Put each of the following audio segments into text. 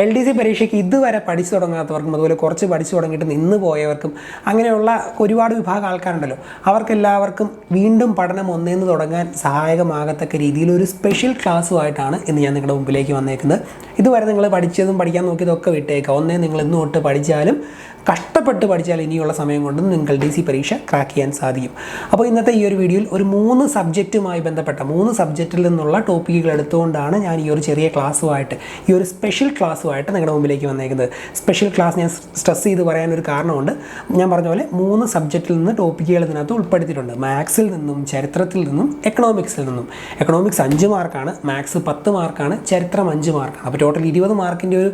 LDC പരീക്ഷയ്ക്ക് ഇതുവരെ പഠിച്ചു തുടങ്ങാത്തവർക്കും അതുപോലെ കുറച്ച് പഠിച്ചു തുടങ്ങിയിട്ട് നിന്ന് പോയവർക്കും അങ്ങനെയുള്ള ഒരുപാട് വിഭാഗം ആൾക്കാരുണ്ടല്ലോ, അവർക്കെല്ലാവർക്കും വീണ്ടും പഠനം ഒന്നേന്ന് തുടങ്ങാൻ സഹായകമാകത്തക്ക രീതിയിൽ ഒരു സ്പെഷ്യൽ ക്ലാസ്സുമായിട്ടാണ് ഇന്ന് ഞാൻ നിങ്ങളുടെ മുമ്പിലേക്ക് വന്നേക്കുന്നത്. ഇതുവരെ നിങ്ങൾ പഠിച്ചതും പഠിക്കാൻ നോക്കിയതൊക്കെ വിട്ടേക്കാം. ഒന്നേ നിങ്ങൾ ഇന്ന് തൊട്ട് പഠിച്ചാലും കഷ്ടപ്പെട്ട് പഠിച്ചാൽ ഇനിയുള്ള സമയം കൊണ്ട് നിങ്ങൾക്ക് LDC പരീക്ഷ ക്രാക്ക് ചെയ്യാൻ സാധിക്കും. അപ്പോൾ ഇന്നത്തെ ഈ ഒരു വീഡിയോയിൽ ഒരു 3 സബ്ജക്റ്റുമായി ബന്ധപ്പെട്ട 3 സബ്ജക്റ്റിൽ നിന്നുള്ള ടോപ്പിക്കുകൾ എടുത്തുകൊണ്ടാണ് ഞാൻ ഈ ഒരു ചെറിയ ക്ലാസ്സുമായിട്ട്, ഈ ഒരു സ്പെഷ്യൽ ക്ലാസ്സുമായിട്ട് നിങ്ങളുടെ മുമ്പിലേക്ക് വന്നേക്കുന്നത്. സ്പെഷ്യൽ ക്ലാസ് ഞാൻ സ്ട്രെസ് ചെയ്ത് പറയാനൊരു കാരണമുണ്ട്. ഞാൻ പറഞ്ഞ പോലെ 3 സബ്ജക്റ്റിൽ നിന്ന് ടോപ്പിക്കുകൾ ഇതിനകത്ത് ഉൾപ്പെടുത്തിയിട്ടുണ്ട്. മാത്സിൽ നിന്നും, ചരിത്രത്തിൽ നിന്നും, എക്കണോമിക്സിൽ നിന്നും. എക്കണോമിക്സ് 5 മാർക്കാണ്, മാത്സ് 10 മാർക്കാണ്, ചരിത്രം 5 മാർക്കാണ്. അപ്പോൾ ടോട്ടൽ 20 മാർക്കിൻ്റെ ഒരു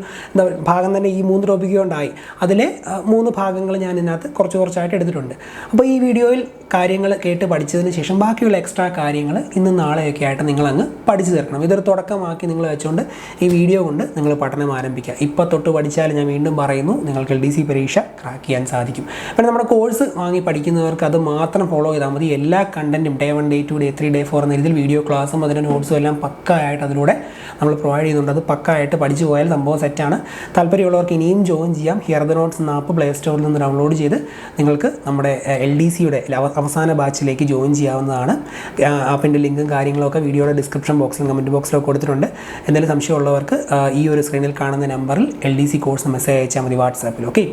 ഭാഗം തന്നെ ഈ 3 ടോപ്പിക്ക് കൊണ്ടായി. അതിലെ 3 ഭാഗങ്ങൾ ഞാൻ ഇതിനകത്ത് കുറച്ചായിട്ട് എടുത്തിട്ടുണ്ട്. അപ്പോൾ ഈ വീഡിയോയിൽ കാര്യങ്ങൾ കേട്ട് പഠിച്ചതിന് ശേഷം ബാക്കിയുള്ള എക്സ്ട്രാ കാര്യങ്ങൾ ഇന്ന് നാളെയൊക്കെ ആയിട്ട് നിങ്ങളങ്ങ് പഠിച്ചു തീർക്കണം. ഇതൊരു തുടക്കമാക്കി നിങ്ങൾ വെച്ചുകൊണ്ട് ഈ വീഡിയോ കൊണ്ട് നിങ്ങൾ പഠനം ആരംഭിക്കുക. ഇപ്പോൾ തൊട്ട് പഠിച്ചാൽ ഞാൻ വീണ്ടും പറയുന്നു, നിങ്ങൾക്ക് LDC പരീക്ഷ ക്രാക്ക് ചെയ്യാൻ സാധിക്കും. പിന്നെ നമ്മുടെ കോഴ്സ് വാങ്ങി പഠിക്കുന്നവർക്ക് അത് മാത്രം ഫോളോ ചെയ്താൽ മതി. എല്ലാ കണ്ടൻറ്റും Day 1, Day 2, Day 3, Day 4 എന്ന രീതിയിൽ വീഡിയോ ക്ലാസ്സും അതിൻ്റെ നോട്ട്സും എല്ലാം പക്കായിട്ട് അതിലൂടെ നമ്മൾ പ്രൊവൈഡ് ചെയ്യുന്നുണ്ട്. അത് പക്കായിട്ട് പഠിച്ചു പോയാൽ സംഭവം സെറ്റാണ്. താല്പര്യമുള്ളവർക്ക് ഇനിയും ജോയിൻ ചെയ്യാം. ഹിയർ ദ നോട്ട്സ് എന്ന ആപ്പ് പ്ലേ സ്റ്റോറിൽ നിന്ന് ഡൗൺലോഡ് ചെയ്ത് നിങ്ങൾക്ക് നമ്മുടെ LDCയുടെ അവസാന ബാച്ചിലേക്ക് ജോയിൻ ചെയ്യാവുന്നതാണ്. ആപ്പിൻ്റെ ലിങ്കും കാര്യങ്ങളൊക്കെ വീഡിയോയുടെ ഡിസ്ക്രിപ്ഷൻ ബോക്സിലും കമൻറ്റ് ബോക്സിലൊക്കെ കൊടുത്തിട്ടുണ്ട്. എന്തെങ്കിലും സംശയമുള്ളവർക്ക് ഈ ഒരു സ്ക്രീനിൽ കാണുന്ന നമ്പറിൽ LDC കോഴ്സ് മെസ്സേജ് അയച്ചാൽ മതി വാട്സാപ്പിൽ. ഓക്കെ,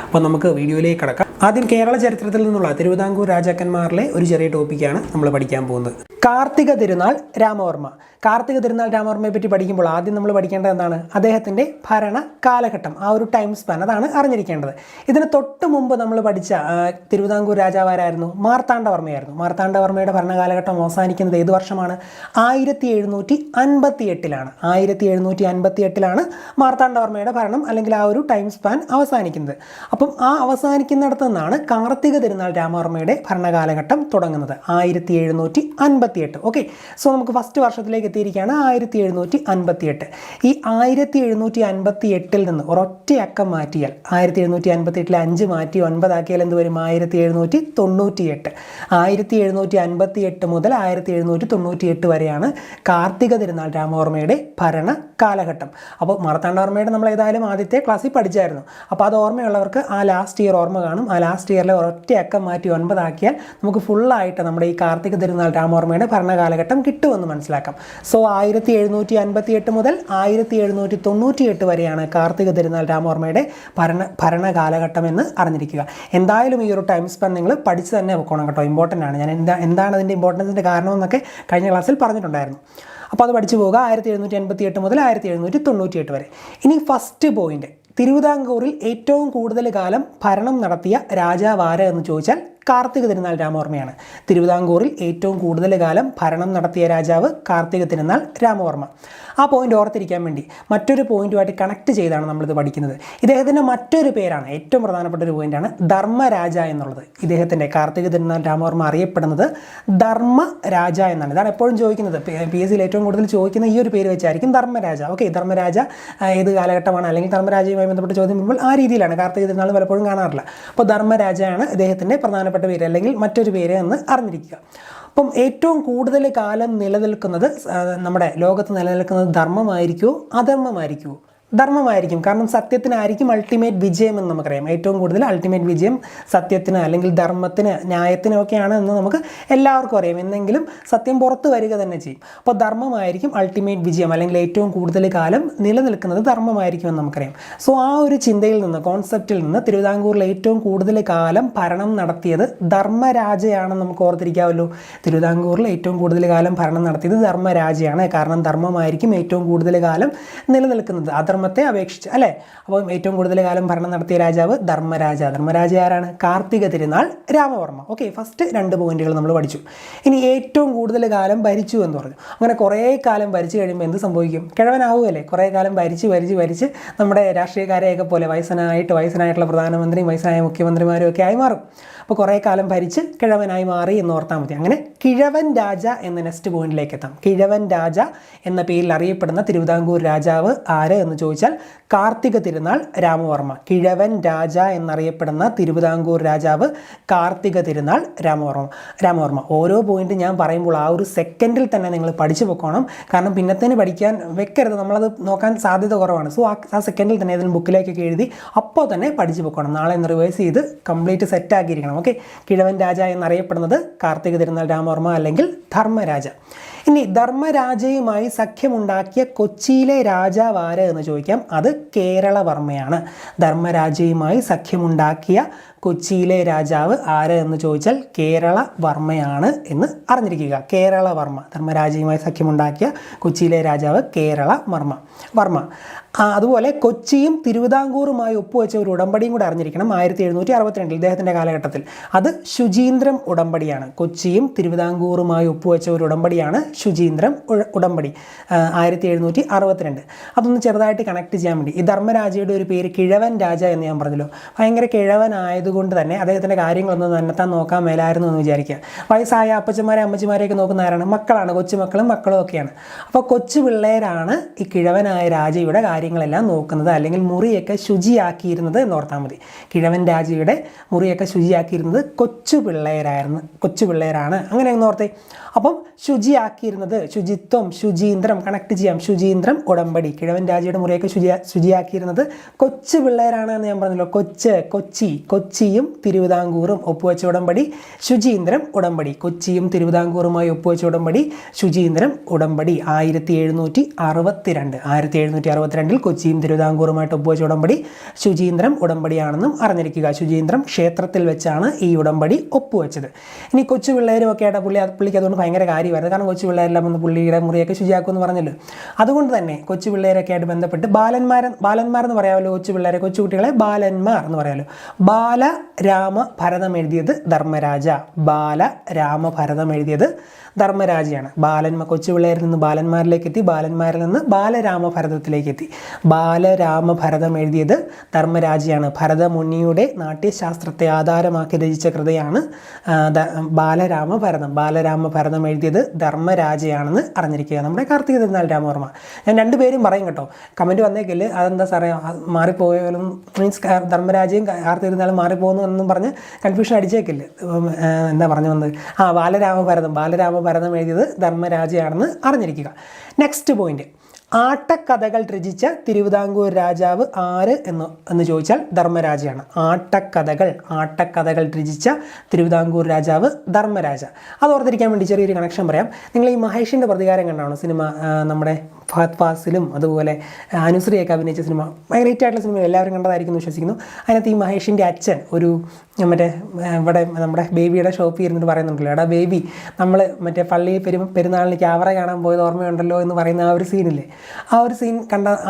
അപ്പോൾ നമുക്ക് വീഡിയോയിലേക്ക് കടക്കാം. ആദ്യം കേരള ചരിത്രത്തിൽ നിന്നുള്ള തിരുവിതാംകൂർ രാജാക്കന്മാരിലെ ഒരു ചെറിയ ടോപ്പിക്കാണ് നമ്മൾ പഠിക്കാൻ പോകുന്നത്. കാർത്തിക തിരുനാൾ രാമവർമ്മ. കാർത്തിക തിരുനാൾ രാമവർമ്മയെ പറ്റി പഠിക്കുമ്പോൾ ആദ്യം നമ്മൾ പഠിക്കേണ്ടത് എന്താണ്? അദ്ദേഹത്തിൻ്റെ ഭരണ കാലഘട്ടം, ആ ഒരു ടൈം സ്പാൻ, അതാണ് അറിഞ്ഞിരിക്കേണ്ടത്. ഇതിന് തൊട്ട് മുമ്പ് നമ്മൾ പഠിച്ച തിരുവിതാംകൂർ രാജാവാരായിരുന്നു? മാർത്താണ്ഡവർമ്മയായിരുന്നു. മാർത്താണ്ഡവർമ്മയുടെ ഭരണകാലഘട്ടം അവസാനിക്കുന്നത് ഏത് വർഷമാണ്? 1758-ലാണ്. 1758-ലാണ് മാർത്താണ്ഡവർമ്മയുടെ ഭരണം അല്ലെങ്കിൽ ആ ഒരു ടൈം സ്പാൻ അവസാനിക്കുന്നത്. അപ്പം ആ അവസാനിക്കുന്നിടത്ത് നിന്നാണ് കാർത്തിക തിരുനാൾ രാമവർമ്മയുടെ ഭരണകാലഘട്ടം തുടങ്ങുന്നത്. 1758. ഓക്കെ, സോ നമുക്ക് ഫസ്റ്റ് വർഷത്തിലേക്ക് എത്തിയിരിക്കുകയാണ് 1758. ഈ 1758 നിന്ന് ഒരൊറ്റ അക്കം മാറ്റിയാൽ 1758 5 മാറ്റി 9 ആക്കിയാൽ എന്ത് വരും? 1798. 1758 മുതൽ 1798 വരെയാണ് കാർത്തിക തിരുനാൾ രാമവർമ്മയുടെ ഭരണ കാലഘട്ടം. അപ്പോൾ മാർത്താണ്ഡവർമ്മയുടെ നമ്മൾ ഏതായാലും ആദ്യത്തെ ക്ലാസ്സിൽ പഠിച്ചായിരുന്നു. അപ്പോൾ അത് ഓർമ്മയുള്ളവർക്ക് ആ ലാസ്റ്റ് ഇയർ ഓർമ്മ കാണും. ആ ലാസ്റ്റ് ഇയറിലെ ഒരൊറ്റ അക്കം മാറ്റി 9 ആക്കിയാൽ നമുക്ക് ഫുള്ളായിട്ട് നമ്മുടെ ഈ കാർത്തിക തിരുനാൾ രാമവർമ്മയുടെ ഭരണകാലഘട്ടം കിട്ടുമെന്ന് മനസ്സിലാക്കാം. സോ 1758 മുതൽ 1798 വരെയാണ് കാർത്തിക തിരുനാൾ രാമവർമ്മയുടെ ഭരണകാലഘട്ടം എന്ന് അറിഞ്ഞിരിക്കുക. എന്തായാലും ഈ ഒരു ടൈം സ്പാൻ നിങ്ങൾ പഠിച്ച് തന്നെ വെക്കണം കേട്ടോ, ഇമ്പോർട്ടൻ്റ് ആണ്. ഞാൻ എന്താണ് അതിൻ്റെ ഇമ്പോർട്ടൻസിൻ്റെ കാരണമെന്നൊക്കെ കഴിഞ്ഞ ക്ലാസ്സിൽ പറഞ്ഞിട്ടുണ്ടായിരുന്നു. അപ്പോൾ അത് പഠിച്ചു പോവുക. 1758 മുതൽ 1798 വരെ. ഇനി ഫസ്റ്റ് പോയിന്റ്, തിരുവിതാംകൂറിൽ ഏറ്റവും കൂടുതൽ കാലം ഭരണം നടത്തിയ രാജാവാര് എന്ന് ചോദിച്ചാൽ കാർത്തിക തിരുനാൾ രാമവർമ്മയാണ്. തിരുവിതാംകൂറിൽ ഏറ്റവും കൂടുതൽ കാലം ഭരണം നടത്തിയ രാജാവ് കാർത്തിക തിരുനാൾ രാമവർമ്മ. ആ പോയിന്റ് ഓർത്തിരിക്കാൻ വേണ്ടി മറ്റൊരു പോയിന്റുമായിട്ട് കണക്ട് ചെയ്താണ് നമ്മളിത് പഠിക്കുന്നത്. ഇദ്ദേഹത്തിൻ്റെ മറ്റൊരു പേരാണ്, ഏറ്റവും പ്രധാനപ്പെട്ട ഒരു പോയിന്റാണ് ധർമ്മരാജ എന്നുള്ളത്. ഇദ്ദേഹത്തിൻ്റെ കാർത്തിക തിരുനാൾ രാമവർമ്മ അറിയപ്പെടുന്നത് ധർമ്മരാജ എന്നാണ്. ഇതാണ് എപ്പോഴും ചോദിക്കുന്നത്, PSCയിൽ ഏറ്റവും കൂടുതൽ ചോദിക്കുന്ന ഈ ഒരു പേര് വെച്ചായിരിക്കും ധർമ്മരാജ. ഓക്കെ, ധർമ്മരാജ ഏത് കാലഘട്ടമാണ് അല്ലെങ്കിൽ ധർമ്മരാജയുമായി ബന്ധപ്പെട്ട് ചോദ്യം വരുമ്പോൾ ആ രീതിയിലാണ്. കാർത്തിക തിരുനാൾ പലപ്പോഴും കാണാറില്ല. അപ്പോൾ ധർമ്മരാജയാണ് ഇദ്ദേഹത്തിൻ്റെ പ്രധാനപ്പെട്ട പേര് അല്ലെങ്കിൽ മറ്റൊരു പേര് എന്ന് അറിഞ്ഞിരിക്കുക. അപ്പം ഏറ്റവും കൂടുതൽ കാലം നിലനിൽക്കുന്നത് നമ്മുടെ ലോകത്ത് നിലനിൽക്കുന്നത് ധർമ്മമായിരിക്കുമോ അധർമ്മമായിരിക്കുമോ? ധർമ്മമായിരിക്കും. കാരണം സത്യത്തിനായിരിക്കും അൾട്ടിമേറ്റ് വിജയം എന്ന് നമുക്കറിയാം. ഏറ്റവും കൂടുതൽ അൾട്ടിമേറ്റ് വിജയം സത്യത്തിന് അല്ലെങ്കിൽ ധർമ്മത്തിന് ന്യായത്തിനൊക്കെയാണ് എന്ന് നമുക്ക് എല്ലാവർക്കും അറിയാം. എന്നെങ്കിലും സത്യം പുറത്ത് വരിക തന്നെ ചെയ്യും. അപ്പോൾ ധർമ്മമായിരിക്കും അൾട്ടിമേറ്റ് വിജയം അല്ലെങ്കിൽ ഏറ്റവും കൂടുതൽ കാലം നിലനിൽക്കുന്നത് ധർമ്മമായിരിക്കുമെന്ന് നമുക്കറിയാം. സോ ആ ഒരു ചിന്തയിൽ നിന്ന്, കോൺസെപ്റ്റിൽ നിന്ന് തിരുവിതാംകൂറിൽ ഏറ്റവും കൂടുതൽ കാലം ഭരണം നടത്തിയത് ധർമ്മരാജയാണെന്ന് നമുക്ക് ഓർത്തിരിക്കാമല്ലോ. തിരുവിതാംകൂറിൽ ഏറ്റവും കൂടുതൽ കാലം ഭരണം നടത്തിയത് ധർമ്മരാജയാണ്. കാരണം ധർമ്മമായിരിക്കും ഏറ്റവും കൂടുതൽ കാലം നിലനിൽക്കുന്നത് ധർമ്മത്തെ അപേക്ഷിച്ച്, അല്ലേ? അപ്പം ഏറ്റവും കൂടുതൽ കാലം ഭരണം നടത്തിയ രാജാവ് ധർമ്മരാജ. ധർമ്മരാജ ആരാണ്? കാർത്തിക തിരുനാൾ രാമവർമ്മ. ഓക്കെ, ഫസ്റ്റ് 2 പോയിന്റുകൾ നമ്മൾ പഠിച്ചു. ഇനി ഏറ്റവും കൂടുതൽ കാലം ഭരിച്ചു എന്ന് പറഞ്ഞു. അങ്ങനെ കുറേ കാലം ഭരിച്ചു കഴിയുമ്പോൾ എന്ത് സംഭവിക്കും? കിഴവനാവുകയല്ലേ. കുറേ കാലം ഭരിച്ച് നമ്മുടെ രാഷ്ട്രീയക്കാരെയൊക്കെ പോലെ വയസ്സനായിട്ടുള്ള പ്രധാനമന്ത്രിയും വയസ്സനായ മുഖ്യമന്ത്രിമാരും ഒക്കെ ആയി മാറും. അപ്പോൾ കുറേ കാലം ഭരിച്ച് കിഴവനായി മാറി എന്ന് ഓർത്താൽ മതി. അങ്ങനെ കിഴവൻ രാജ എന്ന നെക്സ്റ്റ് പോയിന്റിലേക്ക് എത്താം. കിഴവൻ രാജ എന്ന പേരിൽ അറിയപ്പെടുന്ന തിരുവിതാംകൂർ രാജാവ് ആര് എന്ന് ചോദിച്ചാൽ ചോദിച്ചാൽ കാർത്തിക തിരുനാൾ രാമവർമ്മ. കിഴവൻ രാജ എന്നറിയപ്പെടുന്ന തിരുവിതാംകൂർ രാജാവ് കാർത്തിക തിരുനാൾ രാമവർമ്മ. ഓരോ പോയിന്റ് ഞാൻ പറയുമ്പോൾ ആ ഒരു സെക്കൻഡിൽ തന്നെ നിങ്ങൾ പഠിച്ചു വെക്കണം. കാരണം പിന്നത്തേന് പഠിക്കാൻ വെക്കരുത്, നമ്മളത് നോക്കാൻ സാധ്യത കുറവാണ്. സോ ആ സെക്കൻഡിൽ തന്നെ ഏതെങ്കിലും ബുക്കിലേക്കൊക്കെ എഴുതി അപ്പോൾ തന്നെ പഠിച്ചു വെക്കണം. നാളെ ഒന്ന് റിവൈസ് ചെയ്ത് കംപ്ലീറ്റ് സെറ്റാക്കിയിരിക്കണം. ഓക്കെ, കിഴവൻ രാജ എന്നറിയപ്പെടുന്നത് കാർത്തിക തിരുനാൾ രാമവർമ്മ അല്ലെങ്കിൽ ധർമ്മരാജ. ഇനി ധർമ്മരാജയുമായി സഖ്യമുണ്ടാക്കിയ കൊച്ചിയിലെ രാജാവ് ആര് എന്ന് ചോദിക്കാം. അത് കേരളവർമ്മയാണ്. ധർമ്മരാജയുമായി സഖ്യമുണ്ടാക്കിയ കൊച്ചിയിലെ രാജാവ് ആര് എന്ന് ചോദിച്ചാൽ കേരളവർമ്മയാണ് എന്ന് അറിഞ്ഞിരിക്കുക. കേരളവർമ്മ, ധർമ്മരാജയുമായി സഖ്യമുണ്ടാക്കിയ കൊച്ചിയിലെ രാജാവ് കേരളവർമ്മ. അതുപോലെ കൊച്ചിയും തിരുവിതാംകൂറുമായി ഒപ്പുവെച്ച ഒരു ഉടമ്പടിയും കൂടെ അറിഞ്ഞിരിക്കണം. 1762 ഇദ്ദേഹത്തിൻ്റെ കാലഘട്ടത്തിൽ. അത് ശുചീന്ദ്രം ഉടമ്പടിയാണ്. കൊച്ചിയും തിരുവിതാംകൂറുമായി ഒപ്പുവെച്ച ഒരു ഉടമ്പടിയാണ് ശുചീന്ദ്രം ഉടമ്പടി, 1762. അതൊന്ന് ചെറുതായിട്ട് കണക്ട് ചെയ്യാൻ വേണ്ടി, ഈ ധർമ്മരാജയുടെ ഒരു പേര് കിഴവൻ രാജ എന്ന് ഞാൻ പറഞ്ഞല്ലോ. ഭയങ്കര കിഴവനായതുകൊണ്ട് തന്നെ അദ്ദേഹത്തിൻ്റെ കാര്യങ്ങളൊന്നും തന്നെത്താൻ നോക്കാൻ മേലായിരുന്നു എന്ന് വിചാരിക്കുക. വയസ്സായ അപ്പച്ചന്മാരെ അമ്മച്ചിമാരെയൊക്കെ നോക്കുന്ന ആരാണ്? മക്കളാണ്, കൊച്ചുമക്കളും ഒക്കെ. അപ്പോൾ കൊച്ചു പിള്ളേരാണ് ഈ കിഴവനായ രാജയുടെ കാര്യങ്ങളെല്ലാം നോക്കുന്നത്, അല്ലെങ്കിൽ മുറിയൊക്കെ ശുചിയാക്കിയിരുന്നത് എന്നോർത്താൽ മതി. കിഴവൻ രാജയുടെ മുറിയൊക്കെ ശുചിയാക്കിയിരുന്നത് കൊച്ചു പിള്ളേരാണ്, അങ്ങനെ എന്നോർത്തേ. അപ്പം ശുചിയാക്കിയിരുന്നത് ശുചിത്വം, ശുചീന്ദ്രം കണക്ട് ചെയ്യാം. ശുചീന്ദ്രം ഉടമ്പടി, കിഴവൻ രാജയുടെ മുറിയൊക്കെ ശുചിയാക്കിയിരുന്നത് കൊച്ചു പിള്ളേരാണ് എന്ന് ഞാൻ പറഞ്ഞല്ലോ. കൊച്ചിയും തിരുവിതാംകൂറും ഒപ്പുവെച്ച ഉടമ്പടി ശുചീന്ദ്രം ഉടമ്പടി. കൊച്ചിയും തിരുവിതാംകൂറുമായി ഒപ്പുവെച്ച ഉടമ്പടി ശുചീന്ദ്രം ഉടമ്പടി 1762 കൊച്ചിയും തിരുവിതാംകൂറുമായിട്ട് ഒപ്പുവെച്ച ഉടമ്പടി ശുചീന്ദ്രം ഉടമ്പടിയാണെന്നും അറിഞ്ഞിരിക്കുക. ശുചീന്ദ്രം ക്ഷേത്രത്തിൽ വെച്ചാണ് ഈ ഉടമ്പടി ഒപ്പുവെച്ചത്. ഇനി കൊച്ചു പിള്ളേരും ഒക്കെ ആയിട്ട് പുള്ളിക്ക് അതുകൊണ്ട് ഭയങ്കര കാര്യമായിരുന്നു. കാരണം കൊച്ചു പിള്ളേരെല്ലാം ഒന്ന് പുള്ളിയുടെ മുറിയൊക്കെ ശുചിയാക്കുമെന്ന് പറഞ്ഞല്ലോ. അതുകൊണ്ട് തന്നെ കൊച്ചു പിള്ളേരൊക്കെ ആയിട്ട് ബന്ധപ്പെട്ട് ബാലന്മാരെന്ന് പറയാമല്ലോ. കൊച്ചു പിള്ളേരെ, കൊച്ചുകുട്ടികളെ ബാലന്മാർ എന്ന് പറയാമല്ലോ. ബാലരാമഭരതം എഴുതിയത് ധർമ്മരാജയാണ്. കൊച്ചു പിള്ളേരിൽ നിന്ന് ബാലന്മാരിലേക്ക് എത്തി, ബാലന്മാരിൽ നിന്ന് ബാലരാമഭരതത്തിലേക്ക് എത്തി. ബാലരാമഭരതം എഴുതിയത് ധർമ്മരാജയാണ്. ഭരതമുനിയുടെ നാട്യശാസ്ത്രത്തെ ആധാരമാക്കി രചിച്ച കൃതിയാണ് ബാലരാമഭരതം എഴുതിയത് ധർമ്മരാജയാണെന്ന് അറിഞ്ഞിരിക്കുക. നമ്മുടെ കാർത്തിക തിരുനാൾ രാമവർമ്മ. ഞാൻ രണ്ടുപേരും പറയും കേട്ടോ, കമൻറ്റ് വന്നേക്കില്ല അതെന്താ സാറേ മാറിപ്പോയാലും, മീൻസ് ധർമ്മരാജയും കാർത്തിക തിരുനാളും മാറിപ്പോകുന്നു എന്നും പറഞ്ഞ് കൺഫ്യൂഷൻ അടിച്ചേക്കില്ല. എന്താ പറഞ്ഞു വന്നത്? ബാലരാമഭരതം എഴുതിയത് ധർമ്മരാജയാണെന്ന് അറിഞ്ഞിരിക്കുക. നെക്സ്റ്റ് പോയിന്റ്, ആട്ടക്കഥകൾ രചിച്ച തിരുവിതാംകൂർ രാജാവ് ആര് എന്ന് ചോദിച്ചാൽ ധർമ്മരാജയാണ്. ആട്ടക്കഥകൾ രചിച്ച തിരുവിതാംകൂർ രാജാവ് ധർമ്മരാജ. അത് ഓർത്തിരിക്കാൻ വേണ്ടി ചെറിയൊരു കണക്ഷൻ പറയാം. നിങ്ങൾ ഈ മഹേഷിൻ്റെ പ്രതികാരം കണ്ടാണോ സിനിമ? നമ്മുടെ ഫഹദ് ഫാസിലും അതുപോലെ അനുശ്രീയൊക്കെ അഭിനയിച്ച സിനിമ, ഭയങ്കര ഹിറ്റായിട്ടുള്ള സിനിമ, എല്ലാവരും കണ്ടതായിരിക്കും എന്ന് വിശ്വസിക്കുന്നു. അതിനകത്ത് ഈ മഹേഷിൻ്റെ അച്ഛൻ ഒരു മറ്റേ ഇവിടെ നമ്മുടെ ബേബിയുടെ ഷോപ്പിൽ ഇരുന്നിട്ട് പറയുന്നുണ്ടല്ലോ, എടാ ബേബി, നമ്മൾ മറ്റേ പള്ളി പെരുന്നാളിന് ക്യാമറ കാണാൻ പോയത് ഓർമ്മയുണ്ടല്ലോ എന്ന് പറയുന്ന ആ ഒരു സീനില്ലേ, ആ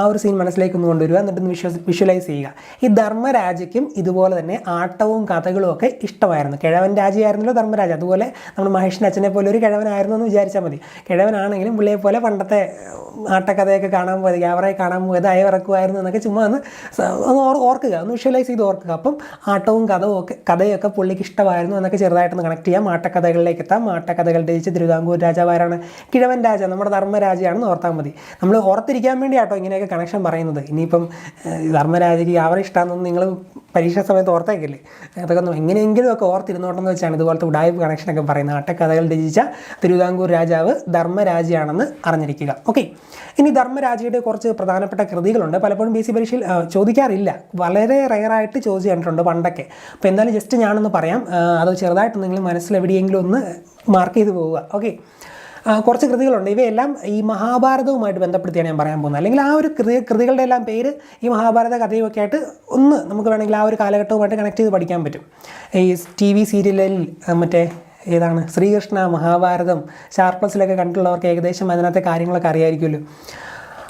ഒരു സീൻ മനസ്സിലേക്ക് ഒന്ന് കൊണ്ടുവരിക, എന്നിട്ടൊന്ന് വിഷ്വലൈസ് ചെയ്യുക. ഈ ധർമ്മരാജയ്ക്കും ഇതുപോലെ തന്നെ ആട്ടവും കഥകളും ഒക്കെ ഇഷ്ടമായിരുന്നു. കിഴവൻ രാജയായിരുന്നല്ലോ ധർമ്മരാജ. അതുപോലെ നമ്മൾ മഹേഷിൻ്റെ അച്ഛനെ പോലെ ഒരു കിഴവനായിരുന്നു എന്ന് വിചാരിച്ചാൽ മതി. കിഴവനാണെങ്കിലും പുള്ളിയെ പോലെ പണ്ടത്തെ ആട്ടക്കഥയൊക്കെ കാണാൻ പോയത്, ക്യാമറയിൽ കാണാൻ പോയത് അയവിറക്കുമായിരുന്നു എന്നൊക്കെ ചുമ്മാ ഒന്ന് ഓർക്കുക, ഒന്ന് വിഷ്വലൈസ് ചെയ്ത് ഓർക്കുക. അപ്പം ആട്ടവും കഥയൊക്കെ പുള്ളിക്ക് ഇഷ്ടമായിരുന്നു എന്നൊക്കെ ചെറുതായിട്ടൊന്ന് കണക്ട് ചെയ്യാം. ആട്ടക്കഥകളിലേക്ക് എത്താം. ആട്ടക്കഥകൾ രചിച്ച തിരുവിതാംകൂർ രാജാവാരാണ്? കിഴവൻ രാജ, നമ്മുടെ ധർമ്മരാജയാണെന്ന് ഓർത്താൽ മതി. നമ്മൾ ഓർത്തിരിക്കാൻ വേണ്ടിയാട്ടോ ഇങ്ങനെയൊക്കെ കണക്ഷൻ പറയുന്നത്. ഇനിയിപ്പം ധർമ്മരാജയ്ക്ക് ക്യാമറ ഇഷ്ടമാണെന്നൊന്നും നിങ്ങൾ പരീക്ഷാ സമയത്ത് ഓർത്തേക്കില്ലേ? അതൊക്കെ എങ്ങനെയെങ്കിലും ഒക്കെ ഓർത്തിരുന്നോട്ടെന്ന് വെച്ചാണ് ഇതുപോലത്തെ ഉഡായിപ്പ് കണക്ഷനൊക്കെ പറയുന്നത്. ആട്ടക്കഥകൾ രചിച്ച തിരുവിതാംകൂർ രാജാവ് ധർമ്മരാജയാണെന്ന് അറിഞ്ഞിരിക്കുക. ഓക്കെ, ഇനി ധർമ്മരാജയുടെ കുറച്ച് പ്രധാനപ്പെട്ട കൃതികളുണ്ട്. പലപ്പോഴും BC പരീക്ഷയിൽ ചോദിക്കാറില്ല, വളരെ റെയറായിട്ട് ചോദിച്ചു കണ്ടിട്ടുണ്ട് പണ്ടൊക്കെ. അപ്പോൾ എന്തായാലും ജസ്റ്റ് ഞാനൊന്ന് പറയാം, അത് ചെറുതായിട്ട് നിങ്ങൾ മനസ്സിൽ എവിടെയെങ്കിലും ഒന്ന് മാർക്ക് ചെയ്ത് പോവുക. ഓക്കെ, കുറച്ച് കൃതികളുണ്ട്. ഇവയെല്ലാം ഈ മഹാഭാരതവുമായിട്ട് ബന്ധപ്പെടുത്തിയാണ് ഞാൻ പറയാൻ പോകുന്നത്. അല്ലെങ്കിൽ ആ ഒരു കൃതികളുടെ എല്ലാം പേര് ഈ മഹാഭാരത കഥയുമൊക്കെ ആയിട്ട് ഒന്ന് നമുക്ക് വേണമെങ്കിൽ ആ ഒരു കാലഘട്ടവുമായിട്ട് കണക്ട് ചെയ്ത് പഠിക്കാൻ പറ്റും. ഈ TV സീരിയലിൽ മറ്റേ ഏതാണ് ശ്രീകൃഷ്ണ മഹാഭാരതം ഷാർപ്ലസിലൊക്കെ കണ്ടിട്ടുള്ളവർക്ക് ഏകദേശം അതിനകത്തെ കാര്യങ്ങളൊക്കെ അറിയായിരിക്കുമല്ലോ.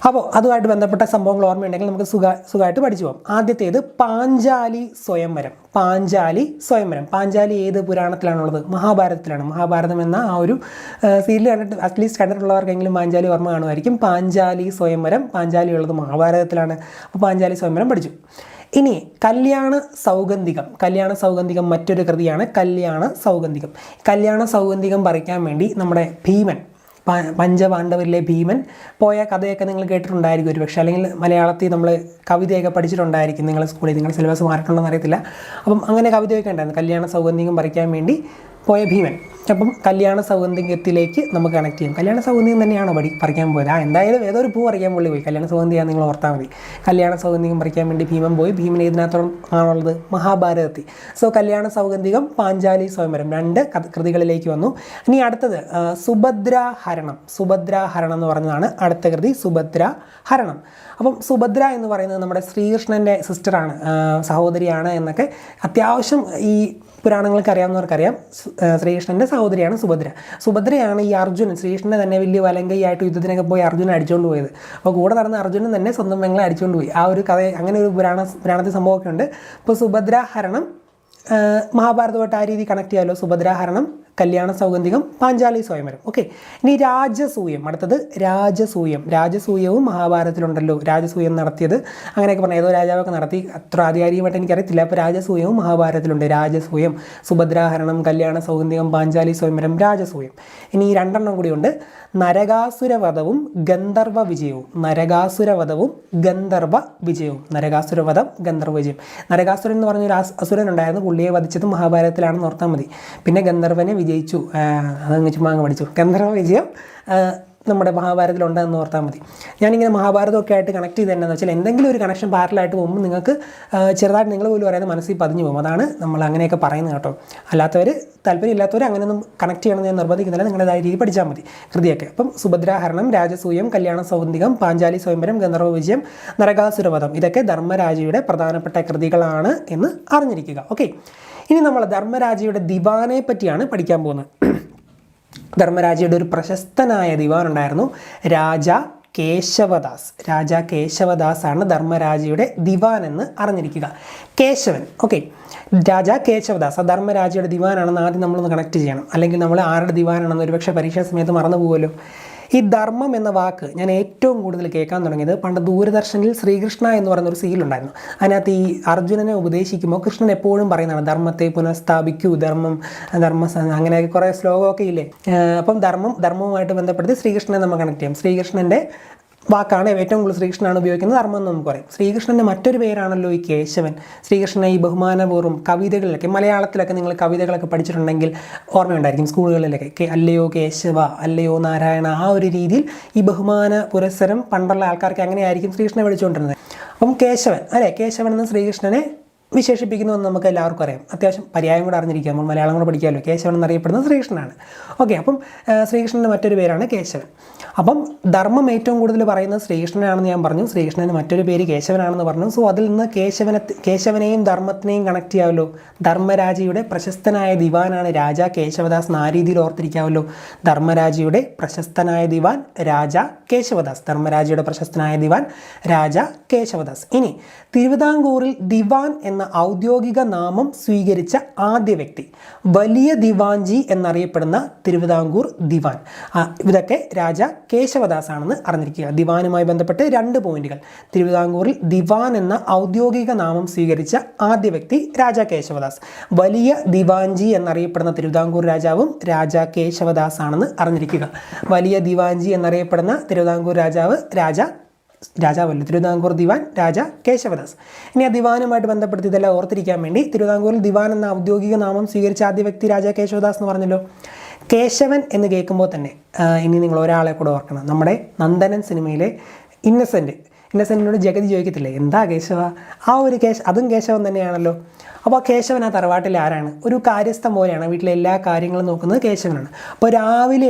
അപ്പോൾ അതുമായിട്ട് ബന്ധപ്പെട്ട സംഭവങ്ങൾ ഓർമ്മയുണ്ടെങ്കിൽ നമുക്ക് സുഖമായിട്ട് പഠിച്ചു പോകാം. ആദ്യത്തേത് പാഞ്ചാലി സ്വയംവരം. പാഞ്ചാലി ഏത് പുരാണത്തിലാണുള്ളത്? മഹാഭാരതത്തിലാണ്. മഹാഭാരതം എന്ന ആ ഒരു സീരിയൽ അറ്റ്ലീസ്റ്റ് കണ്ടിട്ടുള്ളവർക്കെങ്കിലും പാഞ്ചാലി ഓർമ്മ കാണുമായിരിക്കും. പാഞ്ചാലി സ്വയംവരം, പാഞ്ചാലി ഉള്ളത് മഹാഭാരതത്തിലാണ്. അപ്പോൾ പാഞ്ചാലി സ്വയംവരം പഠിച്ചു. ഇനി കല്യാണ സൗഗന്ധികം മറ്റൊരു കൃതിയാണ്. കല്യാണ സൗഗന്ധികം പറിക്കാൻ വേണ്ടി നമ്മുടെ ഭീമൻ പഞ്ചപാണ്ഡവരിലെ ഭീമൻ പോയ കഥയൊക്കെ നിങ്ങൾ കേട്ടിട്ടുണ്ടായിരിക്കും ഒരു പക്ഷേ, അല്ലെങ്കിൽ മലയാളത്തിൽ നമ്മൾ കവിതയൊക്കെ പഠിച്ചിട്ടുണ്ടായിരിക്കും നിങ്ങൾ സ്കൂളിൽ, നിങ്ങൾ സിലബസ് മാറിയിട്ടുണ്ടോ എന്ന് അറിയത്തില്ല. അപ്പം അങ്ങനെ കവിതയൊക്കെ ഉണ്ടായിരുന്നു, കല്യാണ സൗഗന്ധികം പറിക്കാൻ വേണ്ടി പോയ ഭീമൻ. അപ്പം കല്യാണ സൗഗന്ധികത്തിലേക്ക് നമുക്ക് കണക്ട് ചെയ്യും. കല്യാണ സൗഗന്ധികം തന്നെയാണോ പറിക്കാൻ പോയത്? എന്തായാലും ഏതൊരു പൂ പറിക്കാൻ പുള്ളി പോയി, കല്യാണ സൗഗന്ധികം നിങ്ങൾ ഓർത്താൽ മതി. കല്യാണ സൗഗന്ധികം പറിക്കാൻ വേണ്ടി ഭീമൻ പോയി. ഭീമൻ ഇതിനകത്തോളം ആണുള്ളത് മഹാഭാരതത്തിൽ. സോ കല്യാണ സൗഗന്ധികം, പാഞ്ചാലി സ്വയംവരം 2 കൃതികളിലേക്ക് വന്നു. ഇനി അടുത്തത് സുഭദ്രാഹരണം. സുഭദ്രാഹരണം എന്ന് പറഞ്ഞതാണ് അടുത്ത കൃതി, സുഭദ്രാഹരണം. അപ്പം സുഭദ്ര എന്ന് പറയുന്നത് നമ്മുടെ ശ്രീകൃഷ്ണൻ്റെ സിസ്റ്ററാണ്, സഹോദരിയാണ് എന്നൊക്കെ അത്യാവശ്യം ഈ പുരാണങ്ങൾക്ക് അറിയാവുന്നവർക്കറിയാം. ശ്രീകൃഷ്ണൻ്റെ സഹോദരിയാണ് സുഭദ്ര. സുഭദ്രയാണ് ഈ അർജുനൻ, ശ്രീകൃഷ്ണനെ തന്നെ വലിയ വലങ്കയായിട്ട് യുദ്ധത്തിനൊക്കെ പോയി അർജുനൻ അടിച്ചുകൊണ്ട് പോയത്. അപ്പോൾ കൂടെ നടന്ന അർജുനൻ തന്നെ സ്വന്തം പെങ്ങളെ അടിച്ചുകൊണ്ട് പോയി. ആ ഒരു കഥ, അങ്ങനെ ഒരു പുരാണത്തിൽ സംഭവമൊക്കെ ഉണ്ട്. ഇപ്പോൾ സുഭദ്രാഹരണം മഹാഭാരതമായിട്ട് ആ രീതി കണക്ട് ചെയ്യാമല്ലോ. സുഭദ്രാഹരണം, കല്യാണ സൗഗന്ധികം, പാഞ്ചാലി സ്വയംവരം. ഓക്കെ, ഇനി രാജസൂയം. അടുത്തത് രാജസൂയം. രാജസൂയവും മഹാഭാരതത്തിലുണ്ടല്ലോ, രാജസൂയം നടത്തിയത് അങ്ങനെയൊക്കെ പറഞ്ഞാൽ ഏതോ രാജാവൊക്കെ നടത്തി, അത്ര ആധികാരികമായിട്ട് എനിക്കറിയത്തില്ല. അപ്പോൾ രാജസൂയവും മഹാഭാരതത്തിലുണ്ട്. രാജസൂയം, സുഭദ്രാഹരണം, കല്യാണ സൗഗന്ധികം, പാഞ്ചാലി സ്വയംവരം, രാജസൂയം. ഇനി 2 കൂടിയുണ്ട്, നരകാസുരവധവും ഗന്ധർവ വിജയവും. നരകാസുരവധവും ഗന്ധർവ വിജയവും. നരകാസുരവധം, ഗന്ധർവ വിജയം. നരകാസുരൻ എന്ന് പറഞ്ഞൊരു അസുരൻ ഉണ്ടായിരുന്നു, പുള്ളിയെ വധിച്ചത് മഹാഭാരതത്തിലാണെന്ന് ഓർത്താൽ മതി. പിന്നെ ഗന്ധർവനെ വിജയിച്ചു, അതങ്ങ് ചുമ്മാ അങ്ങ് പഠിച്ചു. ഗന്ധർവ വിജയം നമ്മുടെ മഹാഭാരതത്തിലുണ്ടെന്ന് ഓർത്താൽ മതി. ഞാനിങ്ങനെ മഹാഭാരതമൊക്കെ ആയിട്ട് കണക്ട് ചെയ്തതെന്നു വെച്ചാൽ എന്തെങ്കിലും ഒരു കണക്ഷൻ പാരലായിട്ട് പോകുമ്പോൾ നിങ്ങൾക്ക് ചെറുതായിട്ട് നിങ്ങൾ പോലും പറയുന്നത് മനസ്സിൽ പതിഞ്ഞു പോകും. അതാണ് നമ്മൾ അങ്ങനെയൊക്കെ പറയുന്നത് കേട്ടോ. അല്ലാത്തവർ, താല്പര്യമില്ലാത്തവർ അങ്ങനെയൊന്നും കണക്ട് ചെയ്യണമെന്ന് ഞാൻ നിർബന്ധിക്കുന്നില്ല, നിങ്ങളുടേതായ രീതി പഠിച്ചാൽ മതി കൃതിയൊക്കെ. അപ്പം സുഭദ്രാഹരണം, രാജസൂയം, കല്യാണ സൗഗന്ധികം, പാഞ്ചാലി സ്വയംവരം, ഗന്ധർവ വിജയം, നരകാസുരവധം, ഇതൊക്കെ ധർമ്മരാജയുടെ പ്രധാനപ്പെട്ട കൃതികളാണ് എന്ന് അറിഞ്ഞിരിക്കുക. ഓക്കെ, ഇനി നമ്മൾ ധർമ്മരാജയുടെ ദിവാനെ പറ്റിയാണ് പഠിക്കാൻ പോകുന്നത്. ധർമ്മരാജയുടെ ഒരു പ്രശസ്തനായ ദിവാൻ ഉണ്ടായിരുന്നു, രാജാ കേശവദാസ്. രാജാ കേശവദാസ് ആണ് ധർമ്മരാജയുടെ ദിവാൻ എന്ന് അറിഞ്ഞിരിക്കുക. കേശവൻ. ഓക്കെ, രാജാ കേശവദാസ് ധർമ്മരാജയുടെ ദിവാനാണെന്ന് ആദ്യം നമ്മളൊന്ന് കണക്ട് ചെയ്യണം, അല്ലെങ്കിൽ നമ്മൾ ആരുടെ ദിവാനാണെന്ന് ഒരുപക്ഷെ പരീക്ഷാ സമയത്ത് മറന്നു പോകുമല്ലോ. ഈ ധർമ്മം എന്ന വാക്ക് ഞാൻ ഏറ്റവും കൂടുതൽ കേൾക്കാൻ തുടങ്ങിയത് പണ്ട് ദൂരദർശനിൽ ശ്രീകൃഷ്ണ എന്ന് പറയുന്ന ഒരു സീരിയലുണ്ടായിരുന്നു. അതിനകത്ത് ഈ അർജുനനെ ഉപദേശിക്കുമ്പോൾ കൃഷ്ണൻ എപ്പോഴും പറയുന്നതാണ് ധർമ്മത്തെ പുനഃസ്ഥാപിക്കൂ, അങ്ങനെയൊക്കെ കുറേ ശ്ലോകമൊക്കെ ഇല്ലേ. അപ്പം ധർമ്മവുമായിട്ട് ബന്ധപ്പെടുത്തി ശ്രീകൃഷ്ണനെ നമ്മൾ കണക്ട് ചെയ്യാം. ശ്രീകൃഷ്ണൻ്റെ വാക്കാണ് ഏറ്റവും കൂടുതൽ ശ്രീകൃഷ്ണനാണ് ഉപയോഗിക്കുന്നത്, ധർമ്മം എന്ന് നമുക്ക് പറയും. ശ്രീകൃഷ്ണൻ്റെ മറ്റൊരു പേരാണല്ലോ ഈ കേശവൻ. ശ്രീകൃഷ്ണനെ ഈ ബഹുമാനപൂർവ്വം കവിതകളിലൊക്കെ, മലയാളത്തിലൊക്കെ നിങ്ങൾ കവിതകളൊക്കെ പഠിച്ചിട്ടുണ്ടെങ്കിൽ ഓർമ്മയുണ്ടായിരിക്കും സ്കൂളുകളിലൊക്കെ, അല്ലയോ കേശവ, അല്ലയോ നാരായണ, ആ ഒരു രീതിയിൽ ഈ ബഹുമാന പുരസ്സരം പണ്ടുള്ള ആൾക്കാർക്ക് അങ്ങനെയായിരിക്കും ശ്രീകൃഷ്ണനെ വിളിച്ചുകൊണ്ടിരുന്നത്. അപ്പം കേശവൻ, അല്ലേ, കേശവൻ എന്ന ശ്രീകൃഷ്ണനെ വിശേഷിപ്പിക്കുന്നുവെന്ന് നമുക്ക് എല്ലാവർക്കും അറിയാം. അത്യാവശ്യം പര്യായം കൂടെ അറിഞ്ഞിരിക്കുക, നമ്മൾ മലയാളം കൂടെ പഠിക്കാമല്ലോ. കേശവൻ എന്നറിയപ്പെടുന്നത് ശ്രീകൃഷ്ണനാണ്. ഓക്കെ, അപ്പം ശ്രീകൃഷ്ണൻ്റെ മറ്റൊരു പേരാണ് കേശവൻ. അപ്പം ധർമ്മം ഏറ്റവും കൂടുതൽ പറയുന്നത് ശ്രീകൃഷ്ണനാണെന്ന് ഞാൻ പറഞ്ഞു, ശ്രീകൃഷ്ണന് മറ്റൊരു പേര് കേശവനാണെന്ന് പറഞ്ഞു. സോ അതിൽ നിന്ന് കേശവനെയും ധർമ്മത്തിനെയും കണക്ട് ചെയ്യാമല്ലോ. ധർമ്മരാജയുടെ പ്രശസ്തനായ ദിവാനാണ് രാജാ കേശവദാസ് എന്ന ആ രീതിയിൽ ഓർത്തിരിക്കാമല്ലോ. ധർമ്മരാജയുടെ പ്രശസ്തനായ ദിവാൻ രാജാ കേശവദാസ്. ധർമ്മരാജയുടെ പ്രശസ്തനായ ദിവാൻ രാജാ കേശവദാസ്. ഇനി തിരുവിതാംകൂറിൽ ദിവാൻ എന്ന ഔദ്യോഗിക നാമം സ്വീകരിച്ച ആദ്യ വ്യക്തി, വലിയ ദിവാൻജി എന്നറിയപ്പെടുന്ന തിരുവിതാംകൂർ ദിവാൻ. ഇതൊക്കെ രാജ കേശവദാസ് ആണെന്ന് അറിഞ്ഞിരിക്കുക. ദിവാനുമായി ബന്ധപ്പെട്ട് 2 പോയിന്റുകൾ. തിരുവിതാംകൂറിൽ ദിവാൻ എന്ന ഔദ്യോഗിക നാമം സ്വീകരിച്ച ആദ്യ വ്യക്തി രാജാ കേശവദാസ്. വലിയ ദിവാൻജി എന്നറിയപ്പെടുന്ന തിരുവിതാംകൂർ രാജാവും രാജാ കേശവദാസ് ആണെന്ന് അറിഞ്ഞിരിക്കുക. വലിയ ദിവാൻജി എന്നറിയപ്പെടുന്ന തിരുവിതാംകൂർ രാജാവല്ല, തിരുവിതാംകൂർ ദിവാൻ രാജാ കേശവദാസ്. ഇനി ആ ദിവാനുമായിട്ട് ബന്ധപ്പെടുത്തി ഇതെല്ലാം ഓർത്തിരിക്കാൻ വേണ്ടി തിരുവിതാംകൂറിൽ ദിവാൻ എന്ന ഔദ്യോഗിക നാമം സ്വീകരിച്ച ആദ്യ വ്യക്തി രാജാ കേശവദാസ് എന്ന് പറഞ്ഞല്ലോ. കേശവൻ എന്ന് കേൾക്കുമ്പോൾ തന്നെ ഇനി നിങ്ങൾ ഒരാളെ കൂടെ ഓർക്കണം. നമ്മുടെ നന്ദനൻ സിനിമയിലെ ഇന്നസെൻറ്റിനോട് ജഗതി ചോദിക്കത്തില്ലേ, എന്താ കേശവ, ആ ഒരു അതും കേശവൻ തന്നെയാണല്ലോ. അപ്പോൾ ആ കേശവൻ ആ തറവാട്ടിൽ ആരാണ്? ഒരു കാര്യസ്ഥൻ പോലെയാണ്, വീട്ടിലെ എല്ലാ കാര്യങ്ങളും നോക്കുന്നത് കേശവനാണ്. അപ്പോൾ രാവിലെ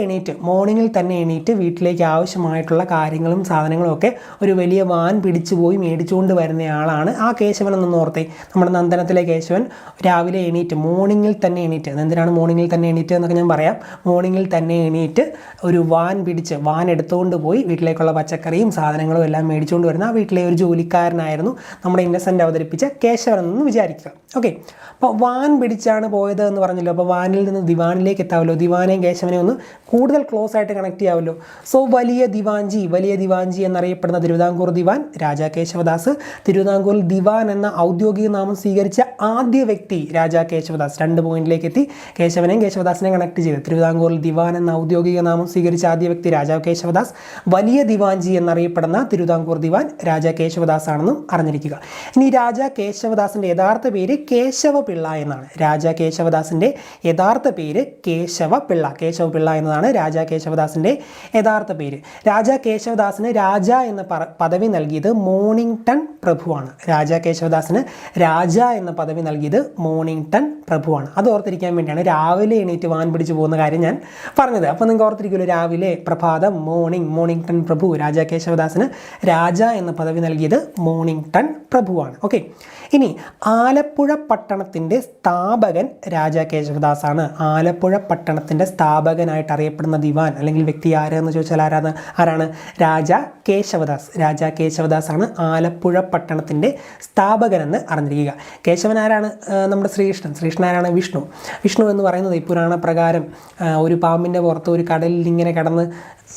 മോർണിംഗിൽ തന്നെ എണീറ്റ് വീട്ടിലേക്ക് ആവശ്യമായിട്ടുള്ള കാര്യങ്ങളും സാധനങ്ങളും ഒക്കെ ഒരു വലിയ വാൻ പിടിച്ചു പോയി മേടിച്ചുകൊണ്ട് വരുന്നയാളാണ് ആ കേശവൻ എന്നൊന്ന് ഓർത്തേ. നമ്മുടെ നന്ദനത്തിലെ കേശവൻ രാവിലെ മോർണിംഗിൽ തന്നെ എണീറ്റ്, എന്തിനാണ് മോർണിംഗിൽ തന്നെ എണീറ്റ് എന്നൊക്കെ ഞാൻ പറയാം. മോർണിംഗിൽ തന്നെ എണീറ്റ് ഒരു വാൻ എടുത്തുകൊണ്ട് പോയി വീട്ടിലേക്കുള്ള പച്ചക്കറിയും സാധനങ്ങളും എല്ലാം മേടിച്ചുകൊണ്ട് വരുന്ന ആ വീട്ടിലെ ഒരു ജോലിക്കാരനായിരുന്നു നമ്മുടെ ഇന്നസെൻ്റ് അവതരിപ്പിച്ച കേശവൻ എന്ന് വിചാരിക്കുക. ഓക്കെ, അപ്പോൾ വാൻ പിടിച്ചാണ് പോയത് എന്ന് പറഞ്ഞല്ലോ. അപ്പോൾ വാനിൽ നിന്ന് ദിവാനിലേക്ക് എത്താമല്ലോ. ദിവാനെയും കേശവനെയും ഒന്ന് കൂടുതൽ ക്ലോസ് ആയിട്ട് കണക്ട് ചെയ്യാമല്ലോ. സോ വലിയ ദിവാഞ്ചി എന്നറിയപ്പെടുന്ന തിരുവിതാംകൂർ ദിവാൻ രാജാ കേശവദാസ്. തിരുവിതാംകൂറിൽ ദിവാൻ എന്ന ഔദ്യോഗിക നാമം സ്വീകരിച്ച ആദ്യ വ്യക്തി രാജാ കേശവദാസ്. 2 പോയിന്റിലേക്ക് എത്തി. കേശവനെയും കേശവദാസിനെയും കണക്ട് ചെയ്ത് ദിവാൻ എന്ന ഔദ്യോഗിക നാമം സ്വീകരിച്ച ആദ്യ വ്യക്തി രാജാ കേശവദാസ്. വലിയ ദിവാഞ്ചി എന്നറിയപ്പെടുന്ന തിരുവിതാംകൂർ ദിവാൻ രാജാ കേശവദാസ് ആണെന്നും അറിഞ്ഞിരിക്കുക. ഇനി രാജാ കേശവദാസിന്റെ യഥാർത്ഥ പേര് കേശവപിള്ള എന്നാണ്. രാജാ കേശവദാസിന്റെ യഥാർത്ഥ പേര് കേശവപിള്ള എന്നതാണ് രാജാ കേശവദാസിന്റെ യഥാർത്ഥ പേര്. രാജാ കേശവദാസിന് രാജ എന്ന പദവി നൽകിയത് മോണിംഗ്ടൺ പ്രഭുവാണ്. രാജാ കേശവദാസിന് രാജ എന്ന പദവി നൽകിയത് മോണിംഗ്ടൺ പ്രഭുവാണ്. അത് ഓർത്തിരിക്കാൻ വേണ്ടിയാണ് രാവിലെ എണീറ്റ് വാൻ പിടിച്ചു പോകുന്ന കാര്യം ഞാൻ പറഞ്ഞത്. അപ്പോൾ നിങ്ങൾക്ക് ഓർത്തിരിക്കുമല്ലോ, രാവിലെ, പ്രഭാതം, മോണിംഗ്ടൺ പ്രഭു. രാജാ കേശവദാസിന് രാജ എന്ന പദവി നൽകിയത് മോണിംഗ്ടൺ പ്രഭുവാണ്. ഓക്കെ, ഇനി ആലപ്പുഴ പട്ടണത്തിൻ്റെ സ്ഥാപകൻ രാജാ കേശവദാസ് ആണ്. ആലപ്പുഴ പട്ടണത്തിൻ്റെ സ്ഥാപകനായിട്ട് അറിയപ്പെടുന്ന ദിവാൻ അല്ലെങ്കിൽ വ്യക്തി ആരെന്ന് ചോദിച്ചാൽ ആരാണ്? രാജാ കേശവദാസ് ആണ് ആലപ്പുഴ പട്ടണത്തിൻ്റെ സ്ഥാപകനെന്ന് അറിഞ്ഞിരിക്കുക. കേശവൻ ആരാണ്? നമ്മുടെ ശ്രീകൃഷ്ണൻ ആരാണ്? വിഷ്ണു എന്ന് പറയുന്നത് ഈ പുരാണ പ്രകാരം ഒരു പാമ്പിൻ്റെ പുറത്ത് ഒരു കടലിൽ ഇങ്ങനെ കടന്ന്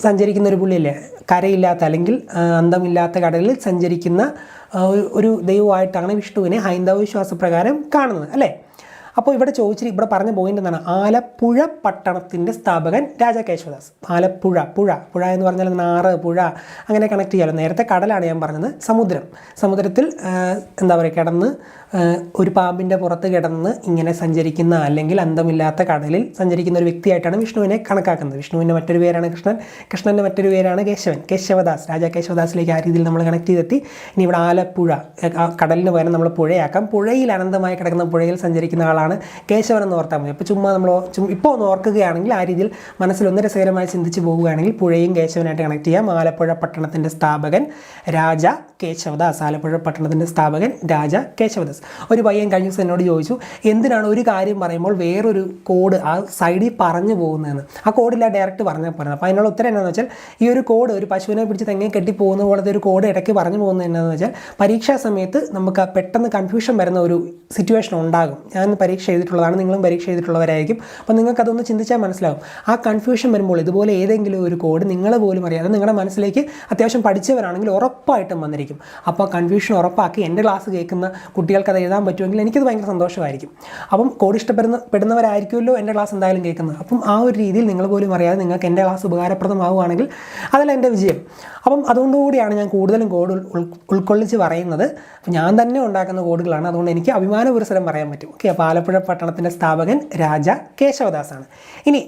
സഞ്ചരിക്കുന്ന ഒരു പുള്ളിയല്ലേ, കരയില്ലാത്ത അല്ലെങ്കിൽ അന്തമില്ലാത്ത കടലിൽ സഞ്ചരിക്കുന്ന ഒരു ദൈവമായിട്ടാണ് വിഷ്ണുവിനെ ഹൈന്ദവ വിശ്വാസപ്രകാരം കാണുന്നത് അല്ലേ. അപ്പോൾ ഇവിടെ പറഞ്ഞ പോയിന്റ് എന്താണ്? ആലപ്പുഴ പട്ടണത്തിൻ്റെ സ്ഥാപകൻ രാജാ കേശവദാസ്. ആലപ്പുഴ, പുഴ എന്ന് പറഞ്ഞാൽ ആറ്, പുഴ അങ്ങനെ കണക്ട് ചെയ്യാമല്ലോ. നേരത്തെ കടലാണ് ഞാൻ പറഞ്ഞത്. സമുദ്രത്തിൽ കിടന്ന് ഒരു പാമ്പിൻ്റെ പുറത്ത് കിടന്ന് ഇങ്ങനെ സഞ്ചരിക്കുന്ന അല്ലെങ്കിൽ അന്തമില്ലാത്ത കടലിൽ സഞ്ചരിക്കുന്ന ഒരു വ്യക്തിയായിട്ടാണ് വിഷ്ണുവിനെ കണക്കാക്കുന്നത്. വിഷ്ണുവിൻ്റെ മറ്റൊരു പേരാണ് കൃഷ്ണൻ്റെ മറ്റൊരു പേരാണ് കേശവദാസ്. രാജാ കേശവദാസിലേക്ക് ആ രീതിയിൽ നമ്മൾ കണക്ട് ചെയ്തെത്തി. ഇനി ഇവിടെ ആലപ്പുഴ, കടലിന് പകരം നമ്മൾ പുഴയാക്കാം. പുഴയിൽ അനന്തമായി കിടക്കുന്ന പുഴയിൽ സഞ്ചരിക്കുന്ന ആളാണ് കേശവൻ എന്ന് ഓർത്താൽ മതി. അപ്പോൾ ഇപ്പോൾ ഒന്ന് ഓർക്കുകയാണെങ്കിൽ ആ രീതിയിൽ മനസ്സിലൊന്ന് രസകരമായി ചിന്തിച്ച് പോകുകയാണെങ്കിൽ പുഴയും കേശവനായിട്ട് കണക്ട് ചെയ്യാം. ആലപ്പുഴ പട്ടണത്തിൻ്റെ സ്ഥാപകൻ രാജാ കേശവദാസ്. ആലപ്പുഴ പട്ടണത്തിൻ്റെ സ്ഥാപകൻ രാജാ കേശവദാസ്. ഒരു പയ്യൻ കഴിഞ്ഞ ദിവസം എന്നോട് ചോദിച്ചു, എന്തിനാണ് ഒരു കാര്യം പറയുമ്പോൾ വേറൊരു കോഡ് ആ സൈഡിൽ പറഞ്ഞു പോകുന്നതെന്ന്. ആ കോഡില്ല, ഡയറക്റ്റ് പറഞ്ഞാൽ പോരുന്നത്. അപ്പോൾ അതിനുള്ള ഉത്തരം എന്താണെന്ന് വെച്ചാൽ, ഈ ഒരു കോഡ് ഒരു പശുവിനെ പിടിച്ച് തെങ്ങേ കെട്ടി പോകുന്ന പോലത്തെ ഒരു കോഡ് ഇടയ്ക്ക് പറഞ്ഞു പോകുന്നത് എന്താണെന്ന് വെച്ചാൽ, പരീക്ഷാ സമയത്ത് നമുക്ക് പെട്ടെന്ന് കൺഫ്യൂഷൻ വരുന്ന ഒരു സിറ്റുവേഷൻ ഉണ്ടാകും. ഞാൻ പരീക്ഷ എഴുതിയിട്ടുള്ളതാണ്, നിങ്ങളും പരീക്ഷ എഴുതിയിട്ടുള്ളവരായിരിക്കും. അപ്പോൾ നിങ്ങൾക്ക് അതൊന്ന് ചിന്തിച്ചാൽ മനസ്സിലാവും. ആ കൺഫ്യൂഷൻ വരുമ്പോൾ ഇതുപോലെ ഏതെങ്കിലും ഒരു കോഡ് നിങ്ങൾ പോലും അറിയാതെ നിങ്ങളുടെ മനസ്സിലേക്ക് അത്യാവശ്യം പഠിച്ചവരാണെങ്കിൽ ഉറപ്പായിട്ടും വന്നിരിക്കും. അപ്പോൾ കൺഫ്യൂഷൻ ഉറപ്പാക്കി എൻ്റെ ക്ലാസ് കേൾക്കുന്ന കുട്ടികൾക്ക് അത് എഴുതാൻ പറ്റുമെങ്കിൽ എനിക്കത് ഭയങ്കര സന്തോഷമായിരിക്കും. അപ്പം കോഡ് ഇഷ്ടപ്പെടുന്നവരായിരിക്കുമല്ലോ എൻ്റെ ക്ലാസ് എന്തായാലും കേൾക്കുന്നത്. അപ്പം ആ ഒരു രീതിയിൽ നിങ്ങൾ പോലും അറിയാതെ നിങ്ങൾക്ക് എൻ്റെ ക്ലാസ് ഉപകാരപ്രദമാവുകയാണെങ്കിൽ അതല്ല എൻ്റെ വിജയം. അപ്പം അതുകൊണ്ടുകൂടിയാണ് ഞാൻ കൂടുതലും കോഡ് ഉൾക്കൊള്ളിച്ച് പറയുന്നത്. ഞാൻ തന്നെ ഉണ്ടാക്കുന്ന കോഡുകളാണ്, അതുകൊണ്ട് എനിക്ക് അഭിമാനപുരസരം പറയാൻ പറ്റും. ഓക്കെ, അപ്പോൾ ആലപ്പുഴ പട്ടണത്തിൻ്റെ സ്ഥാപകൻ രാജാ കേശവദാസാണ്. ഇനി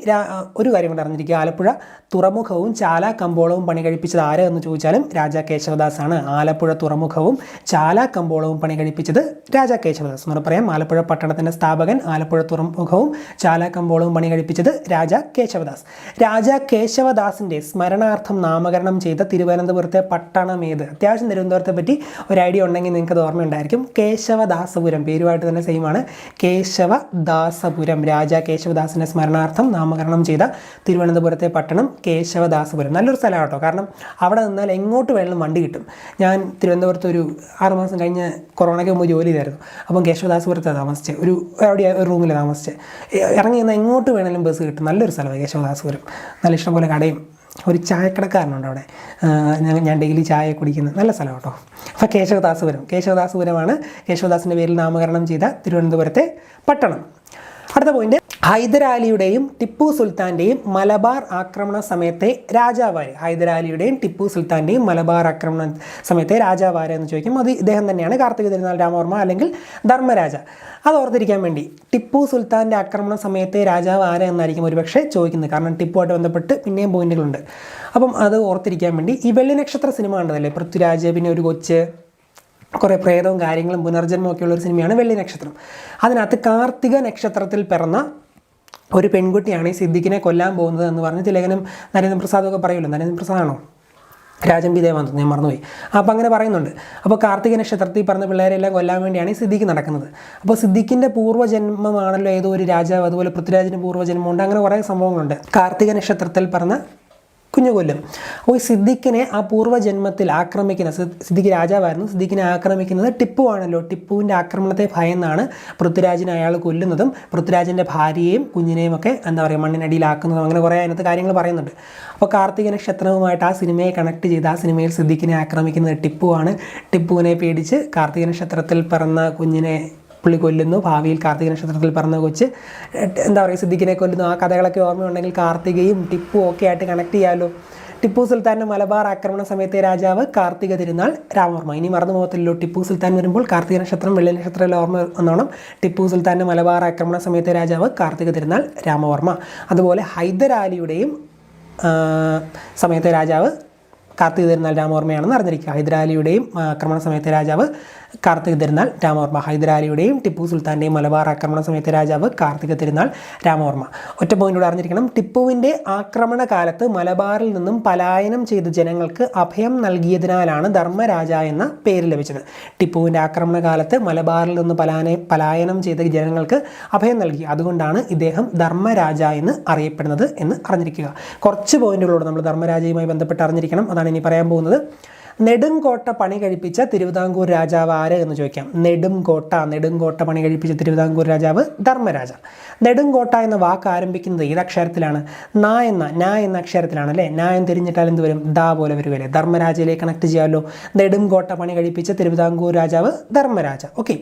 ഒരു കാര്യം കൊണ്ട് അറിഞ്ഞിരിക്കുക, ആലപ്പുഴ തുറമുഖവും ചാല കമ്പോളവും പണി കഴിപ്പിച്ചത് ആര് എന്ന് ചോദിച്ചാലും രാജാ കേശവദാസാണ്. ആലപ്പുഴ തുറമുഖവും ചാല കമ്പോളവും പണി കഴിപ്പിച്ചത് രാജാ കേശവദാസ് എന്ന് പറയാം. ആലപ്പുഴ പട്ടണത്തിൻ്റെ സ്ഥാപകൻ, ആലപ്പുഴ തുറമുഖവും ചാല കമ്പോളവും പണി കഴിപ്പിച്ചത് രാജാ കേശവദാസ്. രാജാ കേശവദാസിൻ്റെ സ്മരണാർത്ഥം നാമകരണം ചെയ്ത തിരുവനന്തപുരത്തെ പട്ടണം ഏത്? അത്യാവശ്യം തിരുവനന്തപുരത്തെ പറ്റി ഒരു ഐഡിയ ഉണ്ടെങ്കിൽ നിങ്ങൾക്ക് അത് ഓർമ്മയുണ്ടായിരിക്കും. കേശവദാസപുരം, പേരുമായിട്ട് തന്നെ സെയിമാണ്. കേശവദാസപുരം, രാജാ കേശവദാസിൻ്റെ സ്മരണാർത്ഥം നാമകരണം ചെയ്ത തിരുവനന്തപുരത്തെ പട്ടണം കേശവദാസപുരം. നല്ലൊരു സ്ഥലമാണ് കേട്ടോ, കാരണം അവിടെ നിന്നാൽ എങ്ങോട്ട് വേണമെങ്കിലും വണ്ടി കിട്ടും. ഞാൻ തിരുവനന്തപുരത്ത് ഒരു 6 മാസം കഴിഞ്ഞ് കൊറോണയ്ക്ക് മുമ്പ് ജോലി ചെയ്തായിരുന്നു. അപ്പം കേശവദാസപുരത്താണ് താമസിച്ചത്. ഒരു റൂമിൽ താമസിച്ചത്. ഇറങ്ങി നിന്നാൽ എങ്ങോട്ട് വേണമെങ്കിലും ബസ് കിട്ടും. നല്ലൊരു സ്ഥലമാണ് കേശവദാസപുരം. നല്ല ഇഷ്ടംപോലെ കടയും ഒരു ചായക്കടക്കാരനുണ്ട് അവിടെ. ഞാൻ ഡെയിലി ചായ കുടിക്കുന്നത്. നല്ല സ്ഥലം കേട്ടോ. അപ്പോൾ കേശവദാസപുരമാണ് കേശവദാസിൻ്റെ പേരിൽ നാമകരണം ചെയ്ത തിരുവനന്തപുരത്തെ പട്ടണം. അടുത്ത പോയിന്റ്, ഹൈദരാലിയുടെയും ടിപ്പു സുൽത്താൻ്റെയും മലബാർ ആക്രമണ സമയത്തെ രാജാവാര്. ഹൈദരാലിയുടെയും ടിപ്പു സുൽത്താൻ്റെയും മലബാർ ആക്രമണ സമയത്തെ രാജാവാര് എന്ന് ചോദിക്കും. അത് ഇദ്ദേഹം തന്നെയാണ്, കാർത്തിക തിരുനാൾ രാമവർമ്മ അല്ലെങ്കിൽ ധർമ്മരാജ. അത് ഓർത്തിരിക്കാൻ വേണ്ടി ടിപ്പു സുൽത്താൻ്റെ ആക്രമണ സമയത്തെ രാജാവ് ആര് എന്നായിരിക്കും ഒരുപക്ഷെ ചോദിക്കുന്നത്. കാരണം ടിപ്പുമായിട്ട് ബന്ധപ്പെട്ട് പിന്നെയും പോയിന്റുകളുണ്ട്. അപ്പം അത് ഓർത്തിരിക്കാൻ വേണ്ടി ഈ വെള്ളി നക്ഷത്ര സിനിമ കണ്ടതല്ലേ, പൃഥ്വിരാജ്, പിന്നെ ഒരു കൊച്ച്, കുറേ പ്രേതവും കാര്യങ്ങളും പുനർജന്മവും ഒക്കെ ഉള്ളൊരു സിനിമയാണ് വെള്ളി നക്ഷത്രം. അതിനകത്ത് കാർത്തിക നക്ഷത്രത്തിൽ പിറന്ന ഒരു പെൺകുട്ടിയാണ് ഈ സിദ്ദിഖിനെ കൊല്ലാൻ പോകുന്നത് എന്ന് പറഞ്ഞ് തിലകനും നരേന്ദ്രപ്രസാദൊക്കെ പറയുമല്ലോ. നരേന്ദ്രപ്രസാദാണോ രാജംപി ദേവാന്ന് ഞാൻ മറന്നുപോയി. അപ്പോൾ അങ്ങനെ പറയുന്നുണ്ട്. അപ്പോൾ കാർത്തിക നക്ഷത്രത്തിൽ പറഞ്ഞ പിള്ളേരെല്ലാം കൊല്ലാൻ വേണ്ടിയാണ് ഈ സിദ്ദിഖ് നടക്കുന്നത്. അപ്പോൾ സിദ്ദിഖിൻ്റെ പൂർവ്വജന്മമാണല്ലോ ഏതോ ഒരു രാജാവ്, അതുപോലെ പൃഥ്വിരാജിൻ്റെ പൂർവ്വജന്മമുണ്ട്. അങ്ങനെ കുറേ സംഭവങ്ങളുണ്ട്. കാർത്തിക നക്ഷത്രത്തിൽ പറഞ്ഞ കുഞ്ഞു കൊല്ലും. അപ്പോൾ ഈ സിദ്ദിഖിനെ ആ പൂർവ്വജന്മത്തിൽ ആക്രമിക്കുന്ന സിദ്ദിഖ് രാജാവായിരുന്നു, സിദ്ദിഖിനെ ആക്രമിക്കുന്നത് ടിപ്പു ആണല്ലോ. ടിപ്പുവിൻ്റെ ആക്രമണത്തെ ഭയന്നാണ് പൃഥ്വിരാജിനെ അയാൾ കൊല്ലുന്നതും പൃഥ്വിരാജിൻ്റെ ഭാര്യയെയും കുഞ്ഞിനെയും ഒക്കെ എന്താ പറയുക മണ്ണിനടിയിലാക്കുന്നതും. അങ്ങനെ കുറേ അതിനകത്ത് കാര്യങ്ങൾ പറയുന്നുണ്ട്. അപ്പോൾ കാർത്തിക നക്ഷത്രവുമായിട്ട് ആ സിനിമയെ കണക്ട് ചെയ്ത് ആ സിനിമയിൽ സിദ്ദിഖിനെ ആക്രമിക്കുന്നത് ടിപ്പുവാണ്. ടിപ്പുവിനെ പേടിച്ച് കാർത്തിക നക്ഷത്രത്തിൽ പിറന്ന കുഞ്ഞിനെ പുള്ളി കൊല്ലുന്നു. ഭാവിയിൽ കാർത്തിക നക്ഷത്രത്തിൽ പറഞ്ഞ കൊച്ച് എന്താ പറയുക സിദ്ദിഖിനെ കൊല്ലുന്നു. ആ കഥകളൊക്കെ ഓർമ്മയുണ്ടെങ്കിൽ കാർത്തികയും ടിപ്പു ഒക്കെ ആയിട്ട് കണക്ട് ചെയ്യാമല്ലോ. ടിപ്പു സുൽത്താൻ്റെ മലബാർ ആക്രമണ സമയത്തെ രാജാവ് കാർത്തിക തിരുനാൾ രാമവർമ്മ. ഇനി മറന്നു പോകത്തില്ലല്ലോ, ടിപ്പു സുൽത്താൻ വരുമ്പോൾ കാർത്തിക നക്ഷത്രം വെള്ളി നക്ഷത്രത്തിൽ ഓർമ്മ വന്നോണം. ടിപ്പു സുൽത്താൻ്റെ മലബാർ ആക്രമണ സമയത്തെ രാജാവ് കാർത്തിക തിരുനാൾ രാമവർമ്മ. അതുപോലെ ഹൈദരാലിയുടെയും സമയത്തെ രാജാവ് കാർത്തിക തിരുനാൾ രാമവർമ്മയാണെന്ന് അറിഞ്ഞിരിക്കുക. ഹൈദരാലിയുടെയും ആക്രമണ സമയത്തെ രാജാവ് കാർത്തിക തിരുനാൾ രാമവർമ്മ. ഹൈദരാലിയുടെയും ടിപ്പു സുൽത്താൻ്റെയും മലബാർ ആക്രമണ സമയത്തെ രാജാവ് കാർത്തിക തിരുനാൾ രാമവർമ്മ. ഒറ്റ പോയിന്റോട് അറിഞ്ഞിരിക്കണം, ടിപ്പുവിൻ്റെ ആക്രമണ കാലത്ത് മലബാറിൽ നിന്നും പലായനം ചെയ്ത ജനങ്ങൾക്ക് അഭയം നൽകിയതിനാലാണ് ധർമ്മരാജ എന്ന പേര് ലഭിച്ചത്. ടിപ്പുവിൻ്റെ ആക്രമണ കാലത്ത് മലബാറിൽ നിന്ന് പലായനം ചെയ്ത ജനങ്ങൾക്ക് അഭയം നൽകി, അതുകൊണ്ടാണ് ഇദ്ദേഹം ധർമ്മരാജ എന്ന് അറിയപ്പെടുന്നത് എന്ന് അറിഞ്ഞിരിക്കുക. കുറച്ച് പോയിന്റുകളോട് നമ്മൾ ധർമ്മരാജയുമായി ബന്ധപ്പെട്ട് അറിഞ്ഞിരിക്കണം. അതാണ് ഇനി പറയാൻ പോകുന്നത്. നെടുങ്കോട്ട പണി കഴിപ്പിച്ച തിരുവിതാംകൂർ രാജാവ് ആര് എന്ന് ചോദിക്കാം. നെടുങ്കോട്ട പണി കഴിപ്പിച്ച തിരുവിതാംകൂർ രാജാവ് ധർമ്മരാജ. നെടുങ്കോട്ട എന്ന വാക്ക് ആരംഭിക്കുന്നത് ഏത് അക്ഷരത്തിലാണ്? ന എന്ന അക്ഷരത്തിലാണ് അല്ലേ. ന്യായം തിരിഞ്ഞിട്ടാൽ എന്ത് വരും? ദാ പോലെ വരുമല്ലേ. ധർമ്മരാജയിലേക്ക് കണക്ട് ചെയ്യാമല്ലോ. നെടുങ്കോട്ട പണി കഴിപ്പിച്ച തിരുവിതാംകൂർ രാജാവ് ധർമ്മരാജ. ഓക്കെ.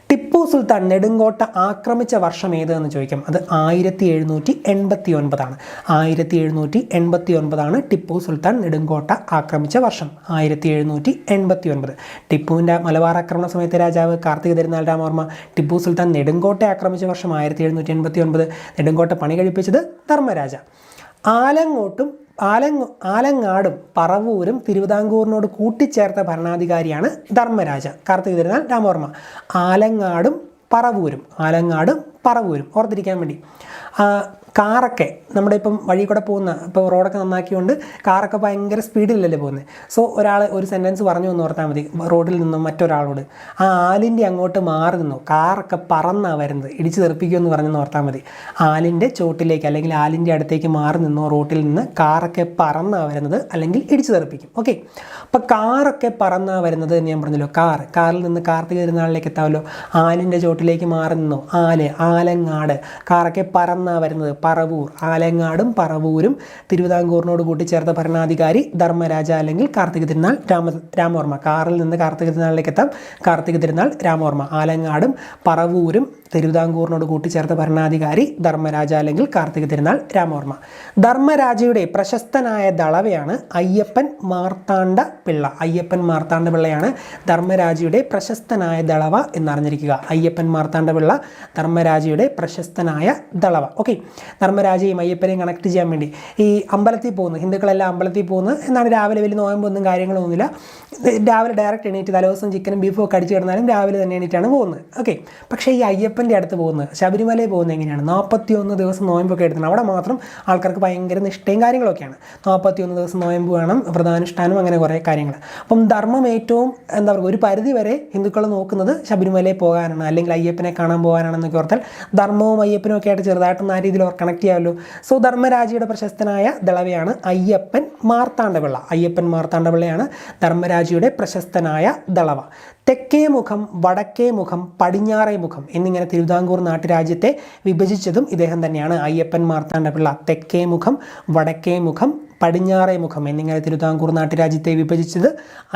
ടിപ്പു സുൽത്താൻ നെടുങ്കോട്ട ആക്രമിച്ച വർഷം ഏത് എന്ന് ചോദിക്കാം. അത് 1789 ആണ്. 1789 ടിപ്പു സുൽത്താൻ നെടുങ്കോട്ട ആക്രമിച്ച വർഷം. 1789. ടിപ്പുവിൻ്റെ മലബാർ ആക്രമണ സമയത്തെ രാജാവ് കാർത്തിക തിരുനാൾ രാമവർമ്മ. ടിപ്പു സുൽത്താൻ നെടുങ്കോട്ട ആക്രമിച്ച വർഷം 1789. നെടുങ്കോട്ട പണി കഴിപ്പിച്ചത് ധർമ്മരാജ. ആലങ്ങാടും പറവൂരും തിരുവിതാംകൂറിനോട് കൂട്ടിച്ചേർത്ത ഭരണാധികാരിയാണ് ധർമ്മരാജ. കാർത്തിക തിരുനാൾ രാമവർമ്മ. ആലങ്ങാടും പറവൂരും ഓർത്തിരിക്കാൻ വേണ്ടി. കാറൊക്കെ നമ്മുടെ ഇപ്പം വഴി കൂടെ പോകുന്ന ഇപ്പോൾ റോഡൊക്കെ നന്നാക്കിക്കൊണ്ട് കാറൊക്കെ ഭയങ്കര സ്പീഡിലല്ലേ പോകുന്നത്. സോ ഒരു സെൻറ്റൻസ് പറഞ്ഞു എന്ന് ഓർത്താൽ മതി. റോഡിൽ നിന്നും മറ്റൊരാളോട് ആ ആലിൻ്റെ അങ്ങോട്ട് മാറി നിന്നു, കാറൊക്കെ പറന്നാണ് വരുന്നത്, ഇടിച്ച് തെറിപ്പിക്കുമെന്ന് പറഞ്ഞെന്ന് ഓർത്താൽ മതി. ആലിൻ്റെ ചോട്ടിലേക്ക് അല്ലെങ്കിൽ ആലിൻ്റെ അടുത്തേക്ക് മാറി നിന്നോ റോട്ടിൽ നിന്ന് കാറൊക്കെ പറന്നാണ് വരുന്നത് അല്ലെങ്കിൽ ഇടിച്ച് തെറിപ്പിക്കും. ഓക്കെ. അപ്പോൾ കാറൊക്കെ പറന്നാണ് വരുന്നത് എന്ന് ഞാൻ പറഞ്ഞല്ലോ. കാറിൽ നിന്ന് കാർത്തിക തിരുനാളിലേക്ക് എത്താമല്ലോ. ആലിൻ്റെ ചോട്ടിലേക്ക് മാറി നിന്നോ ആലങ്ങാട്, കാറൊക്കെ പറന്നാണ് വരുന്നത്. പറവൂർ, ആലങ്ങാടും പറവൂരും തിരുവിതാംകൂറിനോട് കൂട്ടിച്ചേർത്ത ഭരണാധികാരി ധർമ്മരാജ അല്ലെങ്കിൽ കാർത്തിക തിരുനാൾ രാമവർമ്മ. കാറിൽ നിന്ന് കാർത്തിക തിരുനാളിലേക്ക് എത്താം. കാർത്തിക തിരുനാൾ രാമവർമ്മ. ആലങ്ങാടും പറവൂരും തിരുവിതാംകൂറിനോട് കൂട്ടിച്ചേർത്ത ഭരണാധികാരി ധർമ്മരാജ അല്ലെങ്കിൽ കാർത്തിക തിരുനാൾ രാമവർമ്മ. ധർമ്മരാജയുടെ പ്രശസ്തനായ ദളവയാണ് അയ്യപ്പൻ മാർത്താണ്ഡ പിള്ളയാണ് ധർമ്മരാജയുടെ പ്രശസ്തനായ ദളവ എന്നറിഞ്ഞിരിക്കുക. അയ്യപ്പൻ മാർത്താണ്ഡ പിള്ള ധർമ്മരാജയുടെ പ്രശസ്തനായ ദളവ. ഓക്കെ. ധർമ്മരാജയും അയ്യപ്പനെയും കണക്ട് ചെയ്യാൻ വേണ്ടി ഈ അമ്പലത്തിൽ പോകുന്നു, ഹിന്ദുക്കളെല്ലാം അമ്പലത്തിൽ പോകുന്നു എന്നാണ്. രാവിലെ വലിയ നോയമ്പൊന്നും കാര്യങ്ങളൊന്നുമില്ല. രാവിലെ ഡയറക്റ്റ് എണീറ്റ് തലേദിവസം ചിക്കനും ബീഫും ഒക്കെ അടിച്ചു കിടന്നാലും രാവിലെ തന്നെ എണീറ്റാണ് പോകുന്നത്. ഓക്കെ. പക്ഷേ ഈ അയ്യപ്പൻ്റെ അടുത്ത് പോകുന്നത്, ശബരിമലയിൽ പോകുന്നത് എങ്ങനെയാണ്? 41 ദിവസം നോയമ്പൊക്കെ എടുക്കണം. അവിടെ മാത്രം ആൾക്കാർക്ക് ഭയങ്കര നിഷ്ഠയും കാര്യങ്ങളൊക്കെയാണ്. 41 ദിവസം നോയമ്പ് വേണം, വ്രതാനുഷ്ഠാനം, അങ്ങനെ കുറേ കാര്യങ്ങൾ. അപ്പം ധർമ്മം ഏറ്റവും എന്താ പറയുക ഒരു പരിധി വരെ ഹിന്ദുക്കൾ നോക്കുന്നത് ശബരിമലയിൽ പോകാനാണ് അല്ലെങ്കിൽ അയ്യപ്പനെ കാണാൻ പോകാനാണെന്നൊക്കെ ഓർത്താൽ ധർമ്മവും അയ്യപ്പനും ഒക്കെ ആയിട്ട് ചെറുതായിട്ടൊന്നും ആ രീതിയിൽ കണക്ട് ചെയ്യാമല്ലോ. സോ ധർമ്മരാജയുടെ പ്രശസ്തനായ ദളവയാണ് അയ്യപ്പൻ മാർത്താണ്ഡപിള്ളയാണ് ധർമ്മരാജയുടെ പ്രശസ്തനായ ദളവ. തെക്കേ മുഖം, വടക്കേ മുഖം, പടിഞ്ഞാറേ മുഖം എന്നിങ്ങനെ തിരുവിതാംകൂർ നാട്ടുരാജ്യത്തെ വിഭജിച്ചതും ഇദ്ദേഹം തന്നെയാണ്. അയ്യപ്പൻ മാർത്താണ്ഡപിള്ള. തെക്കേ മുഖം, വടക്കേ മുഖം, പടിഞ്ഞാറേ മുഖം എന്നിങ്ങനെ തിരുവിതാംകൂർ നാട്ടുരാജ്യത്തെ വിഭജിച്ചത്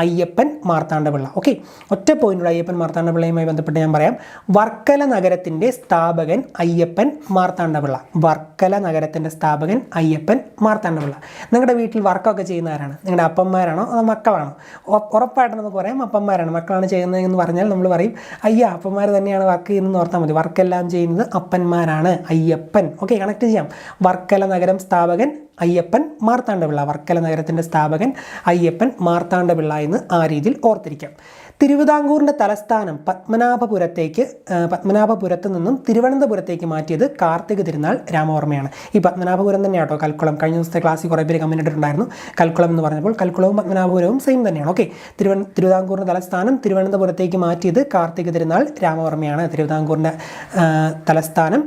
അയ്യപ്പൻ മാർത്താണ്ഡപിള്ള. ഓക്കെ. ഒറ്റ പോയിന്റുള്ള അയ്യപ്പൻ മാർത്താണ്ഡപിള്ളയുമായി ബന്ധപ്പെട്ട് ഞാൻ പറയാം. വർക്കല നഗരത്തിൻ്റെ സ്ഥാപകൻ അയ്യപ്പൻ മാർത്താണ്ഡപിള്ള. നിങ്ങളുടെ വീട്ടിൽ വർക്കൊക്കെ ചെയ്യുന്നവരാണ്? നിങ്ങളുടെ അപ്പന്മാരാണോ അതോ മക്കളാണോ? ഉറപ്പായിട്ട് നമുക്ക് പറയാം അപ്പന്മാരാണ്. മക്കളാണ് ചെയ്യുന്നതെന്ന് പറഞ്ഞാൽ നമ്മൾ പറയും അപ്പന്മാർ തന്നെയാണ് വർക്ക് ചെയ്യുന്നതെന്ന് ഓർത്താൽ മതി. വർക്കെല്ലാം ചെയ്യുന്നത് അപ്പന്മാരാണ്. അയ്യപ്പൻ. ഓക്കെ. കണക്ട് ചെയ്യാം. വർക്കല നഗരം സ്ഥാപകൻ അയ്യപ്പൻ മാർത്താണ്ഡപിള്ള. വർക്കല നഗരത്തിൻ്റെ സ്ഥാപകൻ അയ്യപ്പൻ മാർത്താണ്ഡപിള്ള എന്ന് ആ രീതിയിൽ ഓർത്തിരിക്കാം. തിരുവിതാംകൂറിൻ്റെ തലസ്ഥാനം പത്മനാഭപുരത്ത് നിന്നും തിരുവനന്തപുരത്തേക്ക് മാറ്റിയത് കാർത്തിക തിരുനാൾ രാമവർമ്മയാണ്. ഈ പത്മനാഭപുരം തന്നെയാണ് കേട്ടോ കൽക്കുളം. കഴിഞ്ഞ ദിവസത്തെ ക്ലാസ്സിൽ കുറേ പേര് കമൻറ്റ് ഇട്ടിട്ടുണ്ടായിരുന്നു കൽക്കുളം എന്ന് പറഞ്ഞപ്പോൾ. കൽക്കുളവും പത്മനാഭപുരവും സെയിം തന്നെയാണ്. ഓക്കെ. തിരുവിതാംകൂറിൻ്റെ തലസ്ഥാനം തിരുവനന്തപുരത്തേക്ക് മാറ്റിയത് കാർത്തിക തിരുനാൾ രാമവർമ്മയാണ്. തിരുവിതാംകൂറിൻ്റെ തലസ്ഥാനം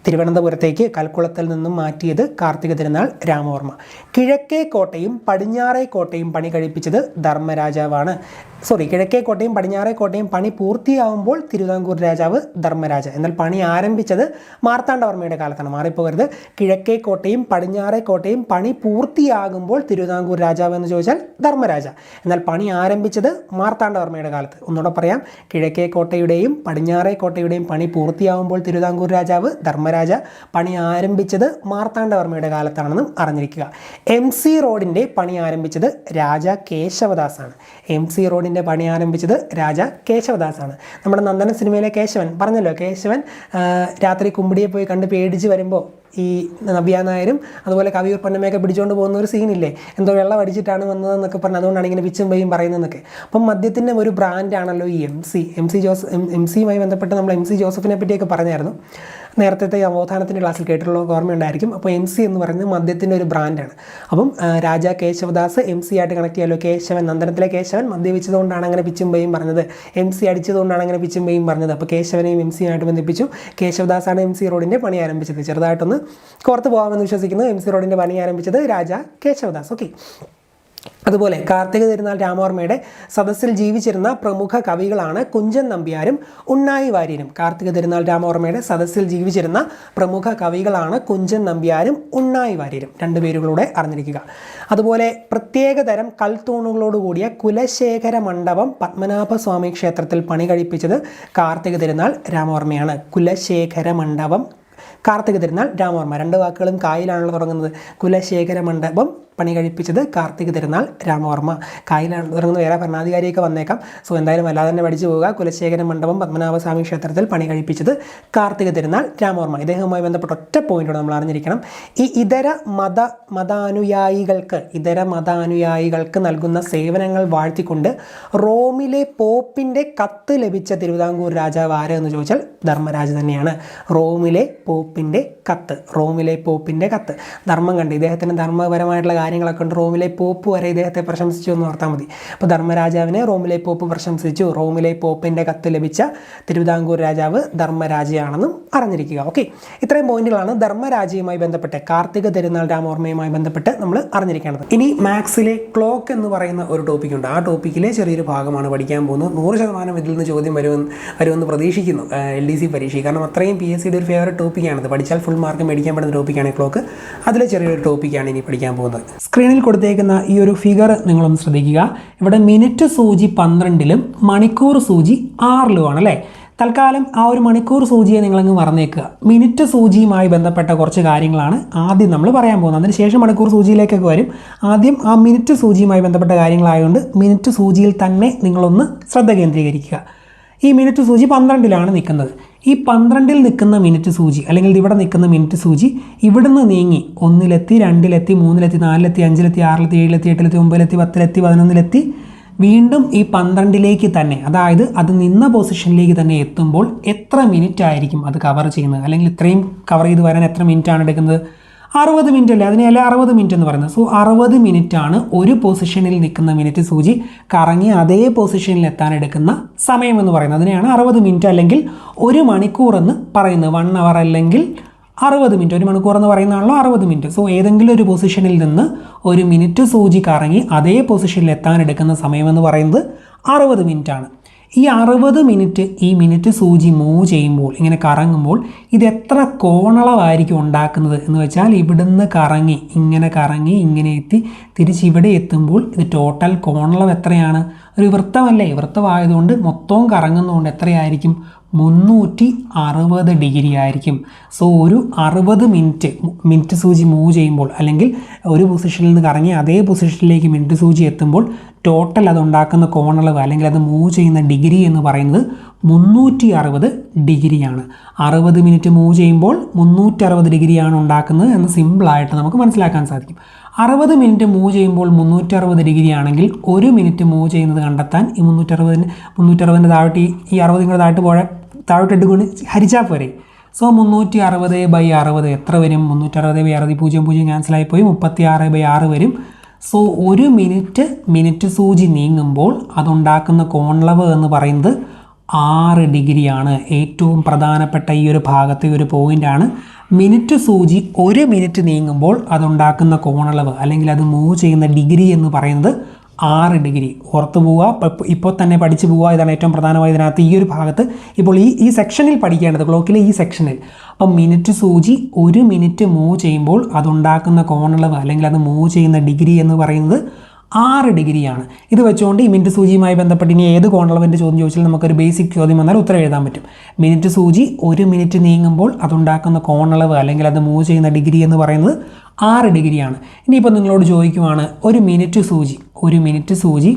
തിരുവനന്തപുരത്തേക്ക് കൽക്കുളത്തിൽ നിന്നും മാറ്റിയത് കാർത്തിക തിരുനാൾ രാമവർമ്മ. കിഴക്കേ കോട്ടയും പടിഞ്ഞാറേ കോട്ടയും പണി കഴിപ്പിച്ചത് ധർമ്മരാജാവാണ്. കിഴക്കേ കോട്ടയും പടിഞ്ഞാറേ കോട്ടയും പണി പൂർത്തിയാവുമ്പോൾ തിരുവിതാംകൂർ രാജാവ് ധർമ്മരാജ. എന്നാൽ പണി ആരംഭിച്ചത് മാർത്താണ്ഡവർമ്മയുടെ കാലത്താണ്. മാറിപ്പോകരുത്. കിഴക്കേ കോട്ടയും പടിഞ്ഞാറേ കോട്ടയും പണി പൂർത്തിയാകുമ്പോൾ തിരുവിതാംകൂർ രാജാവ് എന്ന് ചോദിച്ചാൽ ധർമ്മരാജ. എന്നാൽ പണി ആരംഭിച്ചത് മാർത്താണ്ഡവർമ്മയുടെ കാലത്ത്. ഒന്നുകൂടെ പറയാം. കിഴക്കേ കോട്ടയുടെയും പടിഞ്ഞാറേ കോട്ടയുടെയും പണി പൂർത്തിയാവുമ്പോൾ തിരുവിതാംകൂർ രാജാവ് ധർമ്മരാജ. പണി ആരംഭിച്ചത് മാർത്താണ്ഡവർമ്മയുടെ കാലത്താണെന്നും അറിഞ്ഞിരിക്കുക. MC റോഡിൻ്റെ പണി ആരംഭിച്ചത് രാജ കേശവദാസാണ്. MC റോഡിൻ്റെ പണി ആരംഭിച്ചത് രാജ കേശവദാസാണ്. നമ്മുടെ നന്ദന സിനിമയിലെ കേശവൻ പറഞ്ഞല്ലോ, കേശവൻ രാത്രി കുമ്പിടിയെ പോയി കണ്ട് പേടിച്ച് വരുമ്പോൾ ഈ നവ്യ നായരും അതുപോലെ കവിയൂർ പൊന്നമ്മയൊക്കെ പിടിച്ചുകൊണ്ട് പോകുന്ന ഒരു സീനില്ലേ, എന്തോ വെള്ളം അടിച്ചിട്ടാണ് വന്നതെന്നൊക്കെ പറഞ്ഞ് അതുകൊണ്ടാണ് ഇങ്ങനെ പിച്ചും പയ്യും പറയുന്നതെന്നൊക്കെ. അപ്പം മദ്യത്തിൻ്റെ ഒരു ബ്രാൻഡാണല്ലോ ഈ MC-യുമായി ബന്ധപ്പെട്ട് നമ്മൾ MC ജോസഫിനെ പറ്റിയൊക്കെ പറഞ്ഞായിരുന്നു. നേരത്തെ അവധാനത്തിൻ്റെ ക്ലാസ്സിൽ കേട്ടിട്ടുള്ള ഓർമ്മയുണ്ടായിരിക്കും. അപ്പോൾ MC എന്ന് പറയുന്നത് മദ്യത്തിൻ്റെ ഒരു ബ്രാൻഡാണ്. അപ്പം രാജ കേശവദാസ് MC ആയിട്ട് കണക്ട് ചെയ്യാമല്ലോ. കേശവൻ, നന്ദനത്തിലെ കേശവൻ മദ്യപിച്ചതുകൊണ്ടാണ് അങ്ങനെ പിച്ചും പയ്യും പറഞ്ഞത്, MC അടിച്ചതുകൊണ്ടാണ് അങ്ങനെ പിച്ചും പയ്യും പറഞ്ഞത്. അപ്പോൾ കേശവനെയും MC-യുമായിട്ട് ബന്ധിപ്പിച്ചു. കേശവദാസാണ് MC റോഡിൻ്റെ പണി ആരംഭിച്ചത്. ചെറുതായിട്ടൊന്ന് കോർത്ത് പോകാമെന്ന് വിശ്വസിക്കുന്നു. MC റോഡിൻ്റെ പണി ആരംഭിച്ചത് രാജ കേശവദാസ്. ഓക്കെ. അതുപോലെ കാർത്തിക തിരുനാൾ രാമവർമ്മയുടെ സദസ്സിൽ ജീവിച്ചിരുന്ന പ്രമുഖ കവികളാണ് കുഞ്ചൻ നമ്പ്യാരും ഉണ്ണായി വാര്യരും. കാർത്തിക തിരുനാൾ രാമവർമ്മയുടെ സദസ്സിൽ ജീവിച്ചിരുന്ന പ്രമുഖ കവികളാണ് കുഞ്ചൻ നമ്പ്യാരും ഉണ്ണായി വാര്യരും. രണ്ട് പേരുകളൂടെ അറിഞ്ഞിരിക്കുക. അതുപോലെ പ്രത്യേകതരം കൽത്തൂണുകളോടുകൂടിയ കുലശേഖര മണ്ഡപം പത്മനാഭസ്വാമി ക്ഷേത്രത്തിൽ പണി കഴിപ്പിച്ചത് കാർത്തിക തിരുനാൾ രാമവർമ്മയാണ്. കുലശേഖര മണ്ഡപം, കാർത്തിക തിരുനാൾ രാമവർമ്മ. രണ്ട് വാക്കുകളും കായിലാണല്ലോ തുടങ്ങുന്നത്. കുലശേഖര മണ്ഡപം പണി കഴിപ്പിച്ചത് കാർത്തിക തിരുനാൾ രാമവർമ്മ. കായിലാണ് തുടങ്ങുന്ന വേറെ ഭരണാധികാരിയൊക്കെ വന്നേക്കാം. എന്തായാലും അല്ലാതെ തന്നെ പഠിച്ചു പോവുക. കുലശേഖര മണ്ഡപം പത്മനാഭസ്വാമി ക്ഷേത്രത്തിൽ പണി കഴിപ്പിച്ചത് കാർത്തിക തിരുനാൾ രാമവർമ്മ. ഇദ്ദേഹവുമായി ബന്ധപ്പെട്ട ഒറ്റ പോയിന്റോടെ നമ്മൾ അറിഞ്ഞിരിക്കണം. ഈ ഇതര മതാനുയായികൾക്ക് നൽകുന്ന സേവനങ്ങൾ വാഴ്ത്തിക്കൊണ്ട് റോമിലെ പോപ്പിൻ്റെ കത്ത് ലഭിച്ച തിരുവിതാംകൂർ രാജാവ് ആരെന്ന് ചോദിച്ചാൽ ധർമ്മരാജ തന്നെയാണ്. റോമിലെ പോപ്പിൻ്റെ കത്ത്. ധർമ്മം കണ്ട് ഇദ്ദേഹത്തിന് ധർമ്മപരമായിട്ടുള്ള കാര്യങ്ങളൊക്കെ ഉണ്ട്. റോമിലെ പോപ്പ് വരെ ഇദ്ദേഹത്തെ പ്രശംസിച്ചു എന്ന് ഓർത്താൽ മതി. അപ്പോൾ ധർമ്മരാജാവിനെ റോമിലെ പോപ്പ് പ്രശംസിച്ചു. റോമിലെ പോപ്പിൻ്റെ കത്ത് ലഭിച്ച തിരുവിതാംകൂർ രാജാവ് ധർമ്മരാജയാണെന്നും അറിഞ്ഞിരിക്കുക. ഓക്കെ. ഇത്രയും പോയിന്റുകളാണ് ധർമ്മരാജയുമായി ബന്ധപ്പെട്ട്, കാർത്തിക തിരുനാൾ രാമവർമ്മയുമായി ബന്ധപ്പെട്ട് നമ്മൾ അറിഞ്ഞിരിക്കേണ്ടത്. ഇനി മാത്സിലെ ക്ലോക്ക് എന്ന് പറയുന്ന ഒരു ടോപ്പിക്കുണ്ട്. ആ ടോപ്പിക്കിലെ ചെറിയൊരു ഭാഗമാണ് പഠിക്കാൻ പോകുന്നത്. 100% ഇതിൽ നിന്ന് ചോദ്യം വരുമെന്ന് പ്രതീക്ഷിക്കുന്നു LDC പരീക്ഷ. കാരണം അത്രയും PSCയുടെ ഒരു ഫേവറേറ്റ് ടോപ്പിക്കാണിത്. പഠിച്ചാൽ ഫുൾ മാർക്ക് മേടിക്കാൻ പറ്റുന്ന ടോപ്പിക്കാണ് ക്ലോക്ക്. അതിലെ ചെറിയൊരു ടോപ്പിക്കാണ് ഇനി പഠിക്കാൻ പോകുന്നത്. സ്ക്രീനിൽ കൊടുത്തേക്കുന്ന ഈ ഒരു ഫിഗർ നിങ്ങളൊന്ന് ശ്രദ്ധിക്കുക. ഇവിടെ മിനിറ്റ് സൂചി 12-ലും മണിക്കൂർ സൂചി 6-ലുമാണ് അല്ലേ. തൽക്കാലം ആ ഒരു മണിക്കൂർ സൂചിയെ നിങ്ങളങ്ങ് മറന്നേക്കുക. മിനിറ്റ് സൂചിയുമായി ബന്ധപ്പെട്ട കുറച്ച് കാര്യങ്ങളാണ് ആദ്യം നമ്മൾ പറയാൻ പോകുന്നത്. അതിനുശേഷം മണിക്കൂർ സൂചിയിലേക്കൊക്കെ വരും. ആദ്യം ആ മിനിറ്റ് സൂചിയുമായി ബന്ധപ്പെട്ട കാര്യങ്ങളായതുകൊണ്ട് മിനിറ്റ് സൂചിയിൽ തന്നെ നിങ്ങളൊന്ന് ശ്രദ്ധ കേന്ദ്രീകരിക്കുക. ഈ മിനിറ്റ് സൂചി 12-ലാണ് നിൽക്കുന്നത്. ഈ 12-ൽ നിൽക്കുന്ന മിനിറ്റ് സൂചി അല്ലെങ്കിൽ ഇവിടെ നിൽക്കുന്ന മിനിറ്റ് സൂചി ഇവിടുന്ന് നീങ്ങി 1-ലെത്തി, 2-ലെത്തി, 3-ലെത്തി, 4-ലെത്തി, 5-ലെത്തി, 6-ലെത്തി, 7-ലെത്തി, 8-ലെത്തി, 9-ലെത്തി, 10-ലെത്തി, 11-ലെത്തി, വീണ്ടും ഈ 12-ലേക്ക് തന്നെ, അതായത് അത് നിന്ന പൊസിഷനിലേക്ക് തന്നെ എത്തുമ്പോൾ എത്ര മിനിറ്റ് ആയിരിക്കും അത് കവർ ചെയ്യുന്നത്, അല്ലെങ്കിൽ ഇത്രയും കവർ ചെയ്ത് വരാൻ എത്ര മിനിറ്റാണ് എടുക്കുന്നത്? 60 മിനിറ്റ് അല്ലേ, അതിനെയല്ലേ 60 മിനിറ്റ് എന്ന് പറയുന്നത്. സോ 60 മിനിറ്റാണ് ഒരു പൊസിഷനിൽ നിൽക്കുന്ന മിനിറ്റ് സൂചി കറങ്ങി അതേ പൊസിഷനിൽ എത്താൻ എടുക്കുന്ന സമയം എന്ന് പറയുന്നത്. അതിനെയാണ് 60 മിനിറ്റ് അല്ലെങ്കിൽ 1 മണിക്കൂർ എന്ന് പറയുന്നത്. 1 അവർ അല്ലെങ്കിൽ 60 മിനിറ്റ്. 1 മണിക്കൂർ എന്ന് പറയുന്നതാണല്ലോ 60 മിനിറ്റ്. സോ ഏതെങ്കിലും ഒരു പൊസിഷനിൽ നിന്ന് ഒരു മിനിറ്റ് സൂചി കറങ്ങി അതേ പൊസിഷനിൽ എത്താൻ എടുക്കുന്ന സമയമെന്ന് പറയുന്നത് 60 മിനിറ്റാണ്. ഈ 60 മിനിറ്റ് ഈ മിനിറ്റ് സൂചി മൂവ് ചെയ്യുമ്പോൾ, ഇങ്ങനെ കറങ്ങുമ്പോൾ ഇത് എത്ര കോണളവായിരിക്കും ഉണ്ടാക്കുന്നത് എന്ന് വെച്ചാൽ ഇവിടുന്ന് കറങ്ങി ഇങ്ങനെ എത്തി തിരിച്ചിവിടെ എത്തുമ്പോൾ ഇത് ടോട്ടൽ കോണളവ് എത്രയാണ്? ഒരു വൃത്തമല്ലേ, വൃത്തമായതുകൊണ്ട് മൊത്തവും കറങ്ങുന്നതുകൊണ്ട് എത്രയായിരിക്കും? 360 ഡിഗ്രി ആയിരിക്കും. സോ ഒരു 60 മിനിറ്റ് സൂചി മൂവ് ചെയ്യുമ്പോൾ, അല്ലെങ്കിൽ ഒരു പൊസിഷനിൽ നിന്ന് കറങ്ങി അതേ പൊസിഷനിലേക്ക് മിനിറ്റ് സൂചി എത്തുമ്പോൾ ടോട്ടൽ അതുണ്ടാക്കുന്ന കോണളവ് അല്ലെങ്കിൽ അത് മൂവ് ചെയ്യുന്ന ഡിഗ്രി എന്ന് പറയുന്നത് 360 ഡിഗ്രിയാണ്. 60 മിനിറ്റ് മൂവ് ചെയ്യുമ്പോൾ 360 ഡിഗ്രിയാണ് ഉണ്ടാക്കുന്നത് എന്ന് സിമ്പിളായിട്ട് നമുക്ക് മനസ്സിലാക്കാൻ സാധിക്കും. 60 മിനിറ്റ് മൂവ് ചെയ്യുമ്പോൾ 360 ഡിഗ്രി ആണെങ്കിൽ 1 മിനിറ്റ് മൂവ് ചെയ്യുന്നത് കണ്ടെത്താൻ ഈ 360 താഴോട്ട് ഈ 60 ഇങ്ങോട്ട് താഴോട്ട് കൊണ്ട് ഹരിച്ചാൽ പോരെ. സോ 360/60 എത്ര വരും? 360/60 0 ക്യാൻസലായിപ്പോയി 36/6 വരും. സോ 1 മിനിറ്റ് സൂചി നീങ്ങുമ്പോൾ അതുണ്ടാക്കുന്ന കോണളവ് എന്ന് പറയുന്നത് 6 ഡിഗ്രിയാണ്. ഏറ്റവും പ്രധാനപ്പെട്ട ഈ ഒരു ഭാഗത്തെ ഒരു പോയിൻ്റാണ്. മിനിറ്റ് സൂചി 1 മിനിറ്റ് നീങ്ങുമ്പോൾ അതുണ്ടാക്കുന്ന കോണളവ് അല്ലെങ്കിൽ അത് മൂവ് ചെയ്യുന്ന ഡിഗ്രി എന്ന് പറയുന്നത് 6 ഡിഗ്രി. ഓർത്ത് പോവുക, ഇപ്പോൾ തന്നെ പഠിച്ചു പോവുക. ഇതാണ് ഏറ്റവും പ്രധാനമായി ഇതിനകത്ത് ഈ ഒരു ഭാഗത്ത് ഇപ്പോൾ ഈ സെക്ഷനിൽ പഠിക്കേണ്ടത്, ക്ലോക്കിലെ ഈ സെക്ഷനിൽ. അപ്പം മിനിറ്റ് സൂചി 1 മിനിറ്റ് മൂവ് ചെയ്യുമ്പോൾ അതുണ്ടാക്കുന്ന കോണളവ് അല്ലെങ്കിൽ അത് മൂവ് ചെയ്യുന്ന ഡിഗ്രി എന്ന് പറയുന്നത് 6 ഡിഗ്രിയാണ്. ഇത് വെച്ചുകൊണ്ട് ഈ മിനിറ്റ് സൂചിയുമായി ബന്ധപ്പെട്ട് ഇനി ഏത് കോണളവിൻ്റെ ചോദ്യം ചോദിച്ചാൽ നമുക്കൊരു ബേസിക് ചോദ്യം വന്നാൽ ഉത്തരം എഴുതാൻ പറ്റും. മിനിറ്റ് സൂചി 1 മിനിറ്റ് നീങ്ങുമ്പോൾ അതുണ്ടാക്കുന്ന കോണളവ് അല്ലെങ്കിൽ അത് മൂവ് ചെയ്യുന്ന ഡിഗ്രി എന്ന് പറയുന്നത് 6 ഡിഗ്രിയാണ്. ഇനിയിപ്പോൾ നിങ്ങളോട് ചോദിക്കുവാണ് ഒരു മിനിറ്റ് സൂചി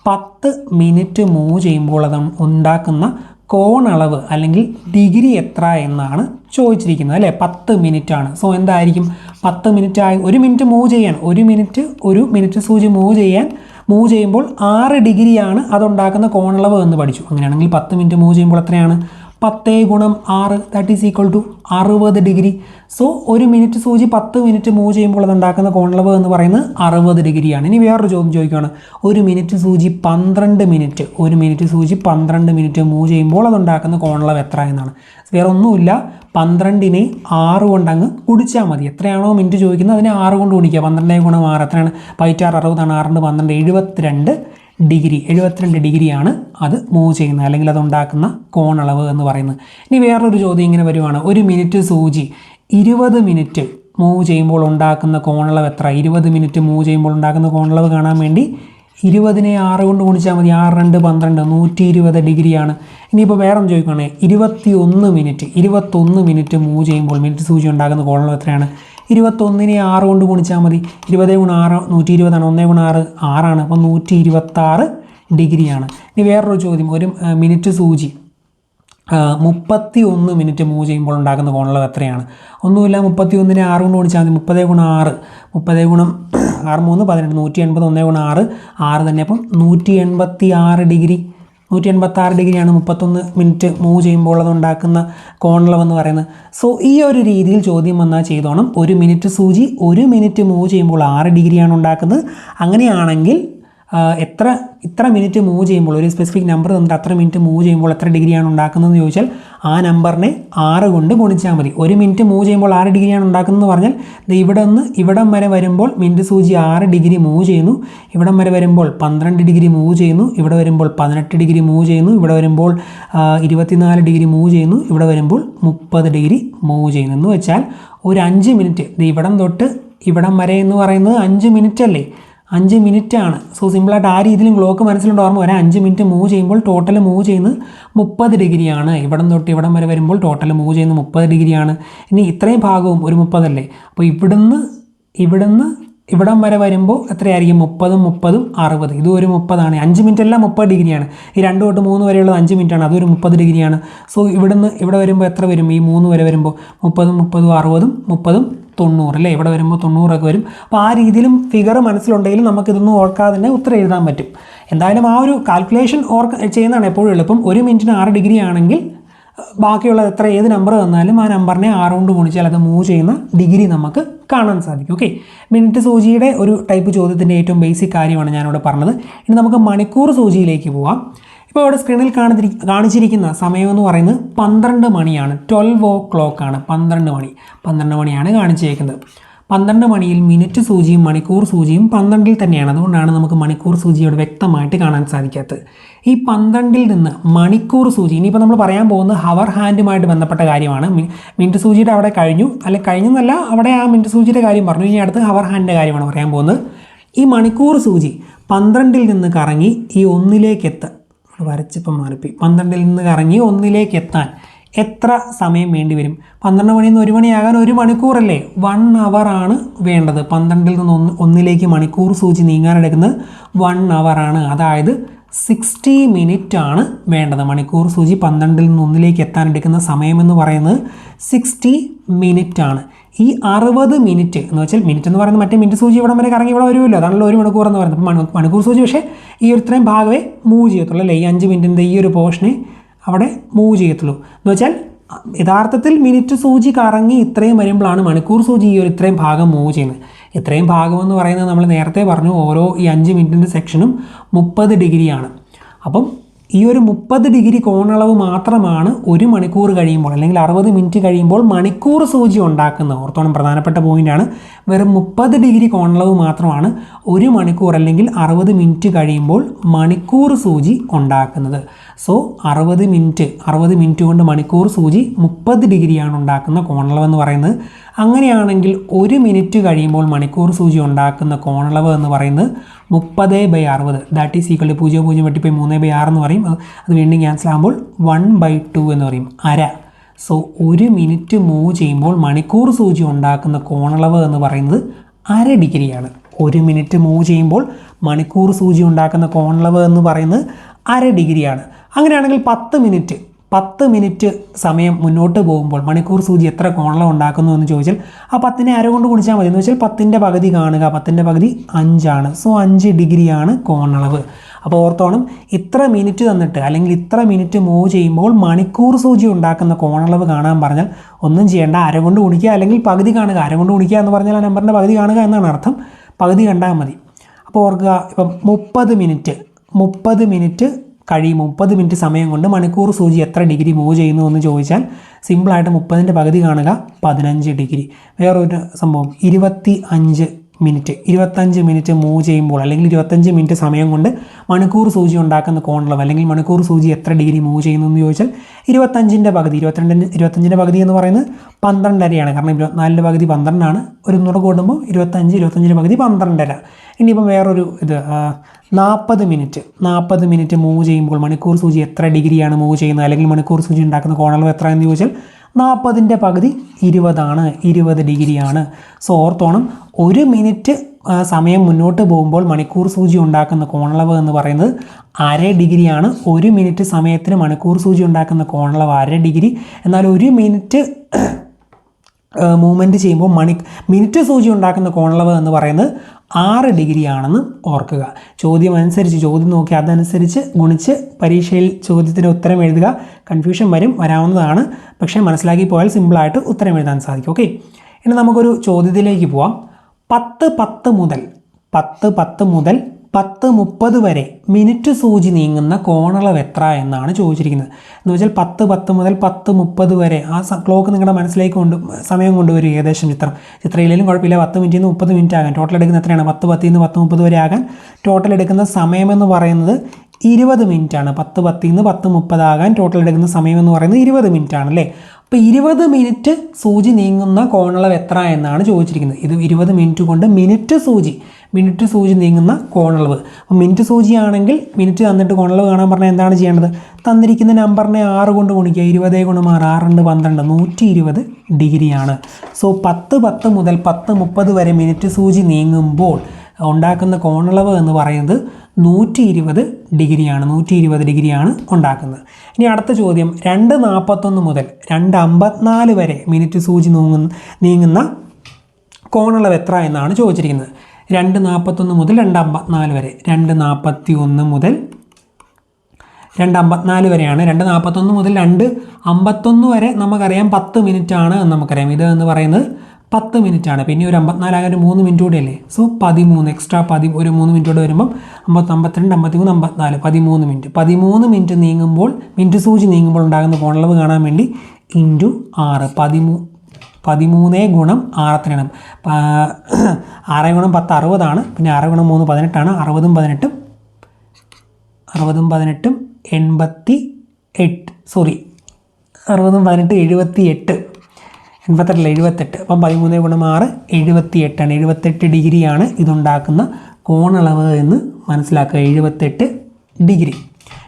10 മിനിറ്റ് മൂവ് ചെയ്യുമ്പോൾ അത് ഉണ്ടാക്കുന്ന കോണളവ് അല്ലെങ്കിൽ ഡിഗ്രി എത്ര എന്നാണ് ചോദിച്ചിരിക്കുന്നത് അല്ലേ. 10 മിനിറ്റ് ആണ്. സോ എന്തായിരിക്കും 10 മിനിറ്റ് ആയി 1 മിനിറ്റ് മൂവ് ചെയ്യാൻ ഒരു മിനിറ്റ് സൂചി മൂവ് ചെയ്യുമ്പോൾ 6 ഡിഗ്രിയാണ് അതുണ്ടാക്കുന്ന കോണളവ് എന്ന് പഠിച്ചു. അങ്ങനെയാണെങ്കിൽ 10 മിനിറ്റ് മൂവ് ചെയ്യുമ്പോൾ എത്രയാണ്? 10 × 6 that is equal to 60 degree. So 1 minute സൂചി 10 മിനിറ്റ് മൂവ് ചെയ്യുമ്പോൾ അതുണ്ടാക്കുന്ന കോണളവ് എന്ന് പറയുന്നത് 60 ഡിഗ്രിയാണ്. ഇനി വേറൊരു ചോദ്യം ചോദിക്കുകയാണ്, ഒരു മിനിറ്റ് സൂചി 12 മിനിറ്റ് മൂവ് ചെയ്യുമ്പോൾ അതുണ്ടാക്കുന്ന കോണളവ് എത്ര എന്നാണ്. വേറെ ഒന്നുമില്ല, 12നെ 6 കൊണ്ട് അങ്ങ് ഗുണിച്ചാൽ മതി. എത്രയാണോ മിനിറ്റ് ചോദിക്കുന്നത് അതിനെ 6 കൊണ്ട് ഗുണിക്കുക. 12 × 6 എത്രയാണ്? 5×6 60 ആണ്. 6 × 12 72 ഡിഗ്രിയാണ് അത് മൂവ് ചെയ്യുന്നത് അല്ലെങ്കിൽ അതുണ്ടാക്കുന്ന കോണളവ് എന്ന് പറയുന്നത്. ഇനി വേറൊരു ചോദ്യം ഇങ്ങനെ വരുവാണ്, ഒരു മിനിറ്റ് സൂചി 20 മിനിറ്റ് മൂവ് ചെയ്യുമ്പോൾ ഉണ്ടാക്കുന്ന കോണളവ് എത്ര? 20 മിനിറ്റ് മൂവ് ചെയ്യുമ്പോൾ ഉണ്ടാക്കുന്ന കോണളവ് കാണാൻ വേണ്ടി 20നെ 6 കൊണ്ട് ഗുണിച്ചാൽ മതി. 6 × 2 12 120 ഡിഗ്രിയാണ്. ഇനിയിപ്പോൾ വേറെ ഒന്ന് ചോദിക്കുകയാണെങ്കിൽ 21 മിനിറ്റ് മൂവ് ചെയ്യുമ്പോൾ മിനിറ്റ് സൂചി ഉണ്ടാക്കുന്ന കോണളവ് എത്രയാണ്? 21നെ 6 കൊണ്ട് ഗുണിച്ചാൽ മതി. 20 × 6 120 ആണ്. 1 × 6 6ആണ്. അപ്പോൾ 126 ഡിഗ്രിയാണ്. ഇനി വേറൊരു ചോദ്യം, ഒരു മിനിറ്റ് സൂചി 31 മിനിറ്റ് മൂവ് ചെയ്യുമ്പോൾ ഉണ്ടാക്കുന്ന കോണളവ് എത്രയാണ്? ഒന്നുമില്ല, 31നെ 6 കൊണ്ട് ഗുണിച്ചാൽ മതി. 30 × 6 30 × 6 3 18 180 1 × 6 6 തന്നെ. അപ്പം 186 ഡിഗ്രിയാണ് 31 മിനിറ്റ് മൂവ് ചെയ്യുമ്പോൾ അതുണ്ടാക്കുന്ന കോണളവ് എന്ന് പറയുന്നത്. സോ ഈ ഒരു രീതിയിൽ ചോദ്യം വന്നാൽ ചെയ്തോണം. ഒരു മിനിറ്റ് സൂചി 1 മിനിറ്റ് മൂവ് ചെയ്യുമ്പോൾ 6 ഡിഗ്രിയാണ് ഉണ്ടാക്കുന്നത്. അങ്ങനെയാണെങ്കിൽ ഇത്ര മിനിറ്റ് മൂവ് ചെയ്യുമ്പോൾ ഒരു സ്പെസിഫിക് നമ്പർ തന്നിട്ട് അത്ര മിനിറ്റ് മൂവ് ചെയ്യുമ്പോൾ എത്ര ഡിഗ്രിയാണ് ഉണ്ടാക്കുന്നതെന്ന് ചോദിച്ചാൽ ആ നമ്പറിനെ 6 കൊണ്ട് ഗുണിച്ചാൽ മതി. 1 മിനിറ്റ് മൂവ് ചെയ്യുമ്പോൾ 6 ഡിഗ്രിയാണ് ഉണ്ടാക്കുന്നതെന്ന് പറഞ്ഞാൽ ഇവിടെ നിന്ന് ഇവിടം വരെ വരുമ്പോൾ മിനിറ്റ് സൂചി 6 ഡിഗ്രി മൂവ് ചെയ്യുന്നു. ഇവിടം വരെ വരുമ്പോൾ 12 ഡിഗ്രി മൂവ് ചെയ്യുന്നു. ഇവിടെ വരുമ്പോൾ 18 ഡിഗ്രി മൂവ് ചെയ്യുന്നു. ഇവിടെ വരുമ്പോൾ 24 ഡിഗ്രി മൂവ് ചെയ്യുന്നു. ഇവിടെ വരുമ്പോൾ 30 ഡിഗ്രി മൂവ് ചെയ്യുന്നു. എന്ന് വെച്ചാൽ ഒരു 5 മിനിറ്റ് ഇവിടം തൊട്ട് ഇവിടം വരെ എന്ന് പറയുന്നത് 5 മിനിറ്റ് അല്ലേ? 5 മിനിറ്റാണ്. സോ സിമ്പിളായിട്ട് ആ രീതിയിലും ക്ലോക്ക് മനസ്സിലുണ്ട് ഓർമ്മ വരാം. 5 മിനിറ്റ് മൂവ് ചെയ്യുമ്പോൾ ടോട്ടൽ മൂവ് ചെയ്യുന്നത് 30 ഡിഗ്രിയാണ്. ഇവിടം തൊട്ട് ഇവിടം വരെ വരുമ്പോൾ ടോട്ടൽ മൂവ് ചെയ്യുന്നത് 30 ഡിഗ്രിയാണ്. ഇനി ഇത്രയും ഭാഗവും ഒരു 30 അല്ലേ? അപ്പോൾ ഇവിടുന്ന് ഇവിടം വരെ വരുമ്പോൾ എത്രയായിരിക്കും? 30 60. ഇതും ഒരു 30 ആണ്. 5 മിനിറ്റ് എല്ലാം 30 ഡിഗ്രിയാണ്. ഈ 2 തൊട്ട് 3 വരെയുള്ളത് 5 മിനിറ്റാണ്. അതൊരു 30 ഡിഗ്രിയാണ്. സോ ഇവിടുന്ന് ഇവിടെ വരുമ്പോൾ എത്ര വരും? ഈ 3 വരെ വരുമ്പോൾ 30 60 30 90 അല്ലേ? ഇവിടെ വരുമ്പോൾ 90 ഒക്കെ വരും. അപ്പോൾ ആ രീതിയിലും ഫിഗർ മനസ്സിലുണ്ടെങ്കിലും നമുക്കിതൊന്നും ഓർക്കാതെ തന്നെ ഉത്തരം എഴുതാൻ പറ്റും. എന്തായാലും ആ ഒരു കാൽക്കുലേഷൻ ചെയ്യുന്നതാണ് എപ്പോഴും എളുപ്പം. 1 മിനിറ്റിന് 6 ഡിഗ്രി ആണെങ്കിൽ ബാക്കിയുള്ള ഏത് നമ്പർ തന്നാലും ആ നമ്പറിനെ 6 കൊണ്ട് ഗുണിച്ചാൽ അത് മൂവ് ചെയ്യുന്ന ഡിഗ്രി നമുക്ക് കാണാൻ സാധിക്കും. ഓക്കെ, മിനിറ്റ് സൂചിയുടെ ഒരു ടൈപ്പ് ചോദ്യത്തിൻ്റെ ഏറ്റവും ബേസിക് കാര്യമാണ് ഞാനിവിടെ പറഞ്ഞത്. ഇനി നമുക്ക് മണിക്കൂർ സൂചിയിലേക്ക് പോവാം. ഇപ്പോൾ ഇവിടെ സ്ക്രീനിൽ കാണിച്ചിരിക്കുന്ന സമയം എന്ന് പറയുന്നത് 12 മണിയാണ്. 12 o'clock ആണ്. 12 മണിയാണ് കാണിച്ചിരിക്കുന്നത്. 12 മണിയിൽ മിനിറ്റ് സൂചിയും മണിക്കൂർ സൂചിയും 12-ൽ തന്നെയാണ്. അതുകൊണ്ടാണ് നമുക്ക് മണിക്കൂർ സൂചിയോട് വ്യക്തമായിട്ട് കാണാൻ സാധിക്കാത്തത്. ഈ 12-ൽ നിന്ന് മണിക്കൂർ സൂചി, ഇനിയിപ്പോൾ നമ്മൾ പറയാൻ പോകുന്നത് ഹവർ ഹാൻഡുമായിട്ട് ബന്ധപ്പെട്ട കാര്യമാണ്. മിനിറ്റ് സൂചിയുടെ അവിടെ കഴിഞ്ഞെന്നല്ല, അവിടെ ആ മിനിറ്റ് സൂചിയുടെ കാര്യം പറഞ്ഞു. ഇനി അടുത്ത് ഹവർ ഹാൻഡിൻ്റെ കാര്യമാണ് പറയാൻ പോകുന്നത്. ഈ മണിക്കൂർ സൂചി 12-ൽ നിന്ന് കറങ്ങി ഈ 1-ലേക്ക് എത്താൻ വരച്ചിപ്പം മാറിപ്പോയി. 12-ൽ നിന്ന് കറങ്ങി 1-ലേക്ക് എത്താൻ എത്ര സമയം വേണ്ടി വരും? 12 മണിയിൽ നിന്ന് 1 മണിയാകാൻ 1 മണിക്കൂറല്ലേ? 1 hour ആണ് വേണ്ടത്. 12-ൽ നിന്ന് 1-ലേക്ക് മണിക്കൂർ സൂചി നീങ്ങാനെടുക്കുന്നത് 1 hour ആണ്. അതായത് 60 മിനിറ്റ് ആണ് വേണ്ടത്. മണിക്കൂർ സൂചി 12-ൽ നിന്ന് 1-ലേക്ക് എത്താൻ എടുക്കുന്ന സമയമെന്ന് പറയുന്നത് 60 മിനിറ്റ് ആണ്. ഈ 60 മിനിറ്റ് എന്ന് വെച്ചാൽ മിനിറ്റ് എന്ന് പറയുന്നത് മറ്റേ മിനിറ്റ് സൂചി ഇവിടം വരെ കറങ്ങി ഇവിടെ വരുമല്ലോ, അതാണല്ലോ 1 മണിക്കൂർ എന്ന് പറയുന്നത്. അപ്പോൾ മണിക്കൂർ സൂചി പക്ഷേ ഈ ഒരു ഇത്രയും ഭാഗമേ മൂവ് ചെയ്യത്തുള്ളൂ അല്ലേ? ഈ 5 മിനിറ്റിൻ്റെ ഈ ഒരു പോർഷനെ അവിടെ മൂവ് ചെയ്യത്തുള്ളൂ. എന്ന് വെച്ചാൽ യഥാർത്ഥത്തിൽ മിനിറ്റ് സൂചി കറങ്ങി ഇത്രയും വരുമ്പോഴാണ് മണിക്കൂർ സൂചി ഈ ഒരു ഇത്രയും ഭാഗം മൂവ് ചെയ്യുന്നത്. ഇത്രയും ഭാഗമെന്ന് പറയുന്നത് നമ്മൾ നേരത്തെ പറഞ്ഞു, ഓരോ ഈ 5 മിനിറ്റിൻ്റെ സെക്ഷനും 30 ഡിഗ്രിയാണ്. അപ്പം ഈ ഒരു 30 ഡിഗ്രി കോണളവ് മാത്രമാണ് ഒരു മണിക്കൂർ കഴിയുമ്പോൾ അല്ലെങ്കിൽ 60 മിനിറ്റ് കഴിയുമ്പോൾ മണിക്കൂർ സൂചി ഉണ്ടാക്കുന്നത്. ഓർത്തോണം, പ്രധാനപ്പെട്ട പോയിൻ്റാണ്. വെറും 30 ഡിഗ്രി കോണളവ് മാത്രമാണ് ഒരു മണിക്കൂർ അല്ലെങ്കിൽ 60 മിനിറ്റ് കഴിയുമ്പോൾ മണിക്കൂർ സൂചി ഉണ്ടാക്കുന്നത്. സോ 60 മിനിറ്റ് കൊണ്ട് മണിക്കൂർ സൂചി 30 ഡിഗ്രിയാണ് ഉണ്ടാക്കുന്ന കോണളവ് എന്ന് പറയുന്നത്. അങ്ങനെയാണെങ്കിൽ ഒരു മിനിറ്റ് കഴിയുമ്പോൾ മണിക്കൂർ സൂചി ഉണ്ടാക്കുന്ന കോണളവ് എന്ന് പറയുന്നത് 30/60. ദാറ്റ് ഈസ് ഈക്വൽ ടു 0.3/6 എന്ന് പറയും. അത് വീണ്ടും ക്യാൻസൽ ആകുമ്പോൾ 1/2 എന്ന് പറയും, അര. സോ ഒരു മിനിറ്റ് മൂവ് ചെയ്യുമ്പോൾ മണിക്കൂർ സൂചി ഉണ്ടാക്കുന്ന കോണളവ് എന്ന് പറയുന്നത് അര ഡിഗ്രിയാണ്. ഒരു മിനിറ്റ് മൂവ് ചെയ്യുമ്പോൾ മണിക്കൂർ സൂചി ഉണ്ടാക്കുന്ന കോണളവ് എന്ന് പറയുന്നത് അര ഡിഗ്രിയാണ്. അങ്ങനെയാണെങ്കിൽ 10 മിനിറ്റ് സമയം മുന്നോട്ട് പോകുമ്പോൾ മണിക്കൂർ സൂചി എത്ര കോണളവ് ഉണ്ടാക്കുന്നു എന്ന് ചോദിച്ചാൽ ആ 10നെ അര കൊണ്ട് ഗുണിച്ചാൽ മതി. എന്ന് വെച്ചാൽ 10ൻ്റെ പകുതി കാണുക. 10ൻ്റെ പകുതി 5 ആണ്. സോ 5 ഡിഗ്രിയാണ് കോണളവ്. അപ്പോൾ ഓർത്തോണം, ഇത്ര മിനിറ്റ് തന്നിട്ട് അല്ലെങ്കിൽ ഇത്ര മിനിറ്റ് മൂവ് ചെയ്യുമ്പോൾ മണിക്കൂർ സൂചി ഉണ്ടാക്കുന്ന കോണളവ് കാണാൻ പറഞ്ഞാൽ ഒന്നും ചെയ്യേണ്ട, അര കൊണ്ട് ഗുണിക്കുക അല്ലെങ്കിൽ പകുതി കാണുക. അര കൊണ്ട് ഗുണിക്കുക എന്ന് പറഞ്ഞാൽ ആ നമ്പറിൻ്റെ പകുതി കാണുക എന്നാണ് അർത്ഥം. പകുതി കണ്ടാൽ മതി. അപ്പോൾ ഓർക്കുക, ഇപ്പം 30 മിനിറ്റ് കഴിയും. 30 മിനിറ്റ് സമയം കൊണ്ട് മണിക്കൂർ സൂചി എത്ര ഡിഗ്രി മൂവ് ചെയ്യുന്നു എന്ന് ചോദിച്ചാൽ സിമ്പിളായിട്ട് 30ൻ്റെ പകുതി കാണുക, 15 ഡിഗ്രി. വേറൊരു സംഭവം, 25 മിനിറ്റ് മൂവ് ചെയ്യുമ്പോൾ അല്ലെങ്കിൽ 25 മിനിറ്റ് സമയം കൊണ്ട് മണിക്കൂർ സൂചി ഉണ്ടാക്കുന്ന കോണളവ് അല്ലെങ്കിൽ മണിക്കൂർ സൂചി എത്ര ഡിഗ്രി മൂവ് ചെയ്യുന്നു എന്ന് ചോദിച്ചാൽ 25ൻ്റെ പകുതി 25ൻ്റെ പകുതി എന്ന് പറയുന്നത് 12.5 കാരണം 24ൻ്റെ പകുതി 12 ആണ്. ഒരു നൂറ് കൂടുമ്പോൾ 25ൻ്റെ പകുതി 12.5. ഇനിയിപ്പം വേറൊരു ഇത് 40 മിനിറ്റ് മൂവ് ചെയ്യുമ്പോൾ മണിക്കൂർ സൂചി എത്ര ഡിഗ്രിയാണ് മൂവ് ചെയ്യുന്നത് അല്ലെങ്കിൽ മണിക്കൂർ സൂചി ഉണ്ടാക്കുന്ന കോണളവ് എത്ര എന്ന് ചോദിച്ചാൽ 40ൻ്റെ പകുതി 20 ആണ്, 20 ഡിഗ്രിയാണ്. സോ ഓർത്തോണം, ഒരു മിനിറ്റ് സമയം മുന്നോട്ട് പോകുമ്പോൾ മണിക്കൂർ സൂചി ഉണ്ടാക്കുന്ന കോണളവ് എന്ന് പറയുന്നത് അര ഡിഗ്രിയാണ്. ഒരു മിനിറ്റ് സമയത്തിന് മണിക്കൂർ സൂചി ഉണ്ടാക്കുന്ന കോണളവ് അര ഡിഗ്രി. എന്നാൽ ഒരു മിനിറ്റ് മൂവ്മെൻറ്റ് ചെയ്യുമ്പോൾ മിനിറ്റ് സൂചി ഉണ്ടാക്കുന്ന കോണളവ് എന്ന് പറയുന്നത് 6 ഡിഗ്രിയാണെന്ന് ഓർക്കുക. ചോദ്യം നോക്കി അതനുസരിച്ച് ഗുണിച്ച് പരീക്ഷയിൽ ചോദ്യത്തിന് ഉത്തരം എഴുതുക. കൺഫ്യൂഷൻ വരാവുന്നതാണ്, പക്ഷേ മനസ്സിലാക്കി പോയാൽ സിമ്പിളായിട്ട് ഉത്തരം എഴുതാൻ സാധിക്കും. ഓക്കെ, ഇനി നമുക്കൊരു ചോദ്യത്തിലേക്ക് പോവാം. 10:10 മുതൽ 10:30 വരെ മിനിറ്റ് സൂചി നീങ്ങുന്ന കോണളവ് എത്ര എന്നാണ് ചോദിച്ചിരിക്കുന്നത്. എന്ന് വെച്ചാൽ 10:10 മുതൽ 10:30 വരെ ആ ക്ലോക്ക് നിങ്ങളുടെ മനസ്സിലേക്ക് സമയം കൊണ്ടുവരും. ഏകദേശം ചിത്രയിലും കുഴപ്പമില്ല. 10 മിനിറ്റിൽ നിന്ന് 30 മിനിറ്റ് ആകാൻ ടോട്ടൽ എടുക്കുന്ന എത്രയാണ്? 10:10 നിന്ന് 10:30 വരെ ആകാൻ ടോട്ടൽ എടുക്കുന്ന സമയമെന്ന് പറയുന്നത് 20 മിനിറ്റാണ്. 10:10 നിന്ന് 10:30 ആകാൻ ടോട്ടൽ എടുക്കുന്ന സമയമെന്ന് പറയുന്നത് 20 മിനിറ്റ് ആണല്ലേ. അപ്പോൾ 20 മിനിറ്റ് സൂചി നീങ്ങുന്ന കോണളവ് എത്ര എന്നാണ് ചോദിച്ചിരിക്കുന്നത്. ഇത് 20 മിനിറ്റ് കൊണ്ട് മിനിറ്റ് സൂചി നീങ്ങുന്ന കോണളവ്. അപ്പോൾ മിനിറ്റ് സൂചിയാണെങ്കിൽ മിനിറ്റ് തന്നിട്ട് കോണളവ് കാണാൻ പറഞ്ഞാൽ എന്താണ് ചെയ്യേണ്ടത്? തന്നിരിക്കുന്ന നമ്പറിനെ 6 കൊണ്ട് ഗുണിക്കുക. 20 × 6 6 12 120 ഡിഗ്രിയാണ്. സോ 10:10 മുതൽ 10:30 വരെ മിനിറ്റ് സൂചി നീങ്ങുമ്പോൾ ഉണ്ടാക്കുന്ന കോണളവ് എന്ന് പറയുന്നത് 120 ഡിഗ്രിയാണ്. 120 ഡിഗ്രിയാണ് ഉണ്ടാക്കുന്നത്. ഇനി അടുത്ത ചോദ്യം, 2:41 മുതൽ 2:54 വരെ മിനിറ്റ് സൂചി നീങ്ങുന്ന കോണളവ് എത്ര എന്നാണ് ചോദിച്ചിരിക്കുന്നത്. 2:41 മുതൽ 2:54 വരെ. 2:41 മുതൽ 2:54 വരെയാണ്. 2:41 മുതൽ 2:51 വരെ നമുക്കറിയാം 10 മിനിറ്റ് ആണ് എന്ന് നമുക്കറിയാം. ഇത് എന്ന് പറയുന്നത് 10 മിനിറ്റ് ആണ്. പിന്നെ ഒരു 54 ആകാൻ 3 മിനിറ്റ് കൂടെ അല്ലേ. സോ 13 എക്സ്ട്രാ ഒരു 3 മിനിറ്റ് കൂടെ വരുമ്പം 52 53 54 13 മിനിറ്റ്. 13 മിനിറ്റ് മിനിറ്റ് സൂചി നീങ്ങുമ്പോൾ ഉണ്ടാകുന്ന കോണളവ് കാണാൻ വേണ്ടി × 6 13 × 6 എത്രയാണ്? 6 × 10 60 ആണ്. പിന്നെ 6 × 3 18 ആണ്. 60 18 88 സോറി 60 18 78 78. അപ്പം 13 × 6 78 ആണ്. 78 ഡിഗ്രിയാണ് ഇതുണ്ടാക്കുന്ന കോണളവ് എന്ന് മനസ്സിലാക്കുക. 78 ഡിഗ്രി.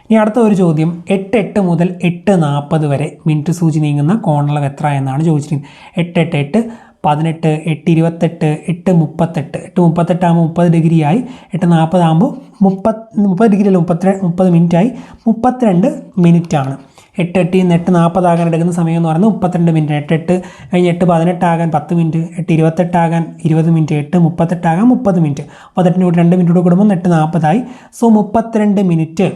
ഇനി അടുത്ത ഒരു ചോദ്യം, 8:08 മുതൽ 8:40 വരെ മിനിറ്റ് സൂചി നീങ്ങുന്ന കോണളവ് എത്ര എന്നാണ് ചോദിച്ചിരിക്കുന്നത്. 8:8 18 8:28 8:38 8:38 ആകുമ്പോൾ 30 ഡിഗ്രി ആയി. 8:40 ആകുമ്പോൾ 30 ഡിഗ്രി അല്ല 30 മിനിറ്റ് ആയി. 32 മിനിറ്റ് ആണ്. 8:08 നിന്ന് 8:40 ആകാൻ എടുക്കുന്ന സമയം എന്ന് പറയുന്നത് 32 മിനിറ്റ്. 8:08 കഴിഞ്ഞ് 8:18 ആകാൻ 10 മിനിറ്റ്. 8:28 ആകാൻ 20 മിനിറ്റ്. 8:38 ആകാൻ 30 മിനിറ്റ്. 38 കൂടി 2 മിനിറ്റ് കൂടെ കൂടുമ്പോൾ 8:40 ആയി. സോ 32 മിനിറ്റ്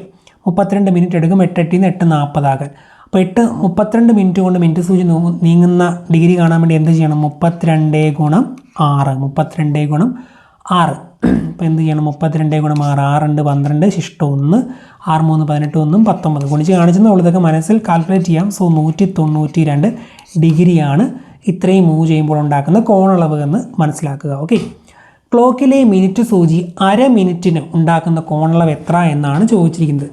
എടുക്കും 8:08 നിന്ന് 8:40 ആകാൻ. അപ്പോൾ 32 മിനിറ്റ് കൊണ്ട് മിനിറ്റ് സൂചി നീങ്ങുന്ന ഡിഗ്രി കാണാൻ വേണ്ടി എന്ത് ചെയ്യണം? 32 × 6 ഇപ്പോൾ എന്ത് ചെയ്യണം 32 ഗുണം 6 6 2 12 ശിഷ്ടം 1 6 3 18 1 19 ഗുണിച്ച് കാണിച്ചെന്നുള്ളൂ. ഇതൊക്കെ മനസ്സിൽ കാൽക്കുലേറ്റ് ചെയ്യാം. സോ 192 ഡിഗ്രിയാണ് ഇത്രയും മൂവ് ചെയ്യുമ്പോൾ ഉണ്ടാക്കുന്ന കോണളവ് എന്ന് മനസ്സിലാക്കുക. ഓക്കെ, ക്ലോക്കിലെ മിനിറ്റ് സൂചി അര മിനിറ്റിന് ഉണ്ടാക്കുന്ന കോണളവ് എത്ര എന്നാണ് ചോദിച്ചിരിക്കുന്നത്.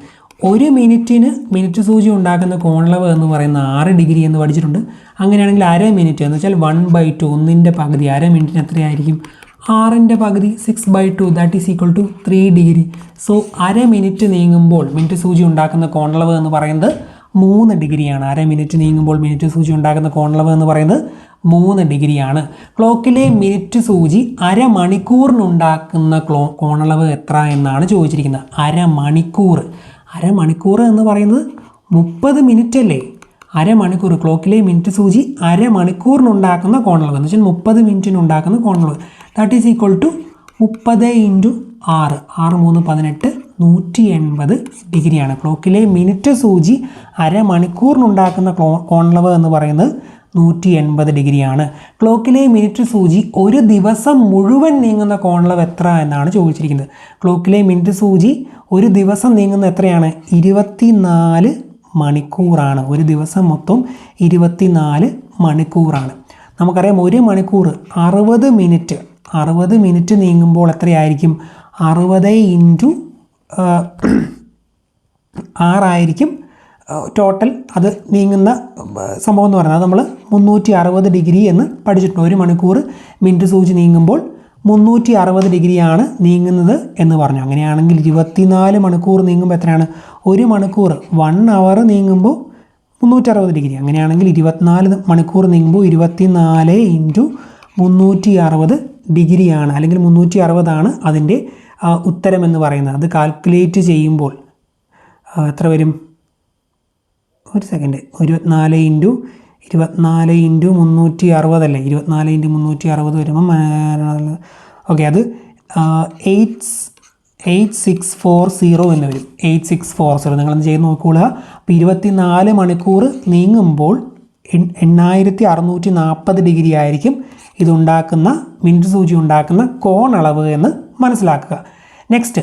ഒരു മിനിറ്റിന് മിനിറ്റ് സൂചി ഉണ്ടാക്കുന്ന കോണളവ് എന്ന് പറയുന്ന 6 ഡിഗ്രി എന്ന് പഠിച്ചിട്ടുണ്ട്. അങ്ങനെയാണെങ്കിൽ അര മിനിറ്റ് എന്ന് വെച്ചാൽ 1/2 1ൻ്റെ പകുതി അര മിനിറ്റിന് എത്രയായിരിക്കും? 6ൻ്റെ പകുതി 6/2 that is equal to 3 degree. So അര മിനിറ്റ് നീങ്ങുമ്പോൾ മിനിറ്റ് സൂചി ഉണ്ടാക്കുന്ന കോണളവ് എന്ന് പറയുന്നത് 3 ഡിഗ്രിയാണ്. അര മിനിറ്റ് നീങ്ങുമ്പോൾ മിനിറ്റ് സൂചി ഉണ്ടാക്കുന്ന കോണളവ് എന്ന് പറയുന്നത് 3 ഡിഗ്രിയാണ്. ക്ലോക്കിലെ മിനിറ്റ് സൂചി അരമണിക്കൂറിനുണ്ടാക്കുന്ന കോണളവ് എത്ര എന്നാണ് ചോദിച്ചിരിക്കുന്നത്. അരമണിക്കൂർ എന്ന് പറയുന്നത് 30 മിനിറ്റ് അല്ലേ? അരമണിക്കൂർ, ക്ലോക്കിലെ മിനിറ്റ് സൂചി അരമണിക്കൂറിനുണ്ടാക്കുന്ന കോണളവ് എന്ന് വെച്ചാൽ 30 മിനിറ്റിനുണ്ടാക്കുന്ന കോണളവ് ദാറ്റ് ഈസ് ഈക്വൽ ടു 30 × 6 6 3 18 180 ഡിഗ്രിയാണ്. ക്ലോക്കിലെ മിനിറ്റ് സൂചി അരമണിക്കൂറിനുണ്ടാക്കുന്ന കോണളവ് എന്ന് പറയുന്നത് 180 ഡിഗ്രിയാണ്. ക്ലോക്കിലെ മിനിറ്റ് സൂചി ഒരു ദിവസം മുഴുവൻ നീങ്ങുന്ന കോണളവ് എത്ര എന്നാണ് ചോദിച്ചിരിക്കുന്നത്. ക്ലോക്കിലെ മിനിറ്റ് സൂചി ഒരു ദിവസം നീങ്ങുന്ന എത്രയാണ്? 24 മണിക്കൂറാണ്. ഒരു ദിവസം മൊത്തം 24 മണിക്കൂറാണ്. നമുക്കറിയാം ഒരു മണിക്കൂർ 60 മിനിറ്റ് നീങ്ങുമ്പോൾ എത്രയായിരിക്കും? 60 × 6 ആയിരിക്കും ടോട്ടൽ അത് നീങ്ങുന്ന സംഭവം എന്ന് പറയുന്നത്. അത് നമ്മൾ 360 ഡിഗ്രി എന്ന് പഠിച്ചിട്ടുണ്ട്. ഒരു മണിക്കൂർ മിനിറ്റ് സൂചി നീങ്ങുമ്പോൾ 360 ഡിഗ്രിയാണ് നീങ്ങുന്നത് എന്ന് പറഞ്ഞു. അങ്ങനെയാണെങ്കിൽ 24 മണിക്കൂർ നീങ്ങുമ്പോൾ എത്രയാണ്? ഒരു മണിക്കൂർ 1 അവർ നീങ്ങുമ്പോൾ 360 ഡിഗ്രി. അങ്ങനെയാണെങ്കിൽ 24 മണിക്കൂർ നീങ്ങുമ്പോൾ 24 × 360 ഡിഗ്രിയാണ്, അല്ലെങ്കിൽ 360 അതിൻ്റെ ഉത്തരം എന്ന് പറയുന്നത്. അത് കാൽക്കുലേറ്റ് ചെയ്യുമ്പോൾ എത്ര വരും? ഒരു സെക്കൻഡ്. 24 × 360 അല്ലേ? 24 × 360 വരുമ്പം ഓക്കെ, അത് 8640 എന്ന് വരും. 8640 നിങ്ങളൊന്ന് ചെയ്ത് നോക്കുക. അപ്പോൾ 24 മണിക്കൂർ നീങ്ങുമ്പോൾ 8640 ഡിഗ്രി ആയിരിക്കും ഇതുണ്ടാക്കുന്ന മിനിറ്റ് സൂചി ഉണ്ടാക്കുന്ന കോണളവ് എന്ന് മനസ്സിലാക്കുക. നെക്സ്റ്റ്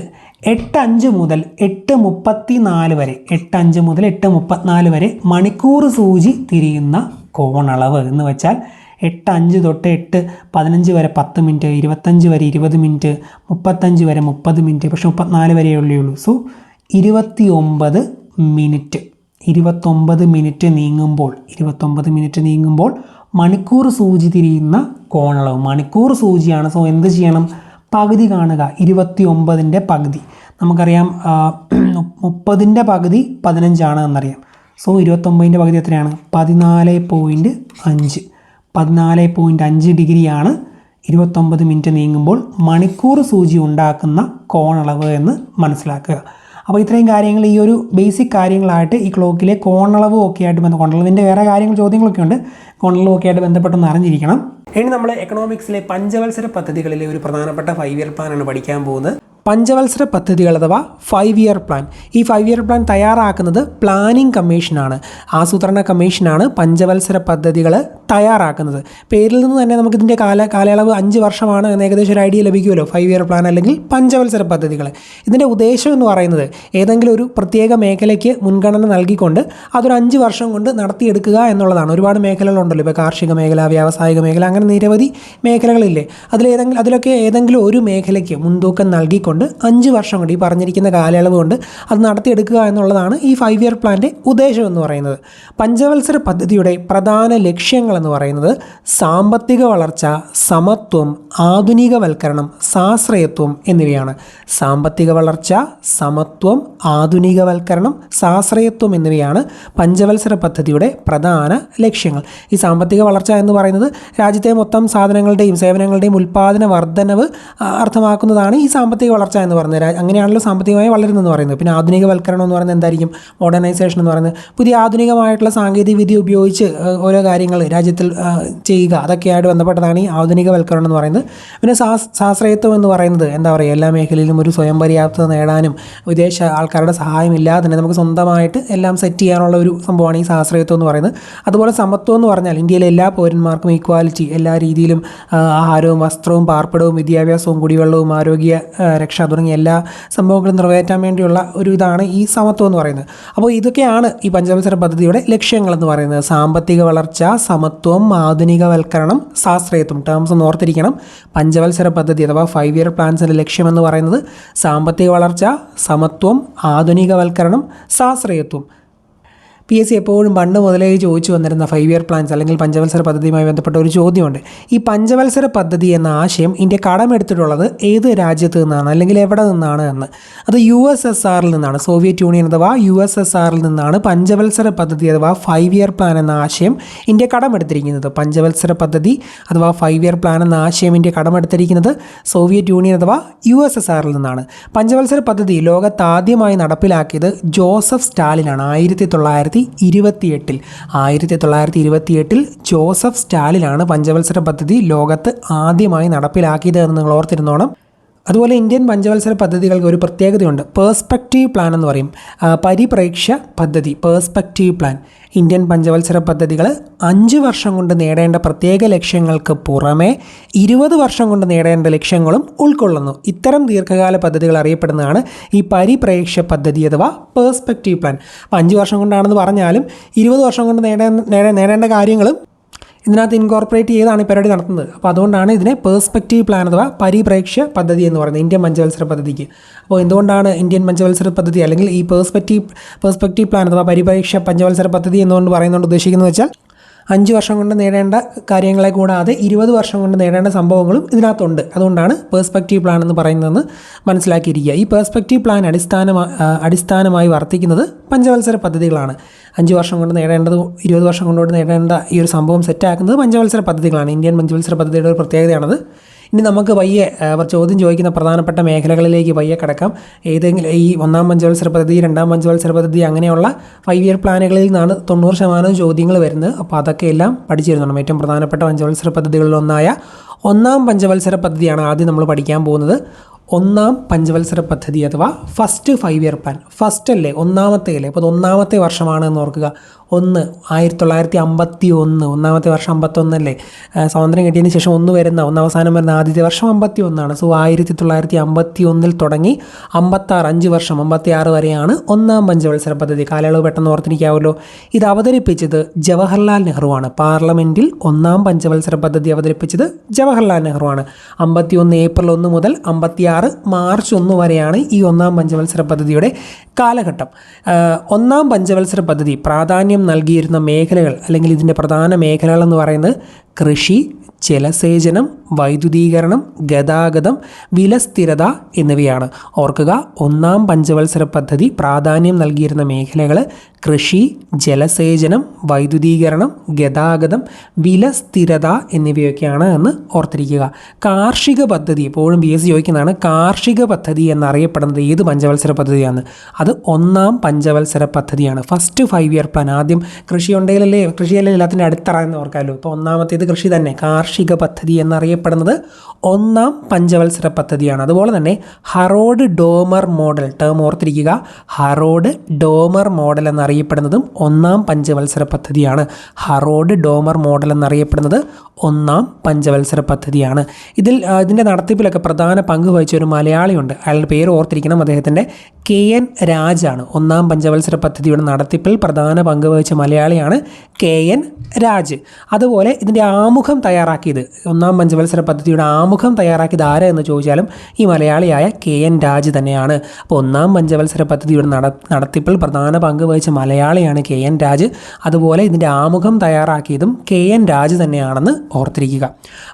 8:05 മുതൽ 8:34 വരെ 8:05 മുതൽ 8:34 വരെ മണിക്കൂർ സൂചി തിരിയുന്ന കോണളവ് എന്ന് വെച്ചാൽ 8:05 തൊട്ട് 8:15 വരെ 10 മിനിറ്റ്, 25 വരെ 20 മിനിറ്റ്, 35 വരെ 30 മിനിറ്റ്, പക്ഷേ 34 വരെ ഉള്ളൂ. സോ 29 മിനിറ്റ് നീങ്ങുമ്പോൾ മണിക്കൂർ സൂചി തിരിയുന്ന കോണളവ്. മണിക്കൂർ സൂചിയാണ്. സോ എന്ത് ചെയ്യണം? പകുതി കാണുക. 29ൻ്റെ പകുതി നമുക്കറിയാം 30ൻ്റെ പകുതി 15 എന്നറിയാം. സോ 29ൻ്റെ പകുതി എത്രയാണ്? 14.5 ഡിഗ്രിയാണ് 29 മിനിറ്റ് നീങ്ങുമ്പോൾ മണിക്കൂർ സൂചി ഉണ്ടാക്കുന്ന കോണളവ് എന്ന് മനസ്സിലാക്കുക. അപ്പോൾ ഇത്രയും കാര്യങ്ങൾ ഈ ഒരു ബേസിക് കാര്യങ്ങളായിട്ട് ഈ ക്ലോക്കിലെ കോണളവും ഒക്കെ ആയിട്ട് കോണളവിൻ്റെ വേറെ കാര്യങ്ങൾ ചോദ്യങ്ങളൊക്കെ ഉണ്ട്. കോണളവും ഒക്കെ ആയിട്ട് ബന്ധപ്പെട്ടൊന്ന് അറിഞ്ഞിരിക്കണം. ഇനി നമ്മൾ എക്കണോമിക്സിലെ പഞ്ചവത്സര പദ്ധതികളിലെ ഒരു പ്രധാനപ്പെട്ട 5 ഇയർ പ്ലാനാണ് പഠിക്കാൻ പോകുന്നത്. പഞ്ചവത്സര പദ്ധതികൾ അഥവാ 5 ഇയർ പ്ലാൻ. ഈ 5 ഇയർ പ്ലാൻ തയ്യാറാക്കുന്നത് പ്ലാനിംഗ് കമ്മീഷനാണ്, ആസൂത്രണ കമ്മീഷനാണ് പഞ്ചവത്സര പദ്ധതികൾ തയ്യാറാക്കുന്നത്. പേരിൽ നിന്ന് തന്നെ നമുക്കിതിൻ്റെ കാലയളവ് 5 വർഷമാണ് എന്ന് ഏകദേശം ഒരു ഐഡിയ ലഭിക്കുമല്ലോ. 5 ഇയർ പ്ലാൻ അല്ലെങ്കിൽ പഞ്ചവത്സര പദ്ധതികൾ. ഇതിൻ്റെ ഉദ്ദേശം എന്ന് പറയുന്നത് ഏതെങ്കിലും ഒരു പ്രത്യേക മേഖലയ്ക്ക് മുൻഗണന നൽകിക്കൊണ്ട് അതൊരു 5 വർഷം കൊണ്ട് നടത്തിയെടുക്കുക എന്നുള്ളതാണ്. ഒരുപാട് മേഖലകളുണ്ടല്ലോ, ഇപ്പോൾ കാർഷിക മേഖല, വ്യാവസായിക മേഖല, അങ്ങനെ നിരവധി മേഖലകളില്ലേ. അതിലൊക്കെ ഏതെങ്കിലും ഒരു മേഖലയ്ക്ക് മുൻതൂക്കം നൽകിക്കൊണ്ട് 5 വർഷം കൊണ്ട് ഈ പറഞ്ഞിരിക്കുന്ന കാലയളവ് കൊണ്ട് അത് നടത്തിയെടുക്കുക എന്നുള്ളതാണ് ഈ 5 ഇയർ പ്ലാൻ്റെ ഉദ്ദേശം എന്ന് പറയുന്നത്. പഞ്ചവത്സര പദ്ധതിയുടെ പ്രധാന ലക്ഷ്യങ്ങൾ എന്ന് പറയുന്നത് സാമ്പത്തിക വളർച്ച, സമത്വം, ആധുനികവൽക്കരണം, സാശ്രയത്വം എന്നിവയാണ്. സാമ്പത്തിക വളർച്ച, സമത്വം, ആധുനികവൽക്കരണം, സാശ്രയത്വം എന്നിവയാണ് പഞ്ചവത്സര പദ്ധതിയുടെ പ്രധാന ലക്ഷ്യങ്ങൾ. ഈ സാമ്പത്തിക വളർച്ച എന്ന് പറയുന്നത് രാജ്യത്തെ മൊത്തം സാധനങ്ങളുടെയും സേവനങ്ങളുടെയും ഉൽപ്പാദന വർധനവ് അർത്ഥമാക്കുന്നതാണ് ഈ സാമ്പത്തിക വളർച്ച എന്ന് പറയുന്നത്. അങ്ങനെയാണല്ലോ സാമ്പത്തികമായി വളരുന്നതെന്ന് പറയുന്നത്. പിന്നെ ആധുനികവൽക്കരണം എന്ന് പറയുന്നത് എന്തായിരിക്കും? മോഡേണൈസേഷൻ എന്ന് പറയുന്നത് പുതിയ ആധുനികമായിട്ടുള്ള സാങ്കേതിക വിദ്യ ഉപയോഗിച്ച് ഓരോ കാര്യങ്ങൾ രാജ്യത്തിൽ ചെയ്യുക, അതൊക്കെയായിട്ട് ബന്ധപ്പെട്ടതാണ് ഈ ആധുനികവൽക്കരണം എന്ന് പറയുന്നത്. പിന്നെ സാശ്രയത്വം എന്ന് പറയുന്നത് എന്താ പറയുക, എല്ലാ മേഖലയിലും ഒരു സ്വയം പര്യാപ്തത നേടാനും വിദേശ ആൾക്കാരുടെ സഹായമില്ലാതെ തന്നെ നമുക്ക് സ്വന്തമായിട്ട് എല്ലാം സെറ്റ് ചെയ്യാനുള്ള ഒരു സംഭവമാണ് ഈ സാശ്രയത്വം എന്ന് പറയുന്നത്. അതുപോലെ സമത്വം എന്ന് പറഞ്ഞാൽ ഇന്ത്യയിലെ എല്ലാ പൗരന്മാർക്കും ഈക്വാലിറ്റി, എല്ലാ രീതിയിലും ആഹാരവും വസ്ത്രവും പാർപ്പിടവും വിദ്യാഭ്യാസവും കുടിവെള്ളവും ആരോഗ്യ രക്ഷ തുടങ്ങിയ എല്ലാ സംഭവങ്ങളും നിറവേറ്റാൻ വേണ്ടിയുള്ള ഒരു ഇതാണ് ഈ സമത്വം എന്ന് പറയുന്നത്. അപ്പോൾ ഇതൊക്കെയാണ് ഈ പഞ്ചവത്സര പദ്ധതിയുടെ ലക്ഷ്യങ്ങളെന്ന് പറയുന്നത്. സാമ്പത്തിക വളർച്ച, സമത്വം, ആധുനികവൽക്കരണം, സാശ്രയത്വം. ടേംസ് ഒന്ന് ഓർത്തിരിക്കണം. പഞ്ചവത്സര പദ്ധതി അഥവാ 5 ഇയർ പ്ലാൻസിൻ്റെ ലക്ഷ്യമെന്ന് പറയുന്നത് സാമ്പത്തിക വളർച്ച, സമത്വം, ആധുനികവൽക്കരണം, സാശ്രയത്വം. PSC എപ്പോഴും പണ്ട് മുതലേ ചോദിച്ചു വന്നിരുന്ന 5 ഇയർ പ്ലാൻസ് അല്ലെങ്കിൽ പഞ്ചവത്സര പദ്ധതിയുമായി ബന്ധപ്പെട്ട ഒരു ചോദ്യമുണ്ട്. ഈ പഞ്ചവത്സര പദ്ധതി എന്ന ആശയം ഇന്ത്യ കടമെടുത്തിട്ടുള്ളത് ഏത് രാജ്യത്ത് നിന്നാണ് അല്ലെങ്കിൽ എവിടെ നിന്നാണ് എന്ന്. അത് USSRൽ നിന്നാണ്. സോവിയറ്റ് യൂണിയൻ അഥവാ USSRൽ നിന്നാണ് പഞ്ചവത്സര പദ്ധതി അഥവാ 5 ഇയർ പ്ലാൻ എന്ന ആശയം ഇന്ത്യ കടമെടുത്തിരിക്കുന്നത്. പഞ്ചവത്സര പദ്ധതി അഥവാ 5 ഇയർ പ്ലാൻ എന്ന ആശയം ഇന്ത്യ കടമെടുത്തിരിക്കുന്നത് സോവിയറ്റ് യൂണിയൻ അഥവാ USSRൽ നിന്നാണ്. പഞ്ചവത്സര പദ്ധതി ലോകത്താദ്യമായി നടപ്പിലാക്കിയത് ജോസഫ് സ്റ്റാലിനാണ്. 1928 ജോസഫ് സ്റ്റാലിനാണ് പഞ്ചവത്സര പദ്ധതി ലോകത്ത് ആദ്യമായി നടപ്പിലാക്കിയത് എന്ന് നിങ്ങൾ ഓർത്തിരുന്നോണം. അതുപോലെ ഇന്ത്യൻ പഞ്ചവത്സര പദ്ധതികൾക്ക് ഒരു പ്രത്യേകതയുണ്ട്. പേഴ്സ്പെക്റ്റീവ് പ്ലാൻ എന്ന് പറയും. പരിപ്രേക്ഷ്യ പദ്ധതി, പേഴ്സ്പെക്റ്റീവ് പ്ലാൻ. ഇന്ത്യൻ പഞ്ചവത്സര പദ്ധതികൾ 5 വർഷം കൊണ്ട് നേടേണ്ട പ്രത്യേക ലക്ഷ്യങ്ങൾക്ക് പുറമെ 20 വർഷം കൊണ്ട് നേടേണ്ട ലക്ഷ്യങ്ങളും ഉൾക്കൊള്ളുന്നു. ഇത്തരം ദീർഘകാല പദ്ധതികൾ അറിയപ്പെടുന്നതാണ് ഈ പരിപ്രേക്ഷ്യ പദ്ധതി അഥവാ പേഴ്സ്പെക്റ്റീവ് പ്ലാൻ. 5 വർഷം കൊണ്ടാണെന്ന് പറഞ്ഞാലും 20 വർഷം കൊണ്ട് നേടേണ്ട കാര്യങ്ങളും ഇതിനകത്ത് ഇൻകോർപ്പറേറ്റ് ചെയ്താണ് ഈ പരിപാടി നടത്തുന്നത്. അപ്പോൾ അതുകൊണ്ടാണ് ഇതിനെ പേഴ്സ്പെക്റ്റീവ് പ്ലാൻ അഥവാ പരിപ്രേക്ഷ്യ പദ്ധതി എന്ന് പറയുന്നത് ഇന്ത്യൻ പഞ്ചവത്സര പദ്ധതിക്ക്. അപ്പോൾ എന്തുകൊണ്ടാണ് ഇന്ത്യൻ പഞ്ചവത്സര പദ്ധതി അല്ലെങ്കിൽ ഈ പേഴ്സ്പെക്റ്റീവ് പ്ലാൻ അഥവാ പരിപ്രേക്ഷ്യ പഞ്ചവത്സര പദ്ധതി എന്നുകൊണ്ട് പറയുന്നതുകൊണ്ട് ഉദ്ദേശിക്കുന്നത് വെച്ചാൽ 5 വർഷം കൊണ്ട് നേടേണ്ട കാര്യങ്ങളെ കൂടാതെ 20 വർഷം കൊണ്ട് നേടേണ്ട സംഭവങ്ങളും ഇതിനകത്തുണ്ട്. അതുകൊണ്ടാണ് പേഴ്സ്പെക്റ്റീവ് പ്ലാൻ എന്ന് പറയുന്നതെന്ന് മനസ്സിലാക്കിയിരിക്കുക. ഈ പേഴ്സ്പെക്റ്റീവ് പ്ലാൻ അടിസ്ഥാനമായി വർത്തിക്കുന്നത് പഞ്ചവത്സര പദ്ധതികളാണ്. 5 വർഷം കൊണ്ട് നേടേണ്ടത് 20 വർഷം കൊണ്ട് നേടേണ്ട ഈ ഒരു സംഭവം സെറ്റാക്കുന്നത് പഞ്ചവത്സര പദ്ധതികളാണ്. ഇന്ത്യൻ പഞ്ചവത്സര പദ്ധതിയുടെ ഒരു പ്രത്യേകതയാണത്. ഇനി നമുക്ക് പയ്യെ ചോദ്യം ചോദിക്കുന്ന പ്രധാനപ്പെട്ട മേഖലകളിലേക്ക് പയ്യെ കിടക്കാം. ഏതെങ്കിലും ഈ 1-ാം പഞ്ചവത്സര പദ്ധതി, 2-ാം പഞ്ചവത്സര പദ്ധതി അങ്ങനെയുള്ള 5 ഇയർ പ്ലാനുകളിൽ നിന്നാണ് 90% ചോദ്യങ്ങൾ വരുന്നത്. അപ്പോൾ അതൊക്കെ എല്ലാം പഠിച്ചിരുന്നോണം. ഏറ്റവും പ്രധാനപ്പെട്ട പഞ്ചവത്സര പദ്ധതികളിലൊന്നായ 1-ാം പഞ്ചവത്സര പദ്ധതിയാണ് ആദ്യം നമ്മൾ പഠിക്കാൻ പോകുന്നത്. 1-ാം പഞ്ചവത്സര പദ്ധതി അഥവാ ഫസ്റ്റ് 5 ഇയർ പ്ലാൻ. ഫസ്റ്റ് അല്ലേ, ഒന്നാമത്തെ അല്ലേ. അപ്പോൾ അത് 1-ാമത്തെ വർഷമാണ് എന്ന് ഓർക്കുക. 1951, ഒന്നാമത്തെ വർഷം 51 അല്ലേ. സ്വാതന്ത്ര്യം കിട്ടിയതിന് ശേഷം അവസാനം വരുന്ന ആദ്യത്തെ വർഷം 51ആണ്. സോ 1951 തുടങ്ങി 5 വർഷം 56 വരെയാണ് 1-ാം പഞ്ചവത്സര പദ്ധതി. കാലയളവ് പെട്ടെന്ന് ഓർത്തിരിക്കാമല്ലോ. ഇത് അവതരിപ്പിച്ചത് ജവഹർലാൽ നെഹ്റുവാണ്. പാർലമെൻറ്റിൽ 1-ാം പഞ്ചവത്സര പദ്ധതി അവതരിപ്പിച്ചത് ജവഹർലാൽ നെഹ്റുവാണ്. 51 ഏപ്രിൽ 1 മുതൽ 56 മാർച്ച് 1 വരെയാണ് ഈ 1-ാം പഞ്ചവത്സര പദ്ധതിയുടെ കാലഘട്ടം. 1-ാം പഞ്ചവത്സര പദ്ധതി പ്രാധാന്യം നൽകിയിരുന്ന മേഖലകൾ അല്ലെങ്കിൽ ഇതിൻ്റെ പ്രധാന മേഖലകൾ എന്ന് പറയുന്നത് കൃഷി, ജലസേചനം, വൈദ്യുതീകരണം, ഗതാഗതം, വിലസ്ഥിരത എന്നിവയാണ്. ഓർക്കുക, 1-ാം പഞ്ചവത്സര പദ്ധതി പ്രാധാന്യം നൽകിയിരുന്ന മേഖലകൾ കൃഷി, ജലസേചനം, വൈദ്യുതീകരണം, ഗതാഗതം, വിലസ്ഥിരത എന്നിവയൊക്കെയാണ് എന്ന് ഓർത്തിരിക്കുക. കാർഷിക പദ്ധതി എപ്പോഴും PSC ചോദിക്കുന്നതാണ്. കാർഷിക പദ്ധതി എന്നറിയപ്പെടുന്നത് ഏത് പഞ്ചവത്സര പദ്ധതിയാണ്? അത് 1-ാം പഞ്ചവത്സര പദ്ധതിയാണ്. First 5 year plan. ആദ്യം കൃഷിയല്ലേ എല്ലാത്തിൻ്റെ അടിത്തറ എന്ന് ഓർക്കാമല്ലോ. ഇപ്പോൾ 1-ാമത്തേത് കൃഷി തന്നെ. കാർഷിക പദ്ധതി എന്നറിയപ്പെടുന്നത് 1-ാം പഞ്ചവത്സര പദ്ധതിയാണ്. അതുപോലെ തന്നെ ഹറോഡ് ഡോമർ മോഡൽ, ടേം ഓർത്തിരിക്കുക. ഹറോഡ് ഡോമർ മോഡൽ എന്നറിയപ്പെടുന്നതും 1-ാം പഞ്ചവത്സര പദ്ധതിയാണ്. ഹറോഡ് ഡോമർ മോഡൽ എന്നറിയപ്പെടുന്നത് 1-ാം പഞ്ചവത്സര പദ്ധതിയാണ്. ഇതിൻ്റെ നടത്തിപ്പിലൊക്കെ പ്രധാന പങ്ക് വഹിച്ച ഒരു മലയാളിയുണ്ട്. അയാളുടെ പേര് ഓർത്തിരിക്കണം. അദ്ദേഹത്തിൻ്റെ KN രാജാണ്. 1-ാം പഞ്ചവത്സര പദ്ധതിയുടെ നടത്തിപ്പിൽ പ്രധാന പങ്ക് വഹിച്ച മലയാളിയാണ് KN രാജ്. അതുപോലെ ഇതിൻ്റെ ആമുഖം തയ്യാറാക്കിയത്, 1-ാം പഞ്ചവത്സര പദ്ധതിയുടെ ആമുഖം തയ്യാറാക്കിയത് ആരാ എന്ന് ചോദിച്ചാലും ഈ മലയാളിയായ KN രാജ് തന്നെയാണ്. അപ്പോൾ 1-ാം പഞ്ചവത്സര പദ്ധതിയുടെ നടത്തിപ്പിൽ പ്രധാന പങ്ക് വഹിച്ച മലയാളിയാണ് KN രാജ്. അതുപോലെ ഇതിൻ്റെ ആമുഖം തയ്യാറാക്കിയതും KN രാജ് തന്നെയാണെന്ന് ഓർത്തിരിക്കുക.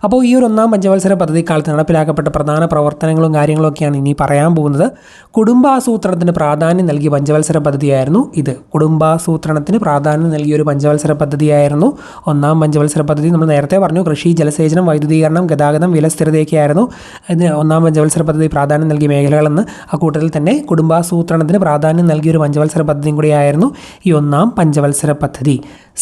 അപ്പോൾ ഈ ഒരു 1-ാം പഞ്ചവത്സര പദ്ധതി കാലത്ത് നടപ്പിലാക്കപ്പെട്ട പ്രധാന പ്രവർത്തനങ്ങളും കാര്യങ്ങളൊക്കെയാണ് ഇനി പറയാൻ പോകുന്നത്. കുടുംബാസൂത്രണത്തിന് പ്രാധാന്യം നൽകിയ പഞ്ചവത്സര പദ്ധതിയായിരുന്നു ഇത്. കുടുംബാസൂത്രണത്തിന് പ്രാധാന്യം നൽകിയ ഒരു പഞ്ചവത്സര പദ്ധതിയായിരുന്നു 1-ാം പഞ്ചവത്സര പദ്ധതി. നമ്മൾ നേരത്തെ പറഞ്ഞു കൃഷി, ജലസേചനം, വൈദ്യുതീകരണം, ഗതാഗതം, വിലസ്ഥിരതയൊക്കെയായിരുന്നു ഇതിന് 1-ാം പഞ്ചവത്സര പദ്ധതി പ്രാധാന്യം നൽകിയ മേഖലകളെന്ന്. ആ കൂട്ടത്തിൽ തന്നെ കുടുംബാസൂത്രണത്തിന് പ്രാധാന്യം നൽകിയ ഒരു പഞ്ചവത്സര പദ്ധതിയും കൂടിയായിരുന്നു ഈ 1-ാം പഞ്ചവത്സര പദ്ധതി.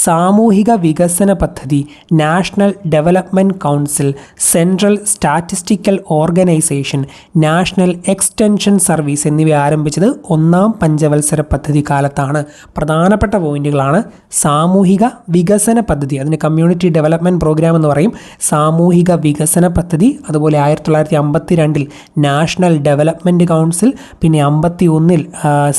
സാമൂഹിക വികസന പദ്ധതി, national development council, central statistical organisation, national extension service എന്നിവ ആരംഭിച്ചത് ഒന്നാം പഞ്ചവത്സര പദ്ധതി കാലത്താണ്. പ്രധാനപ്പെട്ട പോയിന്റുകളാണ്. സാമൂഹിക വികസന പദ്ധതി, അതിന് കമ്മ്യൂണിറ്റി ഡെവലപ്മെൻറ്റ് പ്രോഗ്രാം എന്ന് പറയും. സാമൂഹിക വികസന പദ്ധതി, അതുപോലെ 1952 നാഷണൽ ഡെവലപ്മെൻറ്റ് കൗൺസിൽ, പിന്നെ 51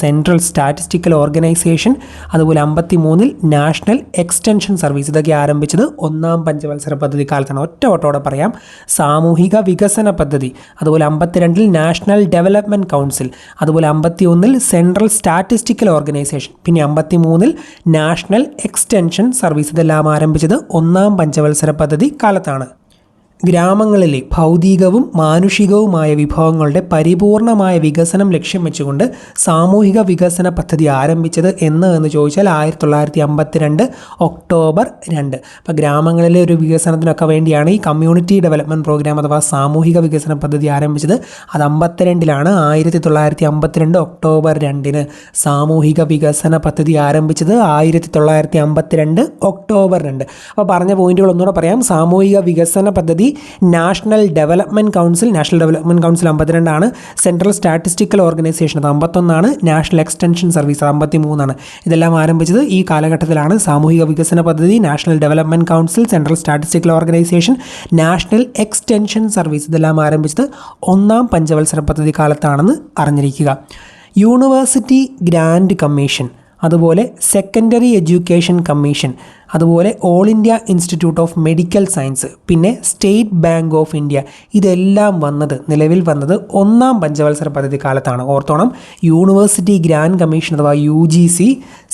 സെൻട്രൽ സ്റ്റാറ്റിസ്റ്റിക്കൽ ഓർഗനൈസേഷൻ, അതുപോലെ 53 നാഷണൽ എക്സ്റ്റൻഷൻ സർവീസ്. ഇതൊക്കെ ആരംഭിച്ചത് ഒന്നാം പഞ്ചവത്സര പദ്ധതി കാലത്താണ്. ഒറ്റ പറയാം. സാമൂഹിക വികസന പദ്ധതി, അതുപോലെ 52 നാഷണൽ ഡെവലപ്മെൻറ്റ് കൗൺസിൽ, അതുപോലെ 51 സെൻട്രൽ സ്റ്റാറ്റിസ്റ്റിക്കൽ ഓർഗനൈസേഷൻ, പിന്നെ 53 നാഷണൽ എക്സ്റ്റൻഷൻ സർവീസ്. ഇതെല്ലാം ആരംഭിച്ചത് ഒന്നാം പഞ്ചവത്സര പദ്ധതി കാലത്താണ്. ഗ്രാമങ്ങളിലെ ഭൗതികവും മാനുഷികവുമായ വിഭവങ്ങളുടെ പരിപൂർണമായ വികസനം ലക്ഷ്യം വെച്ചുകൊണ്ട് സാമൂഹിക വികസന പദ്ധതി ആരംഭിച്ചത് എന്ന് ചോദിച്ചാൽ 1952 ഒക്ടോബർ 2. അപ്പോൾ ഗ്രാമങ്ങളിലെ ഒരു വികസനത്തിനൊക്കെ വേണ്ടിയാണ് ഈ കമ്മ്യൂണിറ്റി ഡെവലപ്മെൻറ്റ് പ്രോഗ്രാം അഥവാ സാമൂഹിക വികസന പദ്ധതി ആരംഭിച്ചത്. അത് 52 1952 ഒക്ടോബർ 2 സാമൂഹിക വികസന പദ്ധതി ആരംഭിച്ചത് 1952 ഒക്ടോബർ 2. അപ്പോൾ പറഞ്ഞ പോയിന്റുകൾ ഒന്നുകൂടെ പറയാം. സാമൂഹിക വികസന പദ്ധതി national development council 52 central statistical organisation അത് 51, നാഷണൽ എക്സ്റ്റൻഷൻ സർവീസ് 53. ഇതെല്ലാം ആരംഭിച്ചത് ഈ കാലഘട്ടത്തിലാണ്. സാമൂഹിക വികസന പദ്ധതി, national development council, central statistical organisation, national extension service ഇതെല്ലാം ആരംഭിച്ചത് ഒന്നാം പഞ്ചവത്സര പദ്ധതി കാലത്താണെന്ന് അറിഞ്ഞിരിക്കുക. യൂണിവേഴ്സിറ്റി ഗ്രാൻഡ് കമ്മീഷൻ, അതുപോലെ സെക്കൻഡറി എഡ്യൂക്കേഷൻ കമ്മീഷൻ, അതുപോലെ all India institute of medical science, പിന്നെ സ്റ്റേറ്റ് ബാങ്ക് ഓഫ് ഇന്ത്യ ഇതെല്ലാം നിലവിൽ വന്നത് ഒന്നാം പഞ്ചവത്സര പദ്ധതി കാലത്താണ്. ഓർത്തോണം, യൂണിവേഴ്സിറ്റി ഗ്രാൻഡ് കമ്മീഷൻ അഥവാ UGC,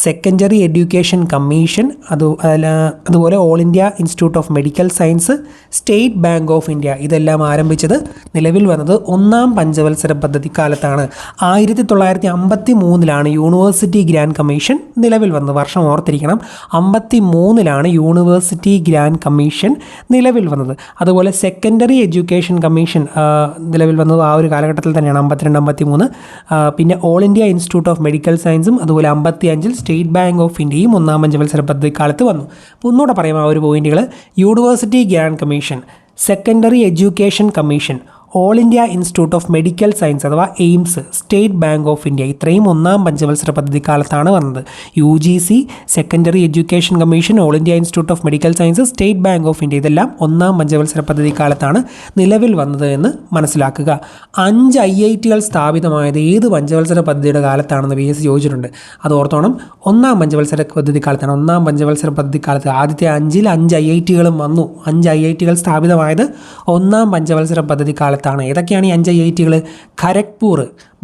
സെക്കൻഡറി എഡ്യൂക്കേഷൻ കമ്മീഷൻ, അതുപോലെ all India institute of medical science, state bank of India ഇതെല്ലാം ആരംഭിച്ചത് നിലവിൽ വന്നത് ഒന്നാം പഞ്ചവത്സര പദ്ധതി കാലത്താണ്. 1953 യൂണിവേഴ്സിറ്റി ഗ്രാൻഡ് കമ്മീഷൻ നിലവിൽ വന്നത്. വർഷം ഓർത്തിരിക്കണം. 53 യൂണിവേഴ്സിറ്റി ഗ്രാൻഡ് കമ്മീഷൻ നിലവിൽ വന്നത്. അതുപോലെ സെക്കൻഡറി എഡ്യൂക്കേഷൻ കമ്മീഷൻ നിലവിൽ വന്നത് ആ ഒരു കാലഘട്ടത്തിൽ തന്നെയാണ്, 52-53. പിന്നെ all India institute of medical സയൻസും അതുപോലെ 55 സ്റ്റേറ്റ് ബാങ്ക് ഓഫ് ഇന്ത്യയും ഒന്നാം പഞ്ചവത്സര പദ്ധതി കാലത്ത് വന്നു. അപ്പോൾ ഒന്നുകൂടെ പറയാം ആ ഒരു പോയിന്റുകൾ. University grant commission, secondary education commission, all India institute of medical science അഥവാ AIIMS, state bank of India ഇത്രയും ഒന്നാം പഞ്ചവത്സര പദ്ധതി കാലത്താണ് വന്നത്. UGC, secondary education commission, all India institute of medical science, state bank of India ഇതെല്ലാം ഒന്നാം പഞ്ചവത്സര പദ്ധതി കാലത്താണ് നിലവിൽ വന്നത് എന്ന് മനസ്സിലാക്കുക. 5 IITകൾ സ്ഥാപിതമായത് ഏത് പഞ്ചവത്സര പദ്ധതിയുടെ കാലത്താണെന്ന് PSC ചോദിച്ചിട്ടുണ്ട്. അത് ഓർത്തോണം, ഒന്നാം പഞ്ചവത്സര പദ്ധതി കാലത്താണ്. ഒന്നാം പഞ്ചവത്സര പദ്ധതി കാലത്ത് ആദ്യത്തെ 5 IITകളും വന്നു. 5 IITകൾ സ്ഥാപിതമായത് ഒന്നാം പഞ്ചവത്സര പദ്ധതി കാലത്ത്. ഏതൊക്കെയാണ് ഈ 5 IITകൾ? ഖരഗ്പൂർ,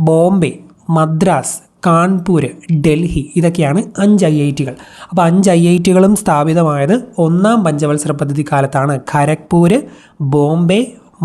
ബോംബെ, മദ്രാസ്, കാൺപൂർ, ഡൽഹി ഇതൊക്കെയാണ് 5 IITകൾ. അപ്പോൾ 5 IITകളും സ്ഥാപിതമായത് ഒന്നാം പഞ്ചവത്സര പദ്ധതി കാലത്താണ്. ഖരഗ്പൂർ, ബോംബെ,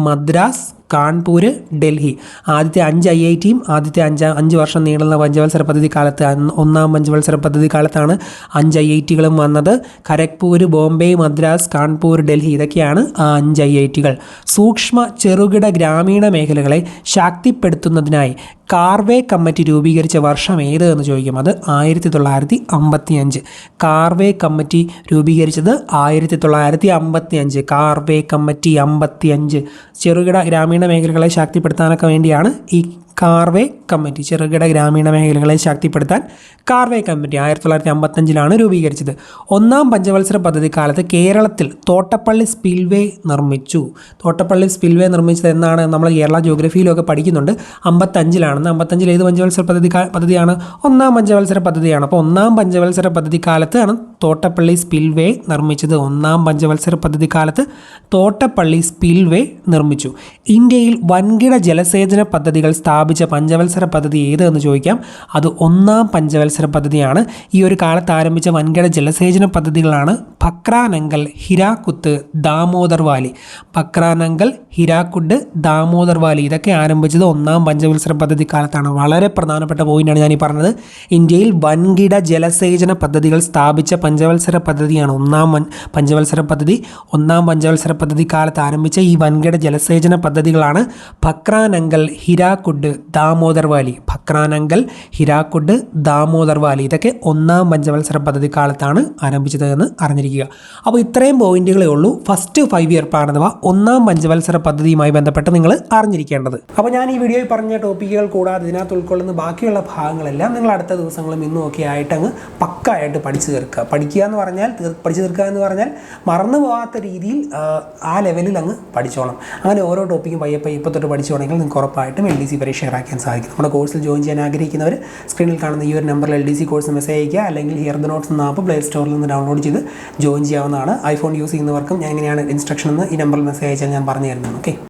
മദ്രാസ്, കാൺപൂർ, ഡൽഹി. ആദ്യത്തെ 5 IITയും ആദ്യത്തെ 5 വർഷം നീളുന്ന പഞ്ചവത്സര പദ്ധതി കാലത്ത് ഒന്നാം പഞ്ചവത്സര പദ്ധതി കാലത്താണ് 5 IITകളും വന്നത്. ഖരഗ്പൂർ, ബോംബെ, മദ്രാസ്, കാൺപൂർ, ഡൽഹി ഇതൊക്കെയാണ് ആ 5 IITകൾ. സൂക്ഷ്മ ചെറുകിട ഗ്രാമീണ മേഖലകളെ ശാക്തിപ്പെടുത്തുന്നതിനായി കാർവേ കമ്മിറ്റി രൂപീകരിച്ച വർഷം ഏത് എന്ന് ചോദിക്കും. അത് 1955. കാർവേ കമ്മിറ്റി രൂപീകരിച്ചത് 1955. കാർവേ കമ്മിറ്റി 55. ചെറുകിട ഗ്രാമീണ മേഖലകളെ ശാക്തിപ്പെടുത്താനൊക്കെ വേണ്ടിയാണ് ഈ കാർവേ കമ്മിറ്റി, ചെറുകിട ഗ്രാമീണ മേഖലകളെ ശാക്തിപ്പെടുത്താൻ കാർവേ കമ്മിറ്റി 1955 രൂപീകരിച്ചത്. ഒന്നാം പഞ്ചവത്സര പദ്ധതി കാലത്ത് കേരളത്തിൽ തോട്ടപ്പള്ളി സ്പിൽവേ നിർമ്മിച്ചു. തോട്ടപ്പള്ളി സ്പിൽവേ നിർമ്മിച്ചത് എന്നാണ് നമ്മൾ കേരള ജിയോഗ്രഫിയിലൊക്കെ പഠിക്കുന്നുണ്ട്. 55 ഏത് പഞ്ചവത്സര പദ്ധതിയാണ്? ഒന്നാം പഞ്ചവത്സര പദ്ധതിയാണ്. അപ്പോൾ ഒന്നാം പഞ്ചവത്സര പദ്ധതി കാലത്താണ് തോട്ടപ്പള്ളി സ്പിൽവേ നിർമ്മിച്ചത്. ഒന്നാം പഞ്ചവത്സര പദ്ധതി കാലത്ത് തോട്ടപ്പള്ളി സ്പിൽവേ നിർമ്മിച്ചു. ഇന്ത്യയിൽ വൻകിട ജലസേചന പദ്ധതികൾ സ്ഥാപിച്ച പഞ്ചവത്സര പദ്ധതി ഏത് എന്ന് ചോദിക്കാം. അത് ഒന്നാം പഞ്ചവത്സര പദ്ധതിയാണ്. ഈ ഒരു കാലത്ത് ആരംഭിച്ച വൻകിട ജലസേചന പദ്ധതികളാണ് ഭക്രാനങ്കൽ, ഹിരാക്കുത്ത്, ദാമോദർ വാലി. ഭക്രാനങ്കൽ, ഹിരാക്കുഡ്, ദാമോദർ വാലി ഇതൊക്കെ ആരംഭിച്ചത് ഒന്നാം പഞ്ചവത്സര പദ്ധതി കാലത്താണ്. വളരെ പ്രധാനപ്പെട്ട പോയിന്റാണ് ഞാൻ ഈ പറഞ്ഞത്. ഇന്ത്യയിൽ വൻകിട ജലസേചന പദ്ധതികൾ സ്ഥാപിച്ച പഞ്ചവത്സര പദ്ധതിയാണ് ഒന്നാം പഞ്ചവത്സര പദ്ധതി. ഒന്നാം പഞ്ചവത്സര പദ്ധതി കാലത്ത് ആരംഭിച്ച ഈ വൻകിട ജലസേചന പദ്ധതികളാണ് ഭക്രാനങ്കൽ, ഹിരാക്കുഡ്, ദാമോദർ വാലി. ഭക്രാനങ്കൽ, ഹിരാക്കുഡ്, ദാമോദർ വാലി ഇതൊക്കെ ഒന്നാം പഞ്ചവത്സര പദ്ധതി കാലത്താണ് ആരംഭിച്ചത് എന്ന് അറിഞ്ഞിരിക്കുക. അറിഞ്ഞിരിക്കുക. അപ്പോൾ ഇത്രയും പോയിന്റുകളേ ഉള്ളൂ ഫസ്റ്റ് 5 ഇയർ പ്ലാൻ അഥവാ ഒന്നാം പഞ്ചവത്സര പദ്ധതിയുമായി ബന്ധപ്പെട്ട് നിങ്ങൾ അറിഞ്ഞിരിക്കേണ്ടത്. അപ്പോൾ ഞാൻ ഈ വീഡിയോയിൽ പറഞ്ഞ ടോപ്പിക്കുകൾ കൂടാതെ ഇതിനകത്ത് ഉൾക്കൊള്ളുന്ന ബാക്കിയുള്ള ഭാഗങ്ങളെല്ലാം നിങ്ങൾ അടുത്ത ദിവസങ്ങളും ഇന്നും ഒക്കെ ആയിട്ട് അങ്ങ് പക്കായിട്ട് പഠിച്ചു തീർക്കുക. പഠിക്കുക എന്ന് പറഞ്ഞാൽ പഠിച്ചു തീർക്കുക എന്ന് പറഞ്ഞാൽ മറന്നു പോകാത്ത രീതിയിൽ ആ ലെവലിൽ അങ്ങ് പഠിച്ചോണം. അങ്ങനെ ഓരോ ടോപ്പിക്കും പയ്യെ ഇപ്പോൾ തൊട്ട് പഠിച്ചോണമെങ്കിൽ നിങ്ങൾക്ക് ഉറപ്പായിട്ടും LDC പരീക്ഷ ഇറക്കാൻ സാധിക്കും. നമ്മുടെ കോഴ്സിൽ ജോയിൻ ചെയ്യാൻ ആഗ്രഹിക്കുന്നവർ സ്ക്രീനിൽ കാണുന്ന ഈ ഒരു നമ്പറിൽ LDC കോഴ്സ് മെസ്സേജ് അയക്കുക, അല്ലെങ്കിൽ ഹിയർ ദ നോട്ട്സ് എന്ന ആപ്പ് പ്ലേ സ്റ്റോറിൽ നിന്ന് ഡൗൺലോഡ് ചെയ്ത് ജോയിൻ ചെയ്യാവുന്നതാണ്. ഐഫോൺ യൂസ് ചെയ്യുന്നവർക്കും ഞാൻ എങ്ങനെയാണ് ഇൻസ്ട്രക്ഷൻ എന്ന് ഈ നമ്പറിൽ മെസ്സേജ് അയച്ചാൽ ഞാൻ പറഞ്ഞു തരുന്നതാണ്. ഓക്കെ.